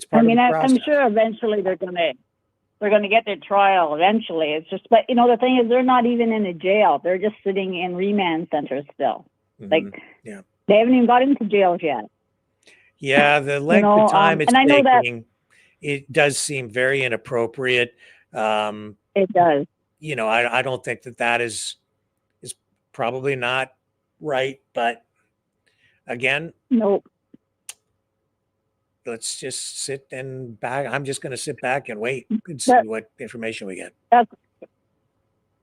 part of the process. I'm sure eventually they're going to get their trial eventually. It's just, but the thing is, they're not even in a jail. They're just sitting in remand centers still. They haven't even got into jails yet. Yeah, the length of time it's taking, it does seem very inappropriate. It does. I don't think that is probably not right, but again, nope. Let's just sit and back. I'm just going to sit back and wait and see what information we get.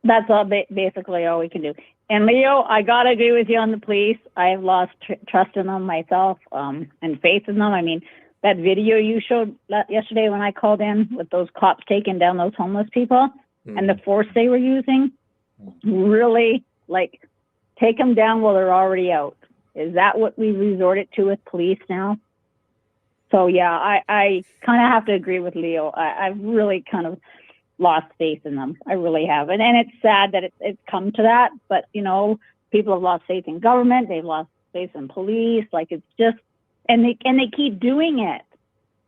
That's all basically all we can do. And Leo, I got to agree with you on the police. I have lost trust in them myself, and faith in them. I mean, that video you showed yesterday when I called in with those cops taking down those homeless people and the force they were using, really, take them down while they're already out. Is that what we resorted to with police now? So, yeah, I kind of have to agree with Leo. I've really kind of lost faith in them. I really have. And it's sad that it's come to that. But, people have lost faith in government. They've lost faith in police. It's just, and they keep doing it.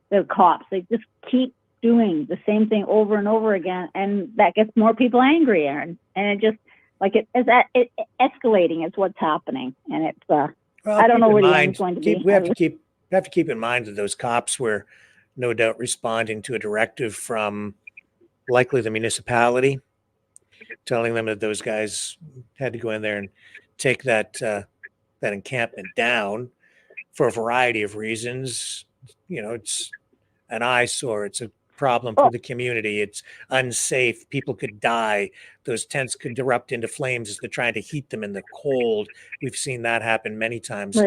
The cops, they just keep doing the same thing over and over again. And that gets more people angry. And it just, it's escalating is what's happening. And it's, I don't know where the end's going to be. We have to keep in mind that those cops were no doubt responding to a directive from likely the municipality, telling them that those guys had to go in there and take that encampment down for a variety of reasons. It's an eyesore. It's a problem for the community. It's unsafe. People could die. Those tents could erupt into flames as they're trying to heat them in the cold. We've seen that happen many times,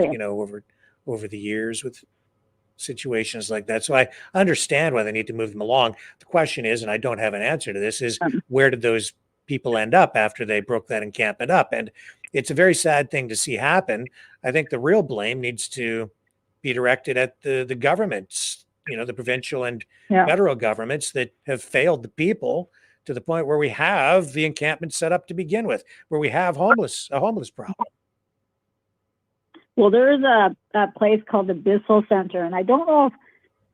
over the years with situations like that. So I understand why they need to move them along. The question is, and I don't have an answer to this, is where did those people end up after they broke that encampment up? And it's a very sad thing to see happen. I think the real blame needs to be directed at the governments, the provincial and federal governments that have failed the people to the point where we have the encampment set up to begin with, where we have a homeless problem. Well, there is a place called the Bissell Center, and I don't know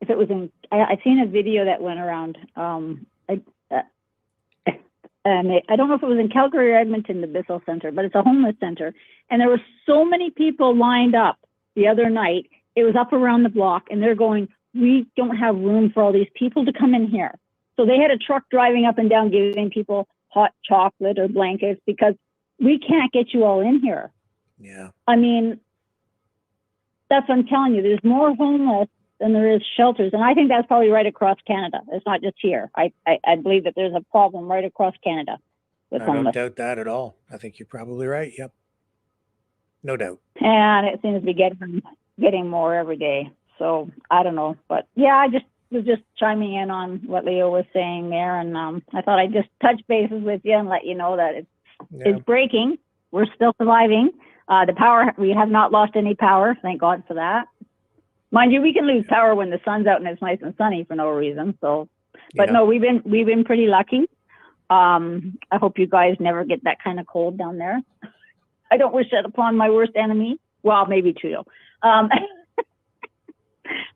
if it was in. I seen a video that went around. And I don't know if it was in Calgary or Edmonton, the Bissell Center, but it's a homeless center. And there were so many people lined up the other night. It was up around the block, and they're going, we don't have room for all these people to come in here. So they had a truck driving up and down giving people hot chocolate or blankets because we can't get you all in here. Yeah. I mean, that's what I'm telling you. There's more homeless than there is shelters. And I think that's probably right across Canada. It's not just here. I believe that there's a problem right across Canada. It's I don't homeless. doubt that at all. I think you're probably right. Yep. No doubt. And it seems to be getting more every day. So I don't know, but yeah, I was just chiming in on what Leo was saying there, and I thought I'd just touch bases with you and let you know that it's breaking. We're still surviving. The power, we have not lost any power. Thank God for that. Mind you, we can lose power when the sun's out and it's nice and sunny for no reason. So, but no, we've been pretty lucky. I hope you guys never get that kind of cold down there. I don't wish that upon my worst enemy. Well, maybe Trudeau.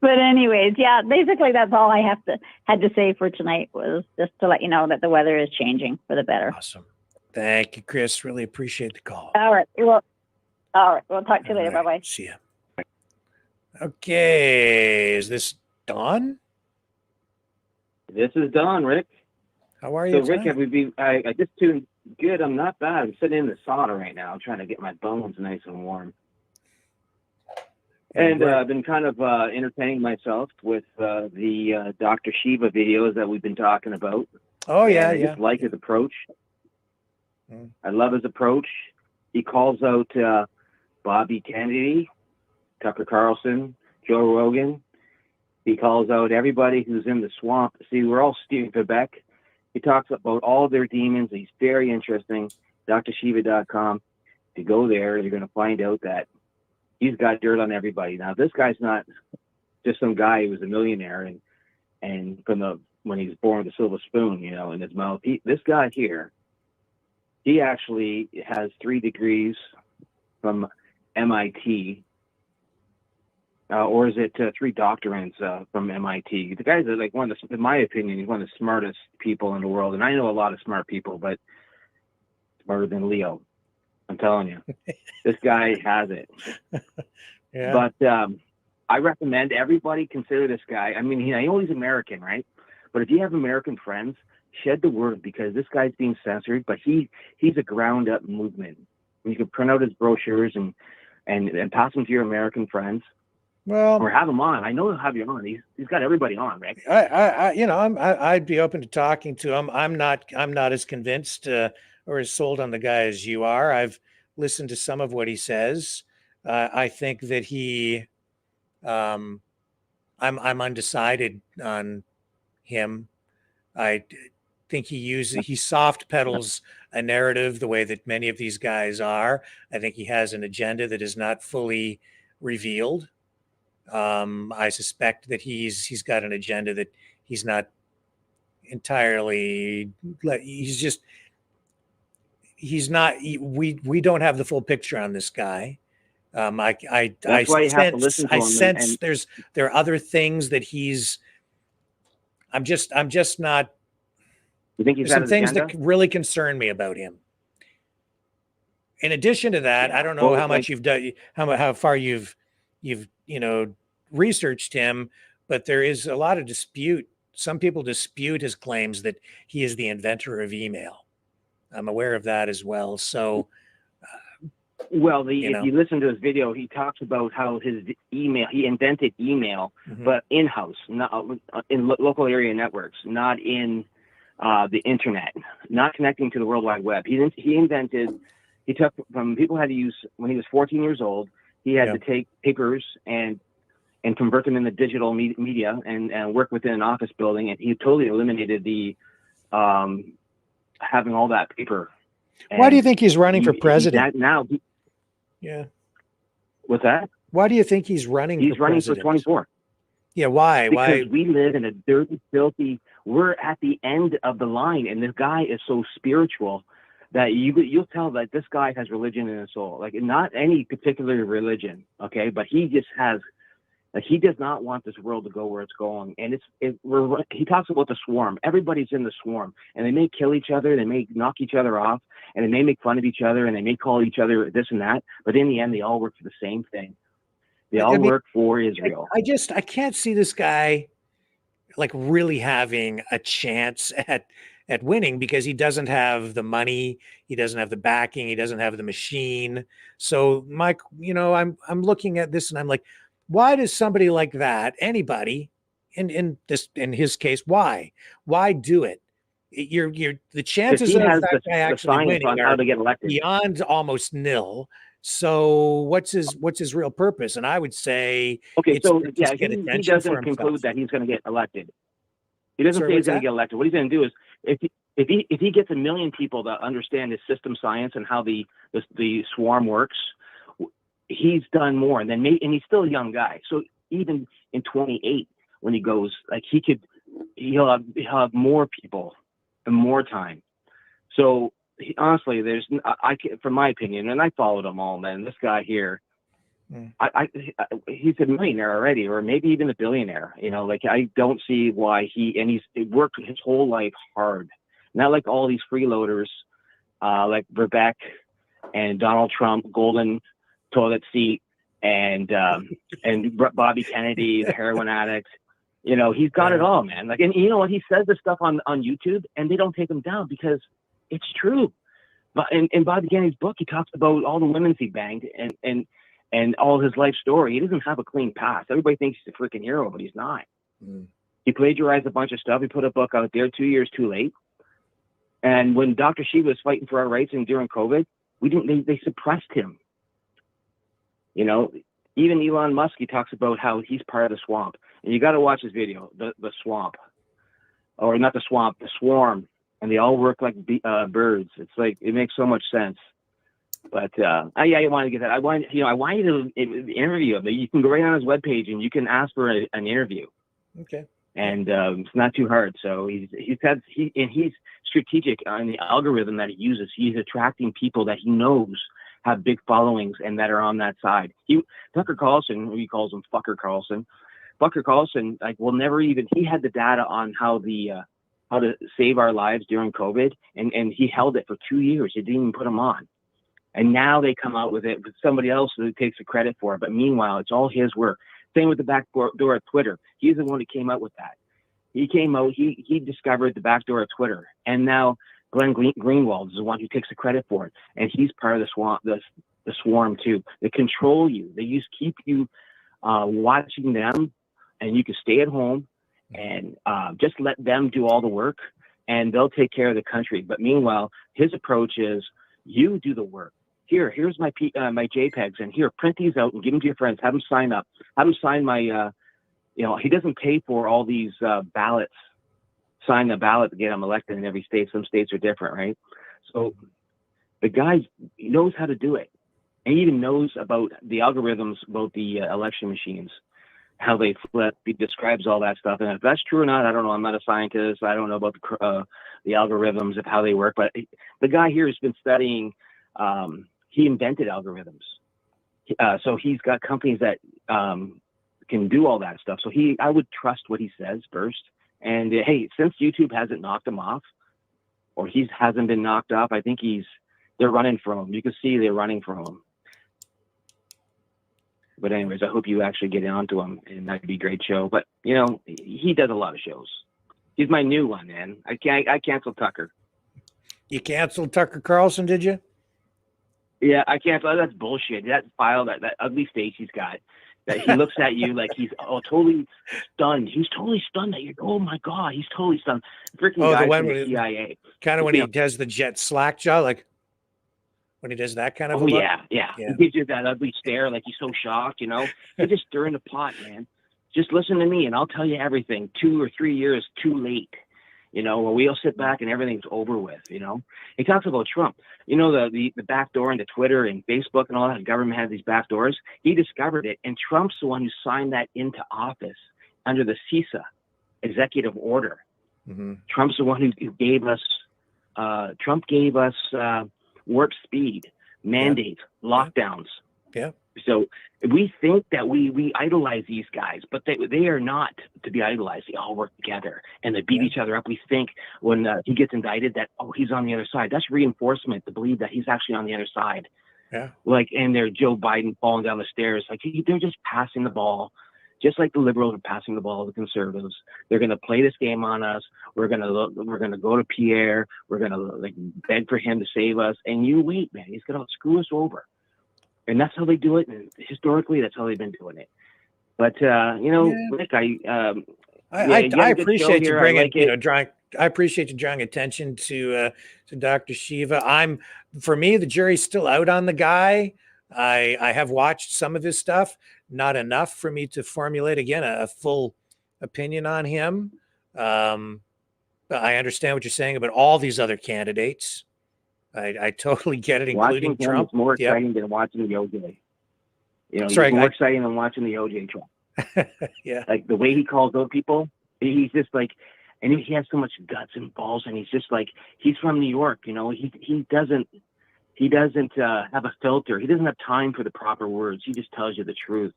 But anyways, yeah, basically that's all I had to say for tonight, was just to let you know that the weather is changing for the better. Awesome. Thank you, Chris. Really appreciate the call. All right. Well, all right. We'll talk to you later. Right. Bye-bye. See ya. Okay. Is this Don? This is Don, Rick. How are you? So, Rick, I just tuned. Good. I'm not bad. I'm sitting in the sauna right now. I'm trying to get my bones nice and warm. And I've been kind of entertaining myself with the Dr. Shiva videos that we've been talking about. Oh, yeah, I just like his approach. I love his approach. He calls out Bobby Kennedy, Tucker Carlson, Joe Rogan. He calls out everybody who's in the swamp. See, we're all Steve Quebec. He talks about all their demons. He's very interesting. drshiva.com. If you go there, you're going to find out that he's got dirt on everybody. Now, this guy's not just some guy who was a millionaire and when he was born with a silver spoon, in his mouth. This guy here, he actually has 3 degrees from MIT, or is it 3 doctorates from MIT? The guy's like in my opinion, he's one of the smartest people in the world. And I know a lot of smart people, but smarter than Leo. I'm telling you, this guy has it. Yeah. But I recommend everybody consider this guy. I mean, I know he's American, right? But if you have American friends, shed the word, because this guy's being censored. But he's a ground up movement. You can print out his brochures and pass them to your American friends. Well, or have him on. I know he'll have you on. He's got everybody on, right? I'd be open to talking to him. I'm not as convinced or as sold on the guy as you are. I've listened to some of what he says. I think that I'm undecided on him. I think he soft pedals a narrative the way that many of these guys are. I think he has an agenda that is not fully revealed. I suspect that he's got an agenda that he's not entirely. We don't have the full picture on this guy. I sense there are other things that he's. I'm just not. You think he's there's some things that really concern me about him. In addition to that, I don't know how much you've done, how far you've researched him, but there is a lot of dispute. Some people dispute his claims that he is the inventor of email. I'm aware of that as well. So, if you listen to his video, he talks about how he invented email, but in-house, not in local area networks, not in the internet, not connecting to the World Wide Web. He took from people had to use when he was 14 years old. He had to take papers and convert them into digital media and work within an office building. And he totally eliminated the having all that paper. Why do you think he's running for president? What's that? Why do you think he's running? He's running for 24. Yeah. Why? Because we live in a dirty, filthy. We're at the end of the line, and this guy is so spiritual that you'll tell that this guy has religion in his soul. Like, not any particular religion, okay, but he just has. Like, he does not want this world to go where it's going. And he talks about the swarm. Everybody's in the swarm, and they may kill each other. They may knock each other off, and they may make fun of each other, and they may call each other this and that. But in the end, they all work for the same thing. They all work for Israel. I can't see this guy like really having a chance at winning, because he doesn't have the money, he doesn't have the backing, he doesn't have the machine. So Mike, I'm looking at this and I'm like, why does somebody like that, anybody in his case, why do it? the 'Cause chances he of has that guy the actually science winning on how are to get elected. beyond almost nil. So what's his real purpose? And I would say Okay, it's so to yeah, just get he attention for doesn't conclude himself. that he's going to get elected. He doesn't Sorry, say he's what's going that? to get elected. What he's going to do is if he gets 1 million people that understand his system science and how the swarm works, he's done more. And then and he's still a young guy. So even in 28, when he goes, like he'll have more people and more time. So honestly, from my opinion, and I followed them all, man. This guy here, he's a millionaire already, or maybe even a billionaire. Like I don't see why he's worked his whole life hard. Not like all these freeloaders, like Vivek and Donald Trump, golden toilet seat, and Bobby Kennedy, the heroin addict. He's got it all, man. Like, and you know what? He says this stuff on YouTube, and they don't take him down because it's true. But in Bobby Kennedy's book, he talks about all the women he banged and all his life story. He doesn't have a clean past. Everybody thinks he's a freaking hero, but he's not. He plagiarized a bunch of stuff. He put a book out there 2 years too late. And when Dr. Shi was fighting for our rights and during COVID, they suppressed him. Even Elon Musk, he talks about how he's part of the swamp. And you got to watch his video, the swamp, or not the swamp, the swarm. And they all work like birds. It's like, it makes so much sense. But I want to get that. I want you to interview him. You can go right on his webpage and you can ask for an interview. Okay. And it's not too hard. So he's strategic on the algorithm that he uses. He's attracting people that he knows have big followings and that are on that side. Tucker Carlson, who he calls him Fucker Carlson, like will never even. He had the data on how to save our lives during COVID, and he held it for 2 years. He didn't even put them on. And now they come out with it with somebody else who takes the credit for it. But meanwhile, it's all his work. Same with the back door of Twitter. He's the one who came out with that. He came out, he discovered the back door of Twitter. And now Glenn Greenwald is the one who takes the credit for it. And he's part of the swarm too. They control you. They keep you watching them, and you can stay at home and just let them do all the work, and they'll take care of the country. But meanwhile, his approach is you do the work. Here's my JPEGs, and here, print these out and give them to your friends. Have them sign up. Have them sign my, he doesn't pay for all these ballots. Sign the ballot to get him elected in every state. Some states are different, right? So the guy knows how to do it. And he even knows about the algorithms, about the election machines, how they flip. He describes all that stuff. And if that's true or not, I don't know. I'm not a scientist. I don't know about the algorithms of how they work. But the guy here has been studying. He invented algorithms. So he's got companies that can do all that stuff. So I would trust what he says first. And hey, since YouTube hasn't knocked him off, or he hasn't been knocked off, I think they're running from him. You can see they're running from him. But anyways, I hope you actually get onto him, and that'd be a great show. But he does a lot of shows. He's my new one, man. I canceled Tucker. You canceled Tucker Carlson, did you? Yeah, I canceled. That's bullshit. That file, that ugly face he's got. That he looks at you like he's totally stunned. He's totally stunned that you're. Oh my god, he's totally stunned. Freaking guy from the CIA. Kind of when he does the jet slack jaw, like when he does that kind of. Oh yeah. He gives you that ugly stare, like he's so shocked. You're just stirring the pot, man. Just listen to me, and I'll tell you everything. 2 or 3 years too late. Where we'll sit back and everything's over with. He talks about Trump. The back door into Twitter and Facebook and all that. The government has these back doors. He discovered it, and Trump's the one who signed that into office under the CISA executive order. Mm-hmm. Trump's the one who gave us. Trump gave us warp speed, mandates, lockdowns. Yeah. So we think that we idolize these guys, but they are not to be idolized. They all work together and they beat each other up. We think when he gets indicted that, he's on the other side. That's reinforcement to believe that he's actually on the other side. Yeah. And they're Joe Biden falling down the stairs. They're just passing the ball, just like the liberals are passing the ball to the conservatives. They're going to play this game on us. We're going to go to Pierre. We're going to beg for him to save us. And you wait, man. He's going to screw us over. And that's how they do it. And historically, that's how they've been doing it. But Rick, I appreciate you bringing, I appreciate you drawing attention to Dr. Shiva. For me, the jury's still out on the guy. I have watched some of his stuff, not enough for me to formulate again a full opinion on him. But I understand what you're saying about all these other candidates. I totally get it, including Watching him Trump. is more exciting than watching the OJ. You know, Sorry, it's more exciting than watching the OJ trial. Yeah. Like the way he calls those people, he's just like, and he has so much guts and balls, and he's just like, he's from New York, you know, he doesn't have a filter. He doesn't have time for the proper words. He just tells you the truth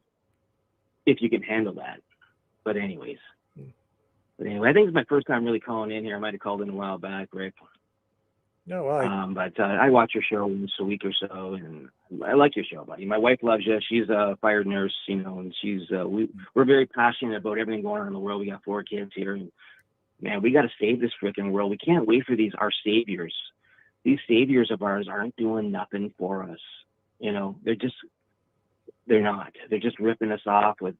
if you can handle that. But anyway, I think it's my first time really calling in here. I might have called in a while back, Rick. No, well, but I watch your show once a week or so, and I like your show, buddy. My wife loves you. She's a fire nurse, you know, and she's we're very passionate about everything going on in the world. We got 4 kids here, and man, we got to save this freaking world. We can't wait for our saviors. These saviors of ours aren't doing nothing for us. You know, they're not. They're just ripping us off with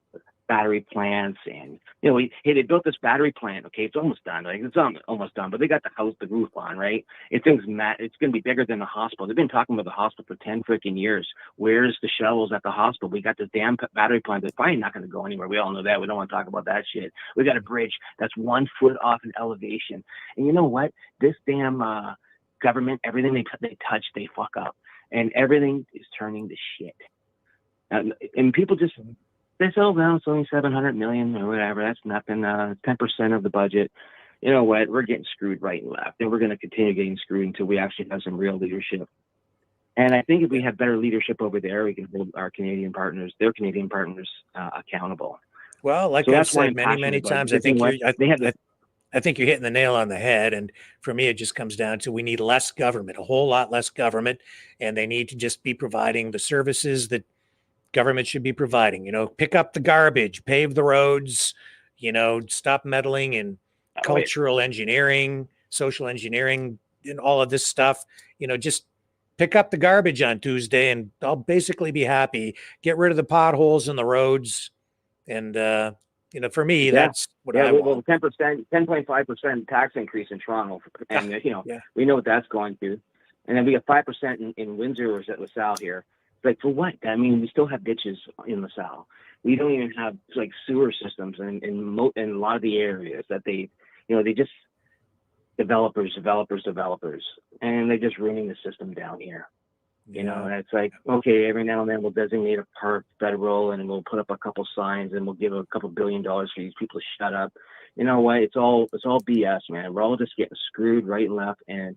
battery plants, and you know, they built this battery plant. Okay, it's almost done. Like it's almost done, but they got the roof on, right? It's going to be bigger than the hospital. They've been talking about the hospital for 10 freaking years. Where's the shovels at the hospital? We got this damn battery plant that's probably not going to go anywhere. We all know that. We don't want to talk about that shit. We got a bridge that's 1 foot off an elevation, and you know what? This damn government, everything they touch, they fuck up, and everything is turning to shit. And people just. They say, oh, well, it's only 700 million or whatever. That's nothing. 10% of the budget. You know what? We're getting screwed right and left. And we're going to continue getting screwed until we actually have some real leadership. And I think if we have better leadership over there, we can hold their Canadian partners, accountable. Well, like I've said many times, I think you're hitting the nail on the head. And for me, it just comes down to we need less government, a whole lot less government. And they need to just be providing the services that government should be providing, you know, pick up the garbage, pave the roads, you know, stop meddling in cultural engineering, social engineering, and all of this stuff. You know, just pick up the garbage on Tuesday and I'll basically be happy. Get rid of the potholes in the roads. And, you know, for me, that's what I want. 10.5% tax increase in Toronto. And, you know, we know what that's going to. And then we got 5% in Windsor or at LaSalle here. Like for what? I mean, we still have ditches in LaSalle. We don't even have like sewer systems in a lot of the areas that they just developers, and they're just ruining the system down here. You know, and it's like, okay, every now and then we'll designate a park federal and we'll put up a couple signs and we'll give a couple $1 billion for these people to shut up. You know what? It's all BS, man. We're all just getting screwed right and left, and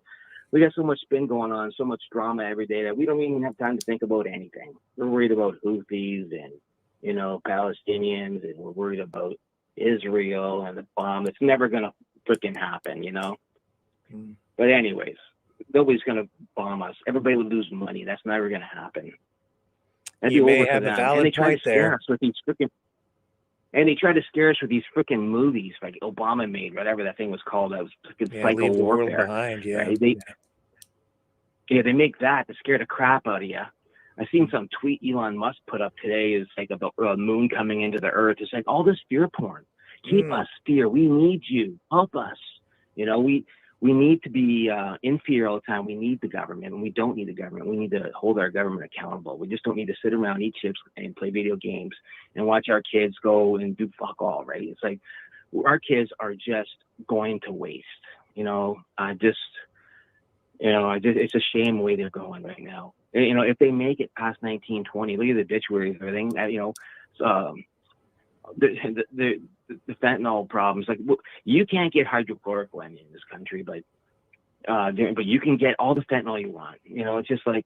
we got so much spin going on, so much drama every day that we don't even have time to think about anything. We're worried about Houthis and, you know, Palestinians, and we're worried about Israel and the bomb. It's never going to freaking happen, you know? But anyways, nobody's going to bomb us. Everybody will lose money. That's never going to happen. You may have a valid point there. And they tried to scare us with these freaking movies like Obama made, whatever that thing was called. That was psycho warfare. Behind, right? They make that to scare the crap out of you. I seen some tweet Elon Musk put up today is like about the moon coming into the earth. It's like all this fear porn. Keep us fear. We need you. Help us. You know, we need to be in fear all the time. We need the government, and we don't need the government. We need to hold our government accountable. We just don't need to sit around, eat chips, and play video games and watch our kids go and do fuck all, right? It's like our kids are just going to waste. You know, it's a shame the way they're going right now. You know, if they make it past 1920, look at the obituaries and everything. You know, the fentanyl problems. Like, you can't get hydrochloroquine in this country, but you can get all the fentanyl you want. You know, it's just like,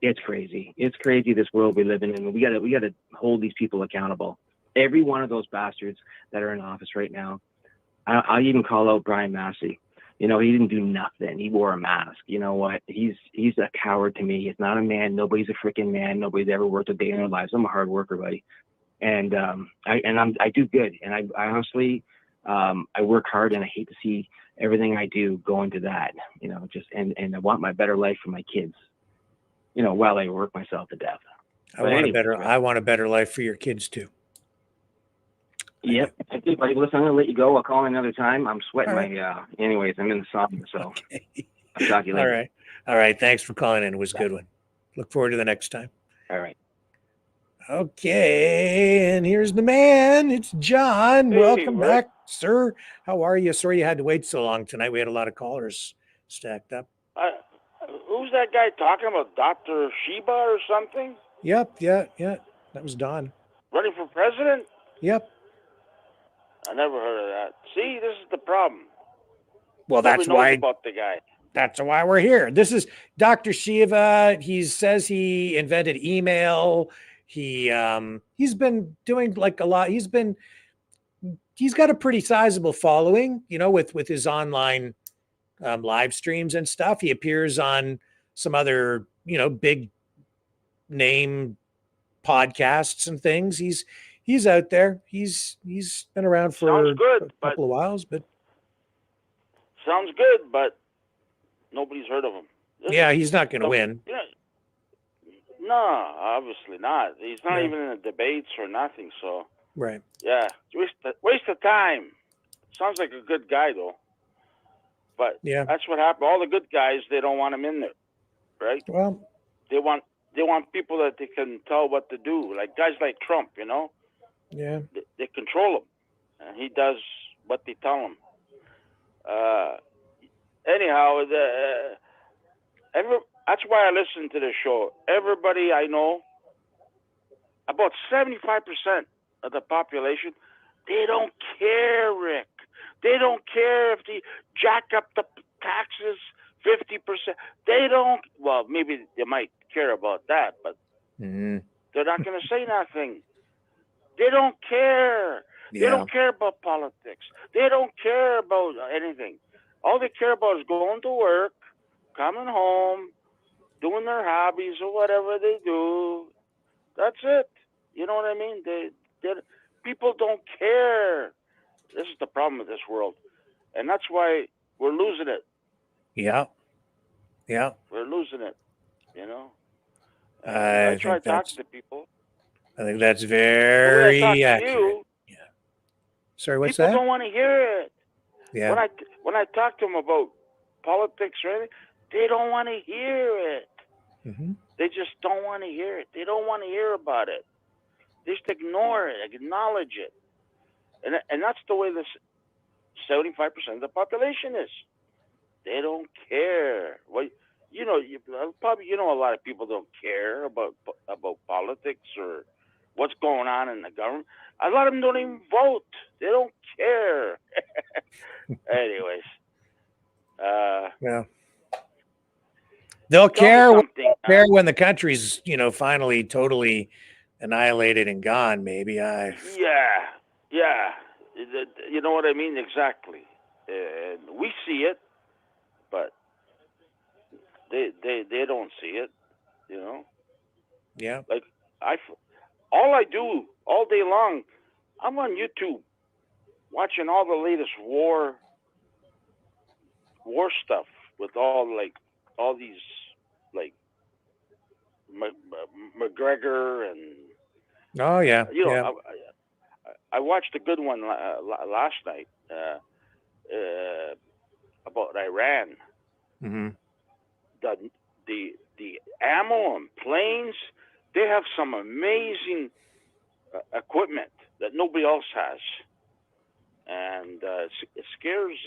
it's crazy. It's crazy, this world we live in, and we gotta hold these people accountable. Every one of those bastards that are in office right now. I even call out Brian Massey. You know, he didn't do nothing. He wore a mask. You know what? He's a coward to me. He's not a man. Nobody's a freaking man. Nobody's ever worked a day in their lives. I'm a hard worker, buddy. And I do good. And I honestly, I work hard, and I hate to see everything I do go into that, you know, and I want my better life for my kids, you know, while I work myself to death. I want a better life for your kids too. Yep. I think, buddy. Listen, I'm gonna let you go. I'll call another time. I'm sweating All right. my. Anyways, I'm in the sauna, so Okay. I'll talk to you All later. right. All right. Thanks for calling in. It was a good one. Look forward to the next time. All right. Okay, and here's the man. It's John. Hey, Welcome Rick. back, sir. How are you? Sorry you had to wait so long tonight. We had a lot of callers stacked up. Who's that guy talking about? Dr. Sheba or something? Yep, yeah. That was Don. Running for president? Yep. I never heard of that. See, this is the problem. Well, Nobody that's knows why about the guy. that's why we're here. This is Dr. Shiva. He says he invented email. He's been doing like a lot. He's got a pretty sizable following, with his online live streams and stuff. He appears on some other, big name podcasts and things. He's out there. He's been around for Sounds good, a couple of whiles, but sounds good, but nobody's heard of him. yeah, he's not going to win. Yeah. No, obviously not. He's not even in the debates or nothing. So Right. yeah, waste of time. Sounds like a good guy though. But Yeah, that's what happened. All the good guys, they don't want him in there, right? well, They want people that they can tell what to do, like guys like Trump. yeah, They control him, and he does what they tell him. Anyhow, that's why I listen to the show. Everybody I know, about 75% of the population, they don't care, Rick. They don't care if they jack up the taxes 50%. They don't. Well, maybe they might care about that, but they're not going to say nothing. They don't care. They don't care about politics. They don't care about anything. All they care about is going to work, coming home, doing their hobbies or whatever they do. That's it. You know what I mean? People don't care. This is the problem with this world. And that's why we're losing it. Yeah. We're losing it, I try think talking to people. I think that's very accurate. You, Sorry, what's people that? don't want to hear it. Yeah. When I talk to them about politics or anything, they don't want to hear it. They just don't want to hear it. They don't want to hear about it. They just ignore it, acknowledge it. And that's the way this 75% of the population is. They don't care. Well, probably a lot of people don't care about politics or what's going on in the government. A lot of them don't even vote. They don't care. Anyways, Yeah. They'll care when the country's, finally totally annihilated and gone. Maybe Yeah. You know what I mean? Exactly. And we see it, but they don't see it. Yeah. Like all I do all day long, I'm on YouTube watching all the latest war stuff with all these like McGregor and Oh yeah. I watched a good one last night about Iran. The ammo and planes, they have some amazing equipment that nobody else has, and it scares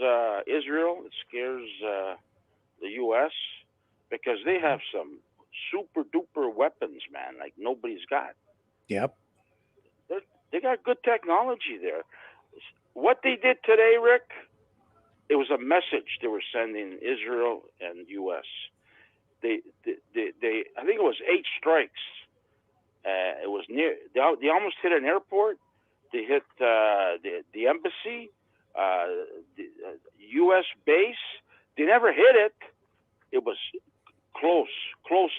Israel. It scares the U.S. because they have some super duper weapons, man, like nobody's got. Yep. They got good technology there. What they did today, Rick, it was a message they were sending Israel and U.S. They I think it was 8 strikes. It was near. They almost hit an airport. They hit the embassy, the U.S. base. They never hit it. It was close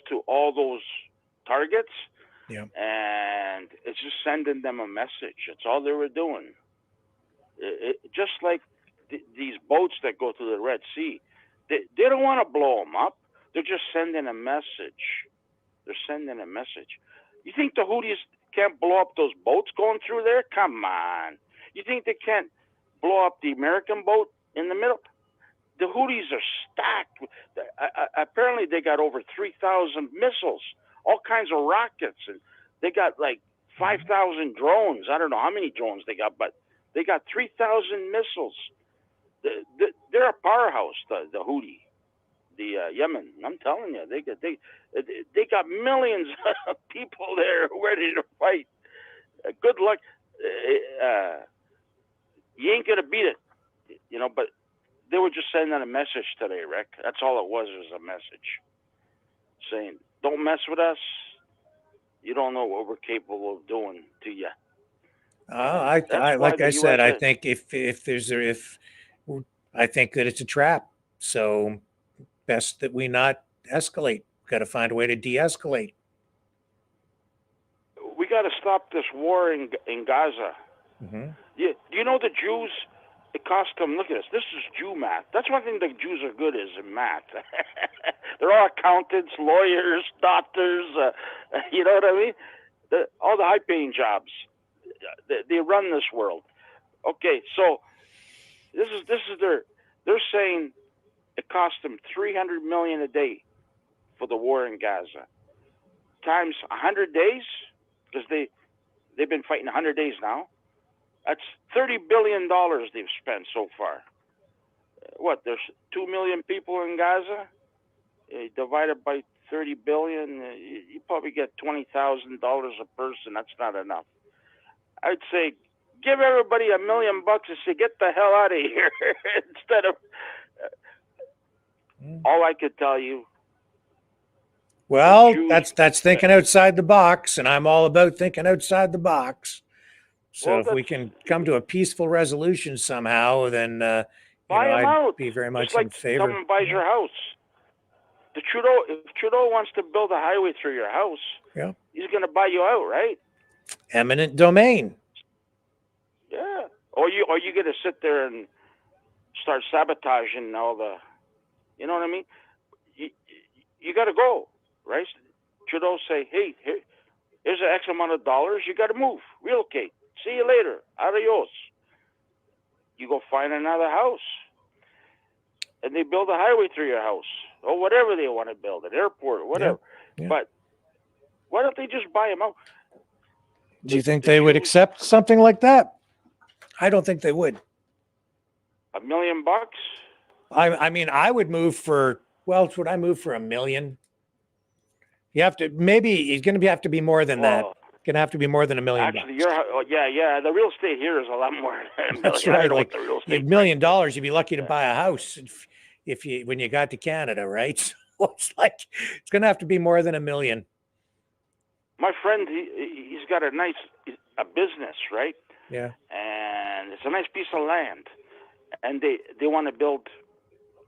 to all those targets. Yeah. And it's just sending them a message. That's all they were doing. Just like these boats that go to the Red Sea, they don't want to blow them up. They're just sending a message. They're sending a message. You think the Houthis can't blow up those boats going through there? Come on. You think they can't blow up the American boat in the middle? The Houthis are stacked. Apparently, they got over 3,000 missiles, all kinds of rockets, and they got like 5,000 drones. I don't know how many drones they got, but they got 3,000 missiles. They're a powerhouse, the Houthi, the Yemen. I'm telling you, they got millions of people there ready to fight. Good luck. You ain't gonna beat it, But they were just sending a message today, Rick. That's all it was a message saying, "Don't mess with us. You don't know what we're capable of doing to you." Like I said, I think if I think that it's a trap. So best that we not escalate. Got to find a way to de-escalate. We got to stop this war in Gaza. Mm-hmm. Do you know the Jews? It cost them. Look at this. This is Jew math. That's one thing the Jews are good is in math. They're all accountants, lawyers, doctors. You know what I mean? All the high-paying jobs. They run this world. Okay, so this is they're saying it cost them $300 million a day for the war in Gaza, times 100 days, because they've been fighting 100 days now. That's $30 billion they've spent so far. What? There's 2 million people in Gaza. Divided by 30 billion, you probably get $20,000 a person. That's not enough. I'd say give everybody $1 million and say get the hell out of here instead of. All I could tell you. Well, that's thinking outside the box, and I'm all about thinking outside the box. So if we can come to a peaceful resolution somehow, then I'd be very much in favor. Someone buys your house. If Trudeau wants to build a highway through your house, he's going to buy you out, right? Eminent domain. Yeah. Or you going to sit there and start sabotaging all the, you know what I mean? You got to go, right? Trudeau say, hey, here's an X amount of dollars. You got to move, relocate. See you later. Adios. You go find another house. And they build a highway through your house. Or whatever they want to build, an airport, or whatever. Yeah. But why don't they just buy them out? Do you think they would accept something like that? I don't think they would. $1 million? I mean, I would move for, would I move for $1 million? You have to, maybe it's going to have to be more than that. Going to have to be more than $1 million. Actually, yeah. The real estate here is a lot more than $1 million. That's right. Like $1 million, you'd be lucky to buy a house when you got to Canada, right? So it's like it's going to have to be more than $1 million. My friend, he's got a business, right? Yeah. And it's a nice piece of land, and they want to build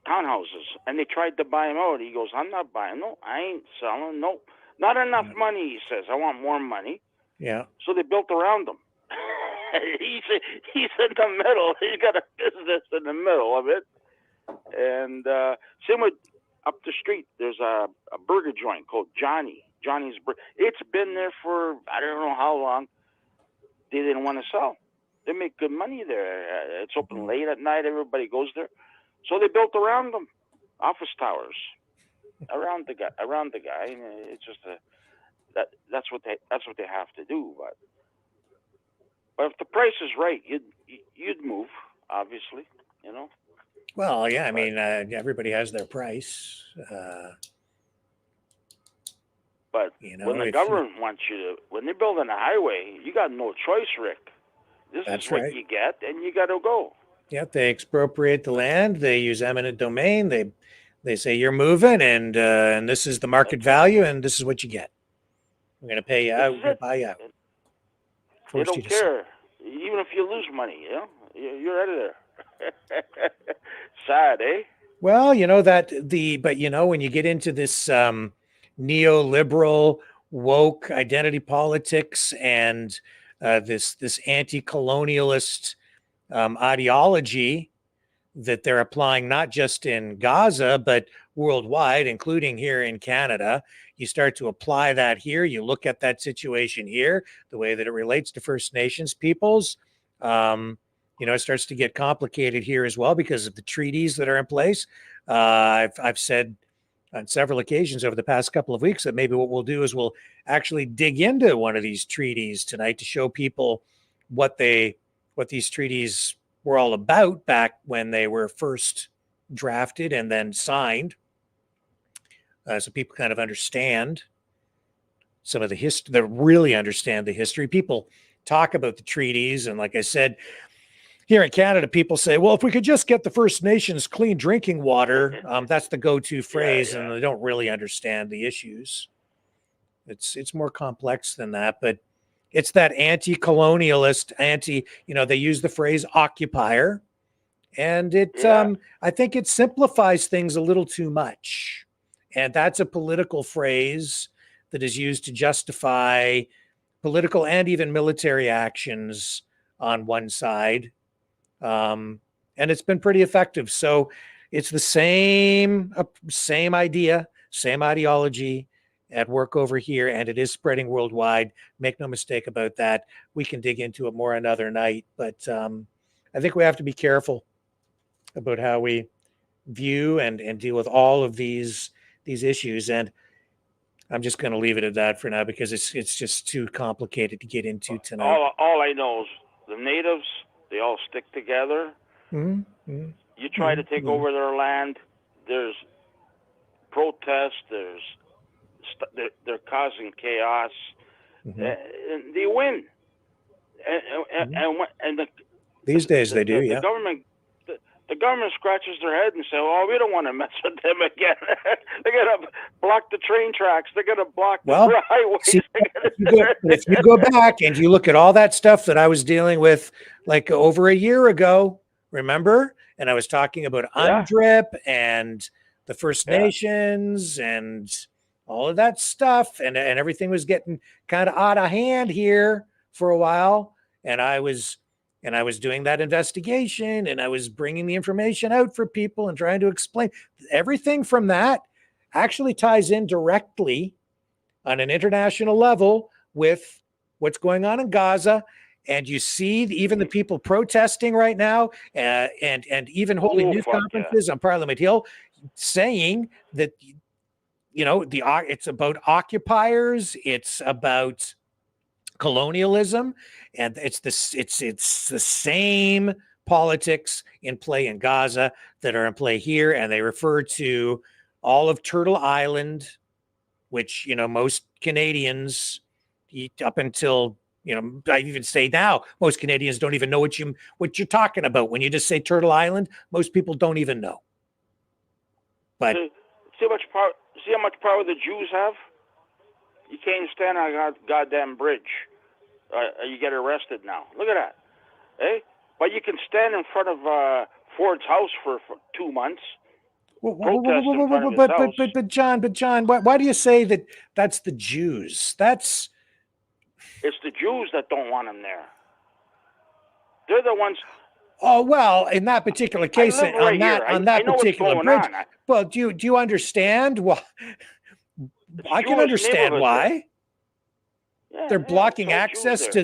townhouses, and they tried to buy him out. He goes, "I'm not buying. No, I ain't selling. No, not enough money." He says, "I want more money." Yeah. So they built around him. He's in the middle. He's got a business in the middle of it. And same with up the street. There's a burger joint called Johnny's Burger. It's been there for I don't know how long. They didn't want to sell. They make good money there. It's open late at night. Everybody goes there. So they built around them office towers around the guy. And it's just that's what they have to do. But if the price is right, you'd move, obviously, you know. Well, yeah, I mean, everybody has their price. But when the government wants when they're building a highway, you got no choice, Rick. This is what you get, and you got to go. Yeah, they expropriate the land. They use eminent domain. They say you're moving, and this is the market value, and this is what you get. We're going to pay you out. We're going to buy you out. They don't care, even if you lose money. You're out of there. Sad, eh? Well, when you get into this neoliberal woke identity politics and this anti-colonialist ideology that they're applying not just in Gaza but worldwide, including here in Canada, you start to apply that here. You look at that situation here, the way that it relates to First Nations peoples. It starts to get complicated here as well because of the treaties that are in place. I've said on several occasions over the past couple of weeks that maybe what we'll do is we'll actually dig into one of these treaties tonight to show people what these treaties were all about back when they were first drafted and then signed, so people kind of understand some of the history, that really understand the history. People talk about the treaties, and like I said, here in Canada, people say, well, if we could just get the First Nations clean drinking water, that's the go-to phrase, and they don't really understand the issues. It's more complex than that, but it's that anti-colonialist, they use the phrase occupier, and I think it simplifies things a little too much. And that's a political phrase that is used to justify political and even military actions on one side. And it's been pretty effective. So it's the same idea, same ideology at work over here, and it is spreading worldwide. Make no mistake about that. We can dig into it more another night, but I think we have to be careful about how we view and deal with all of these issues. And I'm just going to leave it at that for now because it's just too complicated to get into tonight. All I know is the natives, they all stick together. Mm-hmm. You try to take over their land, there's protests, they're causing chaos, and they win. And these days they do, yeah. The government scratches their head and say, "Oh, we don't want to mess with them again. They're gonna block the train tracks. They're gonna block the highways." See, if you go back and you look at all that stuff that I was dealing with like over a year ago, remember? And I was talking about UNDRIP and the First Nations and all of that stuff, and everything was getting kind of out of hand here for a while, and I was doing that investigation, and I was bringing the information out for people and trying to explain everything from that actually ties in directly on an international level with what's going on in Gaza. And you see even the people protesting right now, and even holding news conferences on Parliament Hill saying that, it's about occupiers, it's about colonialism, and it's the same politics in play in Gaza that are in play here. And they refer to all of Turtle Island, which most Canadians, up until I even say now, most Canadians don't even know what you're talking about when you just say Turtle Island. Most people don't even know. But see how much power the Jews have. You can't stand on a goddamn bridge. You get arrested now. Look at that. Eh? But you can stand in front of Ford's house for 2 months. But John, why do you say that that's the Jews? It's the Jews that don't want them there. They're the ones. Oh, well, in that particular case, on that particular bridge. Well, do you understand? Well, I can understand why. They're blocking access to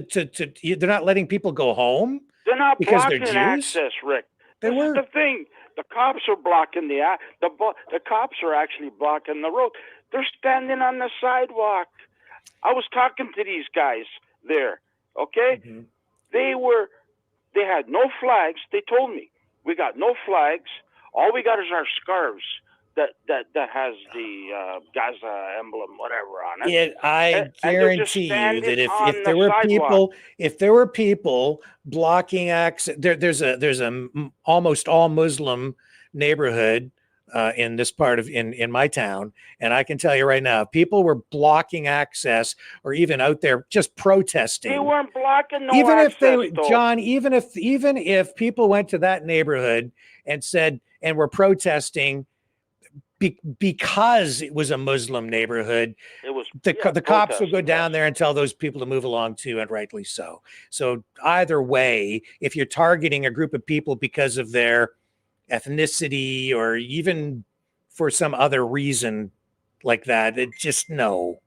they're not letting people go home. They're not because blocking they're Jews? access, Rick. This is the thing. The cops are blocking the cops are actually blocking the road. They're standing on the sidewalk. I was talking to these guys there. Okay, they had no flags. They told me, we got no flags. All we got is our scarves that has the Gaza emblem, whatever, on it. I guarantee you that if there were people blocking access, there's a almost all Muslim neighborhood in this part of in my town, and I can tell you right now, if people were blocking access or even out there just protesting. They weren't blocking even access, if they, though. John, even if people went to that neighborhood and said and were protesting. Because it was a Muslim neighborhood, the cops would go down there and tell those people to move along too, and rightly so. So either way, if you're targeting a group of people because of their ethnicity or even for some other reason like that, it just no.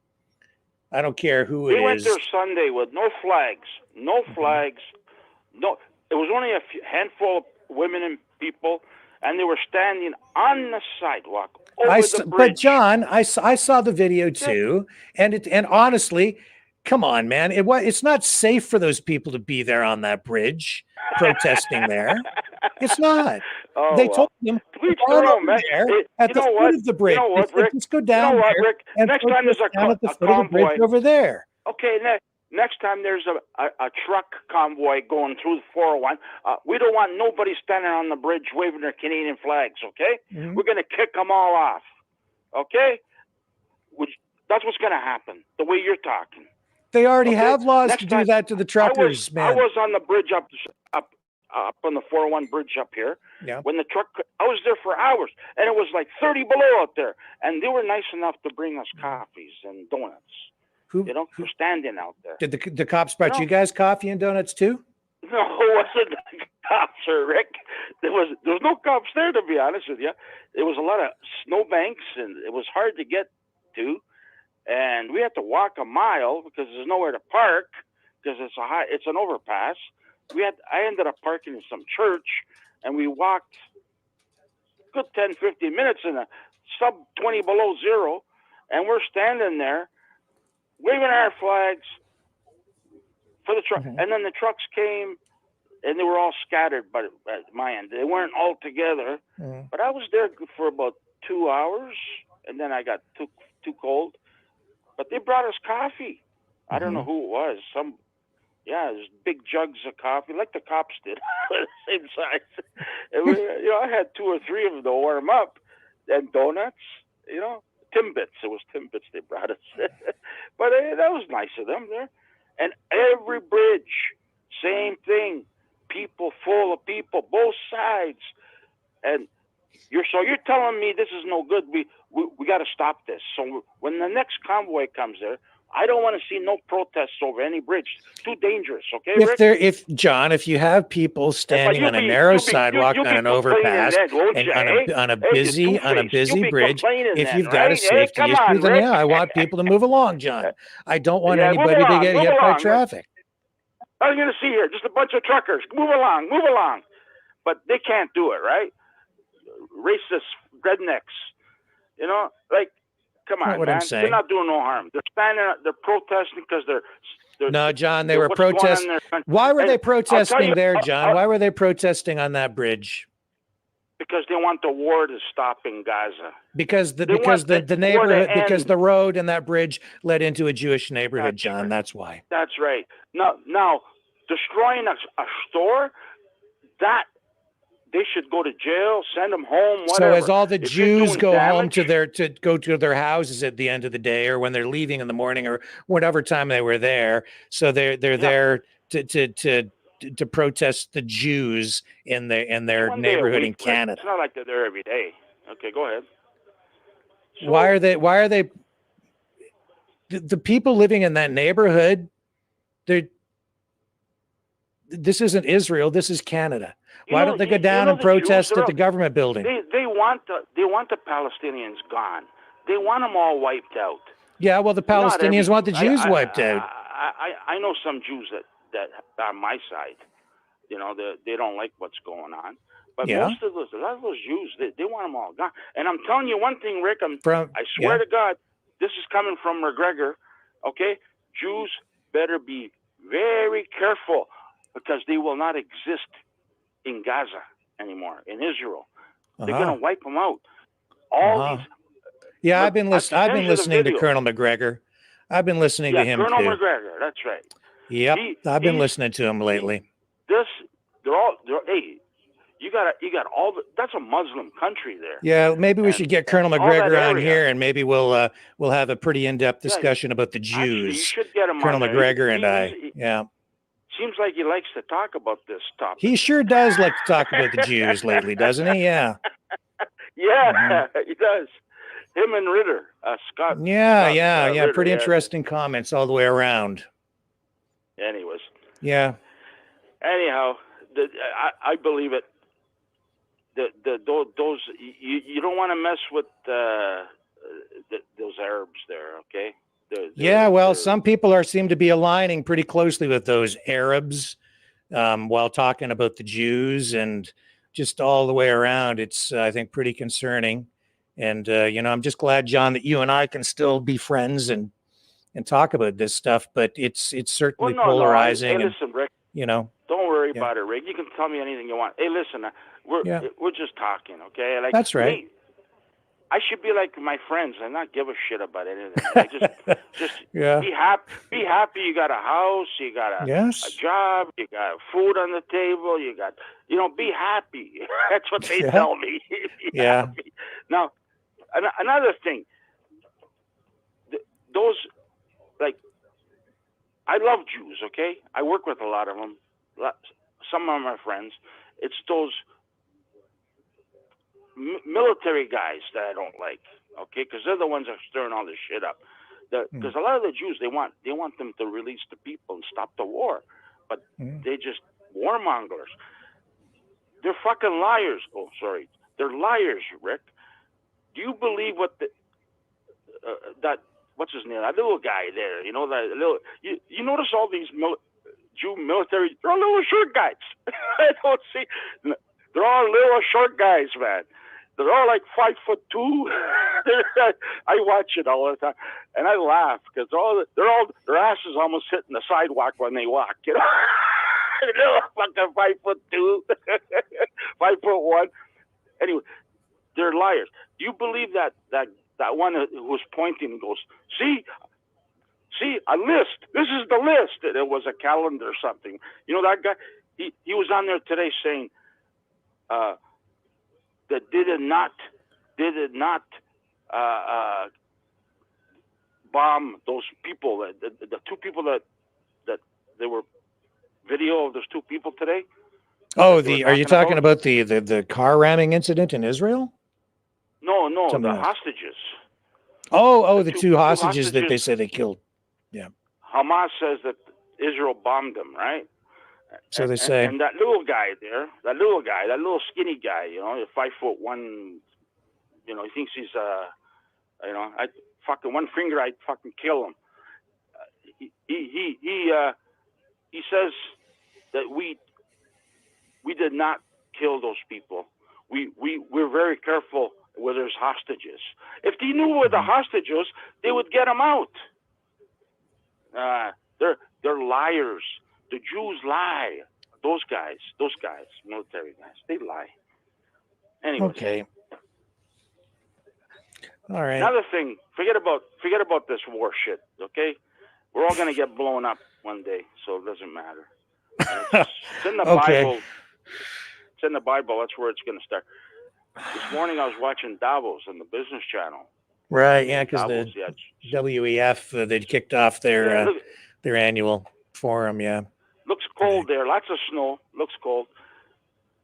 I don't care who it is. They went there Sunday with no flags, No, it was only a handful of women and people, and they were standing on the sidewalk over the bridge. But John, I saw the video too, and honestly, come on, man, it's not safe for those people to be there on that bridge protesting there. It's not. Oh, They told them we run know, over man. there at the foot of the bridge. You know what, They said, Rick? just go down You know what, there Rick? and Next time there's down at the a foot of the bridge convoy over there. Okay, next time there's a truck convoy going through the 401, we don't want nobody standing on the bridge waving their Canadian flags, okay? Mhm. We're going to kick them all off, okay? That's what's going to happen, the way you're talking. They already have laws Next to do time, that to the truckers, I man. was on the bridge up on the 401 bridge up here. Yeah. When the truck, I was there for hours, and it was like 30 below out there, and they were nice enough to bring us coffees and donuts. For standing out there. Did the cops brought you guys coffee and donuts too? No, it wasn't the cops, sir, Rick. There was no cops there, to be honest with you. There was a lot of snowbanks, and it was hard to get to. And we had to walk a mile because there's nowhere to park because it's an overpass. I ended up parking in some church, and we walked good 10, 15 minutes in a sub 20 below zero, and we're standing there waving our flags for the truck. And then the trucks came, and they were all scattered at my end. They weren't all together. But I was there for about 2 hours, and then I got too cold. But they brought us coffee. I don't know who it was. There's big jugs of coffee, like the cops did, the same size. I had 2 or 3 of them to warm up, and donuts, Timbits. It was Timbits they brought us. But that was nice of them there. And every bridge, same thing. People full of people, both sides. And you're telling me this is no good. We got to stop this. So when the next convoy comes there, I don't want to see no protests over any bridge. Too dangerous, okay, Rick? If you have people standing on a narrow sidewalk on an overpass and on a busy bridge, if you've got a safety issue, then I want people to move along, John. I don't want anybody to get hit by traffic. I'm going to see here just a bunch of truckers. Move along. But they can't do it, right? Racist rednecks, come on, man. They're not doing no harm. They're standing. They're protesting because they're. No, John, they were protesting. Why were they protesting there, John? Why were they protesting on that bridge? Because they want the war to stop in Gaza. Because the neighborhood, because the road and that bridge led into a Jewish neighborhood, John. Right. That's why. That's right. Now destroying a store, that. They should go to jail, send them home, whatever. So as all the Jews go home to their houses at the end of the day, or when they're leaving in the morning, or whatever time they were there, so they're there to protest the Jews in their neighborhood in Canada. It's not like they're there every day. Okay, go ahead. So, why are they? The people living in that neighborhood, this isn't Israel. This is Canada. Why don't they go down and protest at the government building? They want the Palestinians gone. They want them all wiped out. Yeah, well, the Palestinians want the Jews wiped out. I know some Jews that are on my side. They don't like what's going on. But a lot of those Jews, they want them all gone. And I'm telling you one thing, Rick. I swear to God, this is coming from McGregor. Okay, Jews better be very careful because they will not exist in Gaza anymore, in Israel. They're going to wipe them out. All these. Yeah, I've been listening to Colonel McGregor. I've been listening to him Colonel too. McGregor, that's right. Yep, I've been listening to him lately. Hey, you got all the. That's a Muslim country there. Yeah, maybe we should get Colonel McGregor on here, and maybe we'll have a pretty in-depth discussion about the Jews. Actually, you should get him Colonel on McGregor and I. Yeah. Seems like he likes to talk about this topic. He sure does like to talk about the Jews lately, doesn't he? Yeah. Yeah, he does. Him and Ritter, Scott. Yeah. Ritter, Pretty interesting comments all the way around. Anyways. Yeah. Anyhow, I believe it. Those you don't want to mess with those Arabs there, okay? Some people seem to be aligning pretty closely with those Arabs while talking about the Jews and just all the way around. It's, I think, pretty concerning. And, I'm just glad, John, that you and I can still be friends and talk about this stuff, but it's certainly polarizing. Hey, listen, Rick. Don't worry about it, Rick. You can tell me anything you want. Hey, listen, we're just talking, okay? Like, that's right. I should be like my friends and not give a shit about anything. Like, just be happy. Be happy. You got a house. You got a job. You got food on the table. You got, be happy. That's what they tell me. Be happy. Now, another thing. Those, like, I love Jews. Okay, I work with a lot of them. Some are my friends. It's those military guys that I don't like, okay, because they're the ones that are stirring all this shit up. Because a lot of the Jews, they want them to release the people and stop the war, but they just warmongers. They're fucking liars. Oh, sorry, they're liars, Rick. Do you believe what that what's his name? That little guy there, that little. You notice all these Jew military? They're all little short guys. I don't see. They're all little short guys, man. They're all like 5'2". I watch it all the time, and I laugh because their asses almost hitting the sidewalk when they walk. They're fucking 5'2", 5'1". Anyway, they're liars. Do you believe that one who was pointing and goes, see, a list. This is the list. It was a calendar or something. That guy. He was on there today saying. That did it not bomb those people. The two people that there were video of those two people today. Oh, are you talking about the car ramming incident in Israel? No, the hostages. Oh, the two hostages that they say they killed. Yeah. Hamas says that Israel bombed them, right? So they say. And that little guy there, that little skinny guy, 5'1", he thinks he's, I fucking one finger, I'd fucking kill him. He says that we did not kill those people. We're very careful where there's hostages. If they knew where the hostages, they would get them out. They're liars. The Jews lie. Those guys, military guys, they lie. Anyway. Okay. All right. Another thing, forget about this war shit, okay? We're all gonna get blown up one day, so it doesn't matter. It's in the Bible. It's in the Bible. That's where it's gonna start. This morning I was watching Davos on the Business Channel. Right. Yeah, because the WEF they kicked off their annual forum. Yeah. Looks cold there. Lots of snow. Looks cold.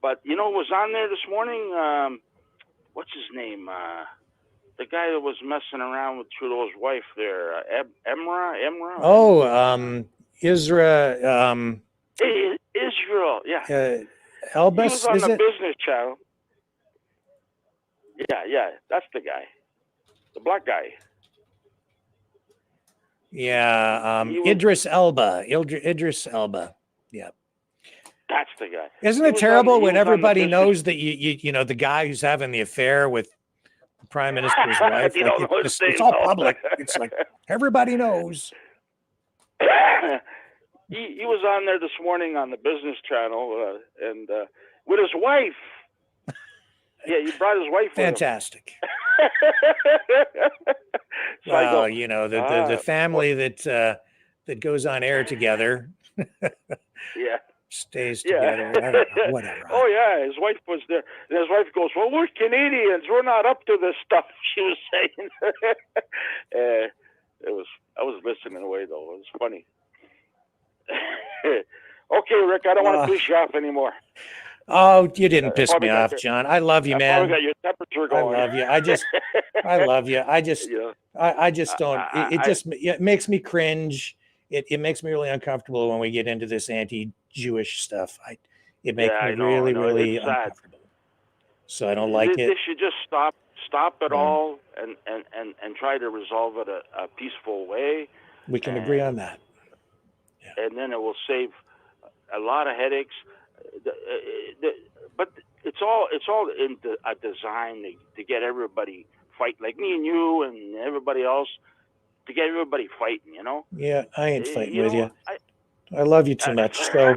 But who was on there this morning? What's his name? The guy that was messing around with Trudeau's wife there. Emra? Oh, Israel. Israel. Yeah. Elbas. He was on the Business Channel. Yeah. That's the guy. The black guy. Yeah, Idris Elba. Idris Elba. Yeah. That's the guy. Isn't it terrible when everybody knows that the guy who's having the affair with the prime minister's wife? It's all public. It's like everybody knows. He was on there this morning on the Business Channel and with his wife. Yeah, he brought his wife. Fantastic. So well, the family that goes on air together. Yeah. Stays together. I don't know, whatever. Oh yeah, his wife was there, and his wife goes, "Well, we're Canadians. We're not up to this stuff." She was saying. I was listening away though. It was funny. Okay, Rick, I don't want to piss you off anymore. Oh, you didn't piss me off, John. I love you, man. Probably got your temperature going. I love you. I love you. I just don't. It makes me cringe. It makes me really uncomfortable when we get into this anti-Jewish stuff. It makes me really uncomfortable. So I don't like it. They should just stop it all and try to resolve it a peaceful way. We can agree on that. Yeah. And then it will save a lot of headaches. But it's all in a design to get everybody fight, like me and you and everybody else, to get everybody fighting. Yeah, I ain't fighting You with know, you. I love you too much. So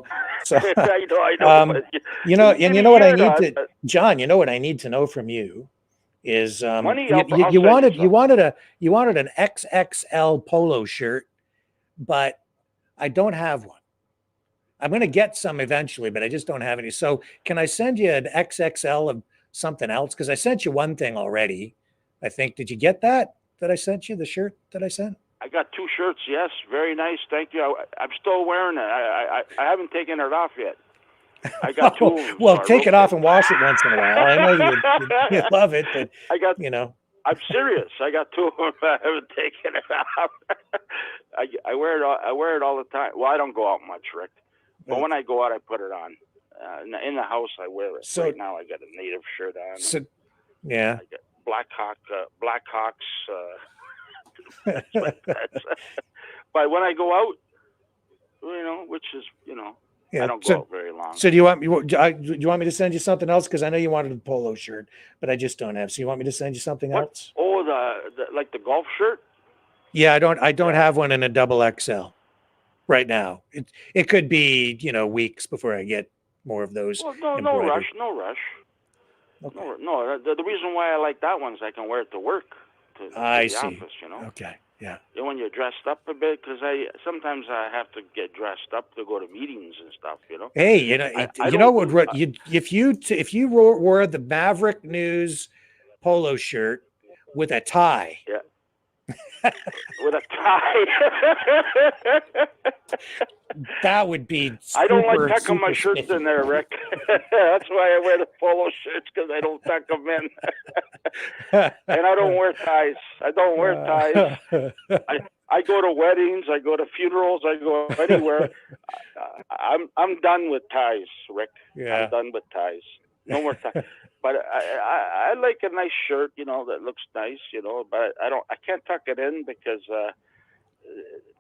I know. But you know, and you didn't know what I hear need that. to, John. You know what I need to know from you is Money. you, I'll you, send you wanted some. you wanted an XXL polo shirt, but I don't have one. I'm going to get some eventually, but I just don't have any. So can I send you an XXL of something else? Because I sent you one thing already. I think. Did you get that I sent you? The shirt that I sent? I got 2 shirts. Yes, very nice. Thank you. I'm still wearing it. I haven't taken it off yet. I got 2 of them. Well, so I take it rotate. off and wash it once in a while. I know you love it, but I'm serious. I got 2 of them. I haven't taken it off. I wear it all the time. Well, I don't go out much, Rick. But when I go out, I put it on. In the house, I wear it. So, right now, I got a native shirt on. So, yeah. I got Blackhawks. But when I go out, which is, Yeah. I don't go out very long. So do you want me to send you something else? Because I know you wanted a polo shirt, but I just don't have. So you want me to send you something else? Oh, like the golf shirt? Yeah, I don't have one in a double XL right now. It could be, weeks before I get more of those. Well, no rush. Okay. No. The reason why I like that one is I can wear it to work, to the office. Okay. Yeah. When you're dressed up a bit, because sometimes I have to get dressed up to go to meetings and stuff. Hey, if you wore the Maverick News polo shirt with a tie. Yeah. With a tie. That would be I don't like tucking my shirts in there, Rick. That's why I wear the polo shirts, because I don't tuck them in. And I don't wear ties. I don't wear ties. I go to weddings. I go to funerals. I go anywhere. I'm done with ties, Rick. Yeah. I'm done with ties. No more ties. But I like a nice shirt, that looks nice, but I can't tuck it in because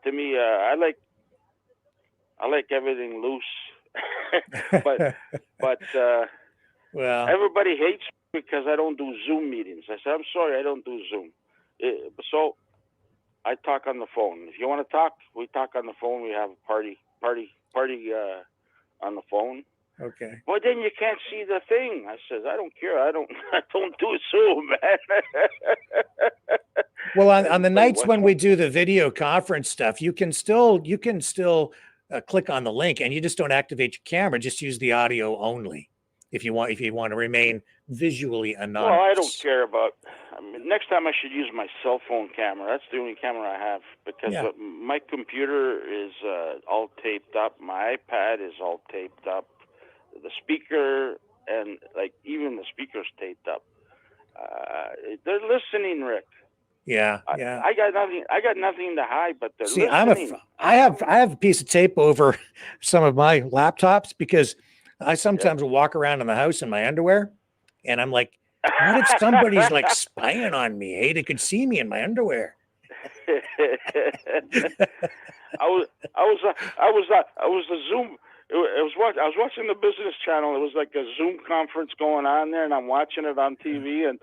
to me, I like everything loose. but well, everybody hates me because I don't do Zoom meetings. I said, I'm sorry, I don't do Zoom. So I talk on the phone. If you want to talk, we talk on the phone. We have a party on the phone. Okay. Well, then you can't see the thing. I says, I don't care. I don't do Zoom, man. Well, on the nights when we do the video conference stuff, you can still click on the link, and you just don't activate your camera. Just use the audio only if you want to remain visually anonymous. Well, I don't care about. Next time I should use my cell phone camera. That's the only camera I have, because my computer is all taped up. My iPad is all taped up. The speaker and even the speaker's taped up. They're listening, Rick. Yeah. I got nothing to hide, but they're listening. I have a piece of tape over some of my laptops because I sometimes will walk around in the house in my underwear, and I'm like, what if somebody's spying on me? Hey, they could see me in my underwear. I was a Zoom. I was watching the Business Channel. It was like a Zoom conference going on there, and I'm watching it on TV, and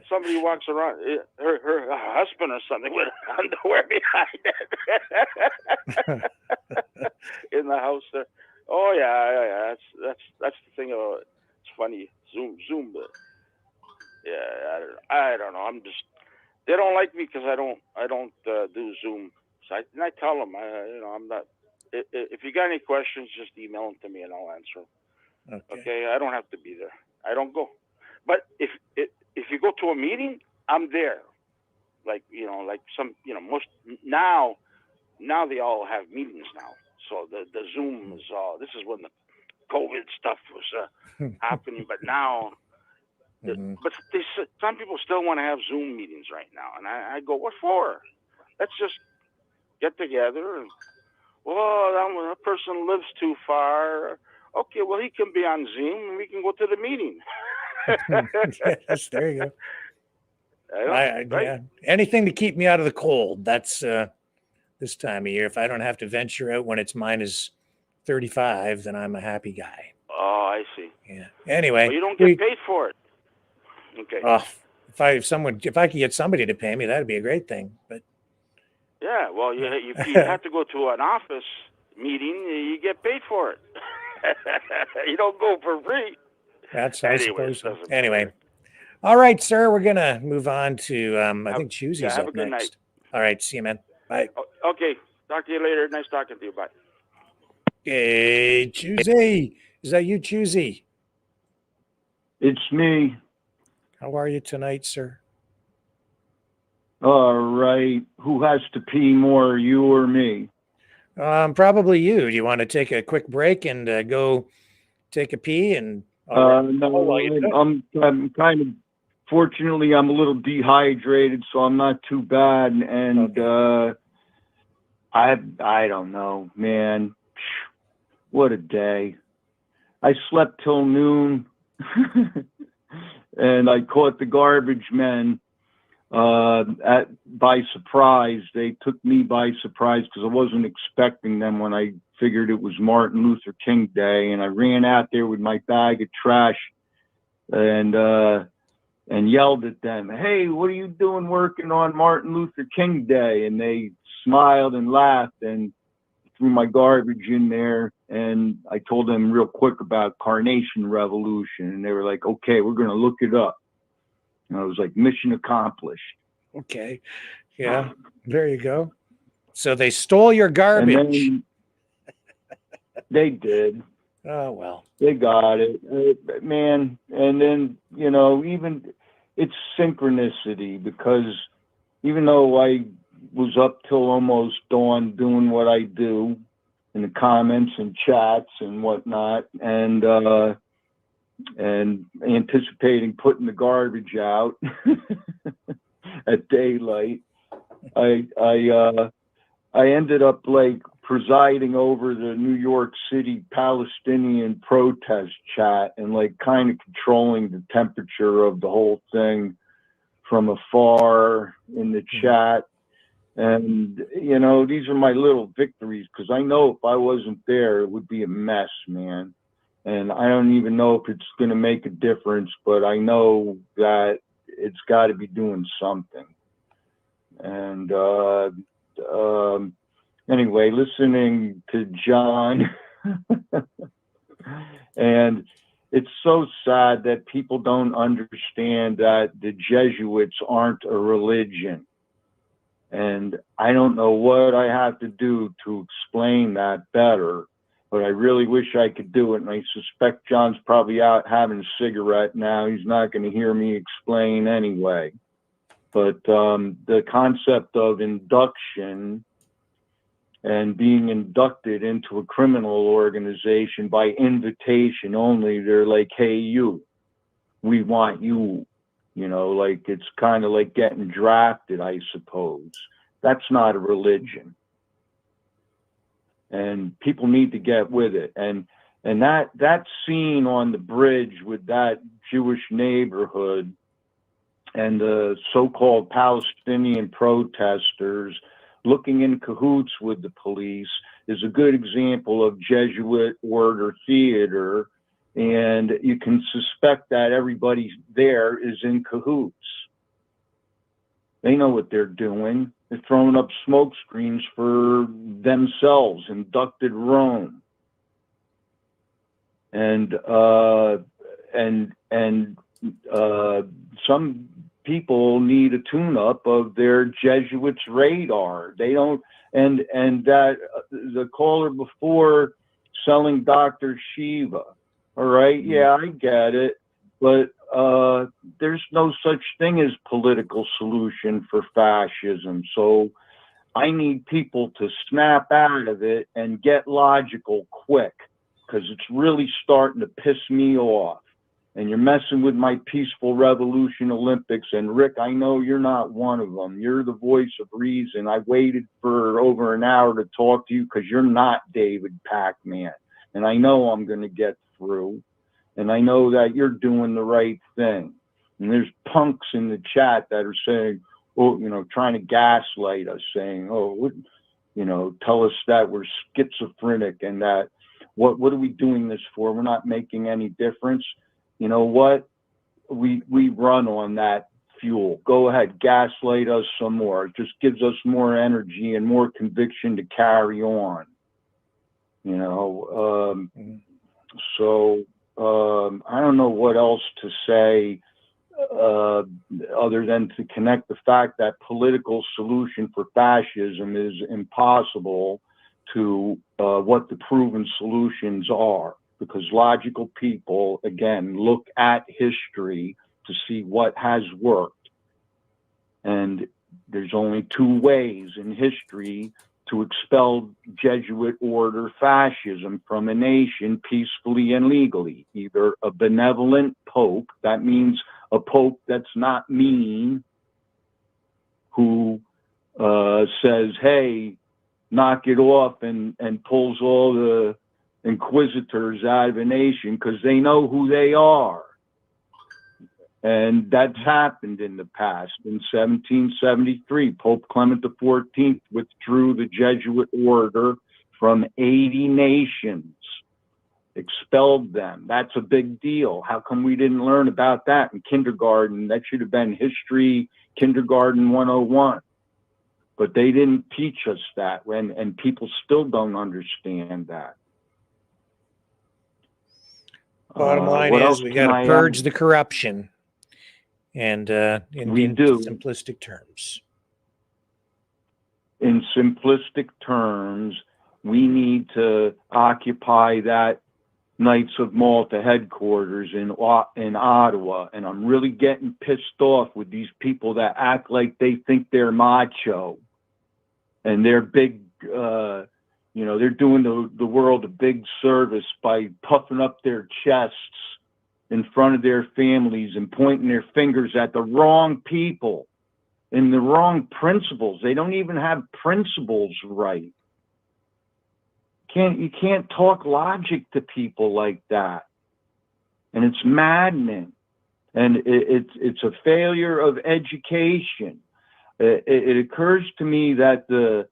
somebody walks around, her husband or something, with underwear behind it in the house there. Oh yeah. That's the thing about it. It's funny, Zoom, but yeah, I don't know. They don't like me because I don't do Zoom. So I tell them, I'm not. If you got any questions, just email them to me and I'll answer them. Okay? I don't have to be there. I don't go. But if you go to a meeting, I'm there. Most now they all have meetings now. So the Zoom is all. This is when the COVID stuff was happening, but now. But some people still want to have Zoom meetings right now, and I go, what for? Let's just get together and. Well, that person lives too far. Okay, well, he can be on Zoom, and we can go to the meeting. Yes, there you go. Right? Yeah. Anything to keep me out of the cold. That's this time of year. If I don't have to venture out when it's 35, then I'm a happy guy. Oh, I see. Yeah. Anyway, Well, you don't get paid for it. Okay. If I could get somebody to pay me, that'd be a great thing. But Yeah, well, if you have to go to an office meeting, you get paid for it. You don't go for free. That's Anyway, Anyway, all right, sir. We're gonna move on to I think Choosey's have up a good next. night. All right, see you, man. Bye. Okay, talk to you later. Nice talking to you. Bye. Hey, Choosey, is that you, Choosey? It's me. How are you tonight, sir? All right. Who has to pee more, you or me? Probably you. Do you want to take a quick break and go take a pee? And No, I'm kind of. Fortunately, I'm a little dehydrated, so I'm not too bad. And I don't know, man. What a day! I slept till noon, and I caught the garbage men by surprise. They took me by surprise because I wasn't expecting them when I figured it was Martin Luther King Day, and I ran out there with my bag of trash and yelled at them, "Hey, what are you doing working on Martin Luther King Day?" And they smiled and laughed and threw my garbage in there. And I told them real quick about Carnation Revolution, and they were like, "Okay, we're going to look it up." And I was like, mission accomplished. Okay. Yeah, there you go. So they stole your garbage. And then they did. Oh, well. They got it, man. And then, even it's synchronicity, because even though I was up till almost dawn doing what I do in the comments and chats and whatnot, and anticipating putting the garbage out at daylight, I ended up like presiding over the New York City Palestinian protest chat and like kind of controlling the temperature of the whole thing from afar in the chat. And, these are my little victories, because I know if I wasn't there, it would be a mess, man. And I don't even know if it's going to make a difference, but I know that it's got to be doing something. And anyway, listening to John, and it's so sad that people don't understand that the Jesuits aren't a religion. And I don't know what I have to do to explain that better, but I really wish I could do it. And I suspect John's probably out having a cigarette now. He's not going to hear me explain anyway. But the concept of induction and being inducted into a criminal organization by invitation only, they're like, "Hey, you, we want you." Like it's kind of like getting drafted, I suppose. That's not a religion. And people need to get with it. And that scene on the bridge with that Jewish neighborhood and the so-called Palestinian protesters looking in cahoots with the police is a good example of Jesuit order theater. And you can suspect that everybody there is in cahoots. They know what they're doing. They're throwing up smoke screens for themselves, inducted Rome. And some people need a tune-up of their Jesuits radar. They don't, and that the caller before selling Dr. Shiva. All right, yeah, I get it, but there's no such thing as political solution for fascism. So I need people to snap out of it and get logical quick, because it's really starting to piss me off. And you're messing with my Peaceful Revolution Olympics. And Rick, I know you're not one of them. You're the voice of reason. I waited for over an hour to talk to you because you're not David Pac-Man. And I know I'm going to get through. And I know that you're doing the right thing. And there's punks in the chat that are saying, trying to gaslight us, saying, tell us that we're schizophrenic and that What are we doing this for? We're not making any difference. You know what? We run on that fuel. Go ahead, gaslight us some more. It just gives us more energy and more conviction to carry on. You know, so I don't know what else to say other than to connect the fact that political solution for fascism is impossible to what the proven solutions are, because logical people, again, look at history to see what has worked. And there's only two ways in history to expel Jesuit order fascism from a nation peacefully and legally. Either a benevolent pope, that means a pope that's not mean, who says, hey, knock it off, and pulls all the inquisitors out of a nation because they know who they are. And that's happened in the past. In 1773, Pope Clement XIV withdrew the Jesuit order from 80 nations, expelled them. That's a big deal. How come we didn't learn about that in kindergarten? That should have been history, kindergarten 101. But they didn't teach us that, and people still don't understand that. Bottom line is we got to purge the corruption. And in simplistic terms. In simplistic terms, we need to occupy that Knights of Malta headquarters in Ottawa. And I'm really getting pissed off with these people that act like they think they're macho. And they're big, they're doing the world a big service by puffing up their chests in front of their families and pointing their fingers at the wrong people and the wrong principles. They don't even have principles right. You can't talk logic to people like that. And it's maddening. And it's a failure of education. It occurs to me that the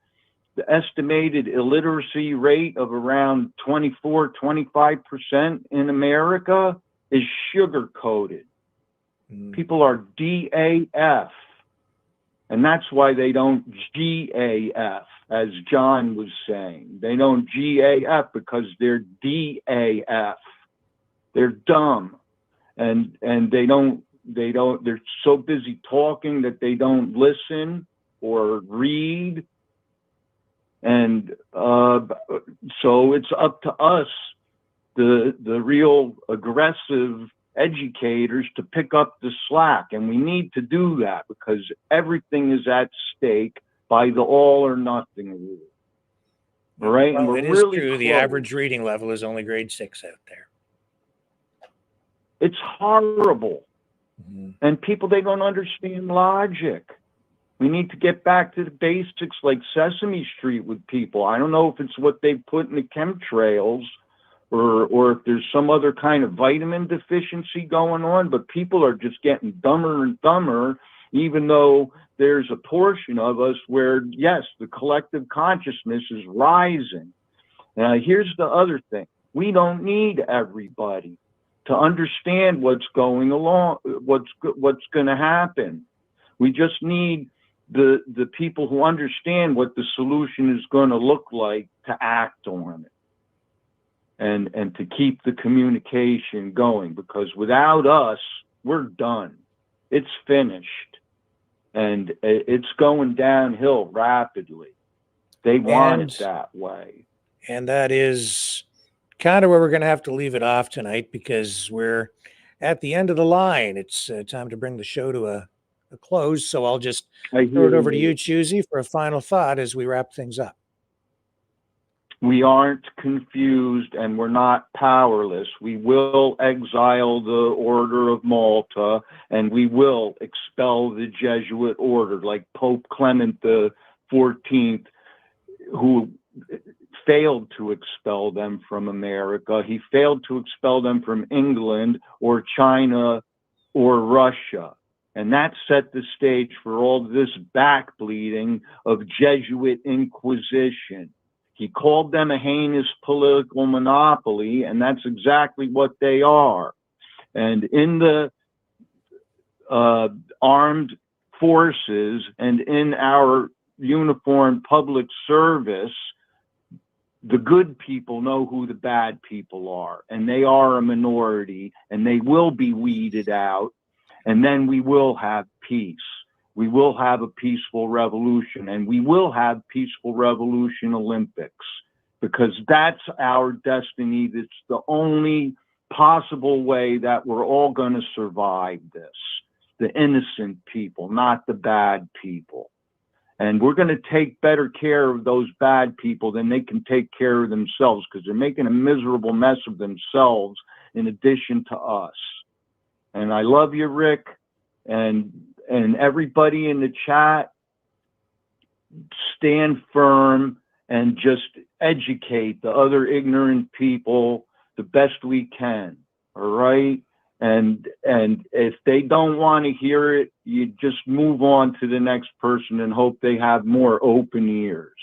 estimated illiteracy rate of around 24-25% in America is sugar-coated. People are DAF, and that's why they don't GAF, as John was saying. They don't GAF because they're DAF. They're dumb, and they're so busy talking that they don't listen or read. And so it's up to us, the real aggressive educators, to pick up the slack. And we need to do that because everything is at stake by the all or nothing rule. All right. Well, and it is really true. Close. The average reading level is only grade 6 out there. It's horrible. And people, they don't understand logic. We need to get back to the basics like Sesame Street with people. I don't know if it's what they put in the chemtrails or if there's some other kind of vitamin deficiency going on, but people are just getting dumber and dumber, even though there's a portion of us where, yes, the collective consciousness is rising. Now, here's the other thing. We don't need everybody to understand what's going along, what's going to happen. We just need the people who understand what the solution is going to look like to act on it. And to keep the communication going, because without us, we're done. It's finished. And it's going downhill rapidly. They want it that way. And that is kind of where we're going to have to leave it off tonight, because we're at the end of the line. It's time to bring the show to a close. So I'll just throw it over to you, Chusey, for a final thought as we wrap things up. We aren't confused and we're not powerless. We will exile the Order of Malta and we will expel the Jesuit order, like Pope Clement XIV, who failed to expel them from America. He failed to expel them from England or China or Russia. And that set the stage for all this backbleeding of Jesuit Inquisition. He called them a heinous political monopoly, and that's exactly what they are. And in the armed forces and in our uniformed public service, the good people know who the bad people are, and they are a minority, and they will be weeded out, and then we will have peace. We will have a peaceful revolution, and we will have peaceful revolution Olympics, because that's our destiny. It's the only possible way that we're all going to survive this. The innocent people, not the bad people. And we're going to take better care of those bad people than they can take care of themselves, because they're making a miserable mess of themselves in addition to us. And I love you, Rick, and everybody in the chat. Stand firm and just educate the other ignorant people the best we can. All right? And if they don't want to hear it, you just move on to the next person and hope they have more open ears.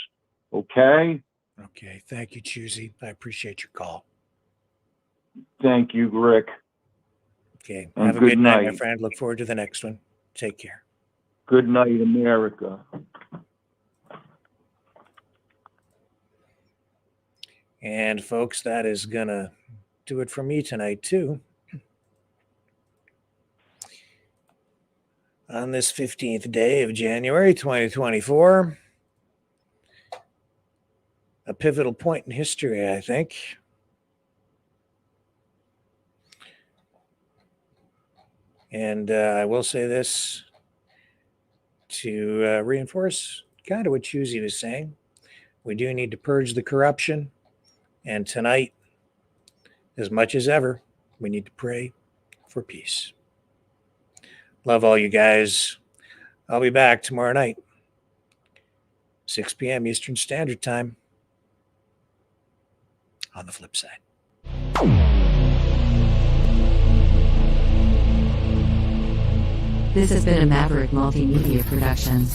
Okay? Okay. Thank you, Choosy. I appreciate your call. Thank you, Rick. Okay. And have a good night, my friend. Look forward to the next one. Take care. Good night, America. And folks, that is going to do it for me tonight, too. On this 15th day of January 2024, a pivotal point in history, I think. And I will say this to reinforce kind of what Choosy was saying. We do need to purge the corruption. And tonight, as much as ever, we need to pray for peace. Love all you guys. I'll be back tomorrow night, 6 p.m. Eastern Standard Time, on the flip side. This has been a Maverick Multimedia production.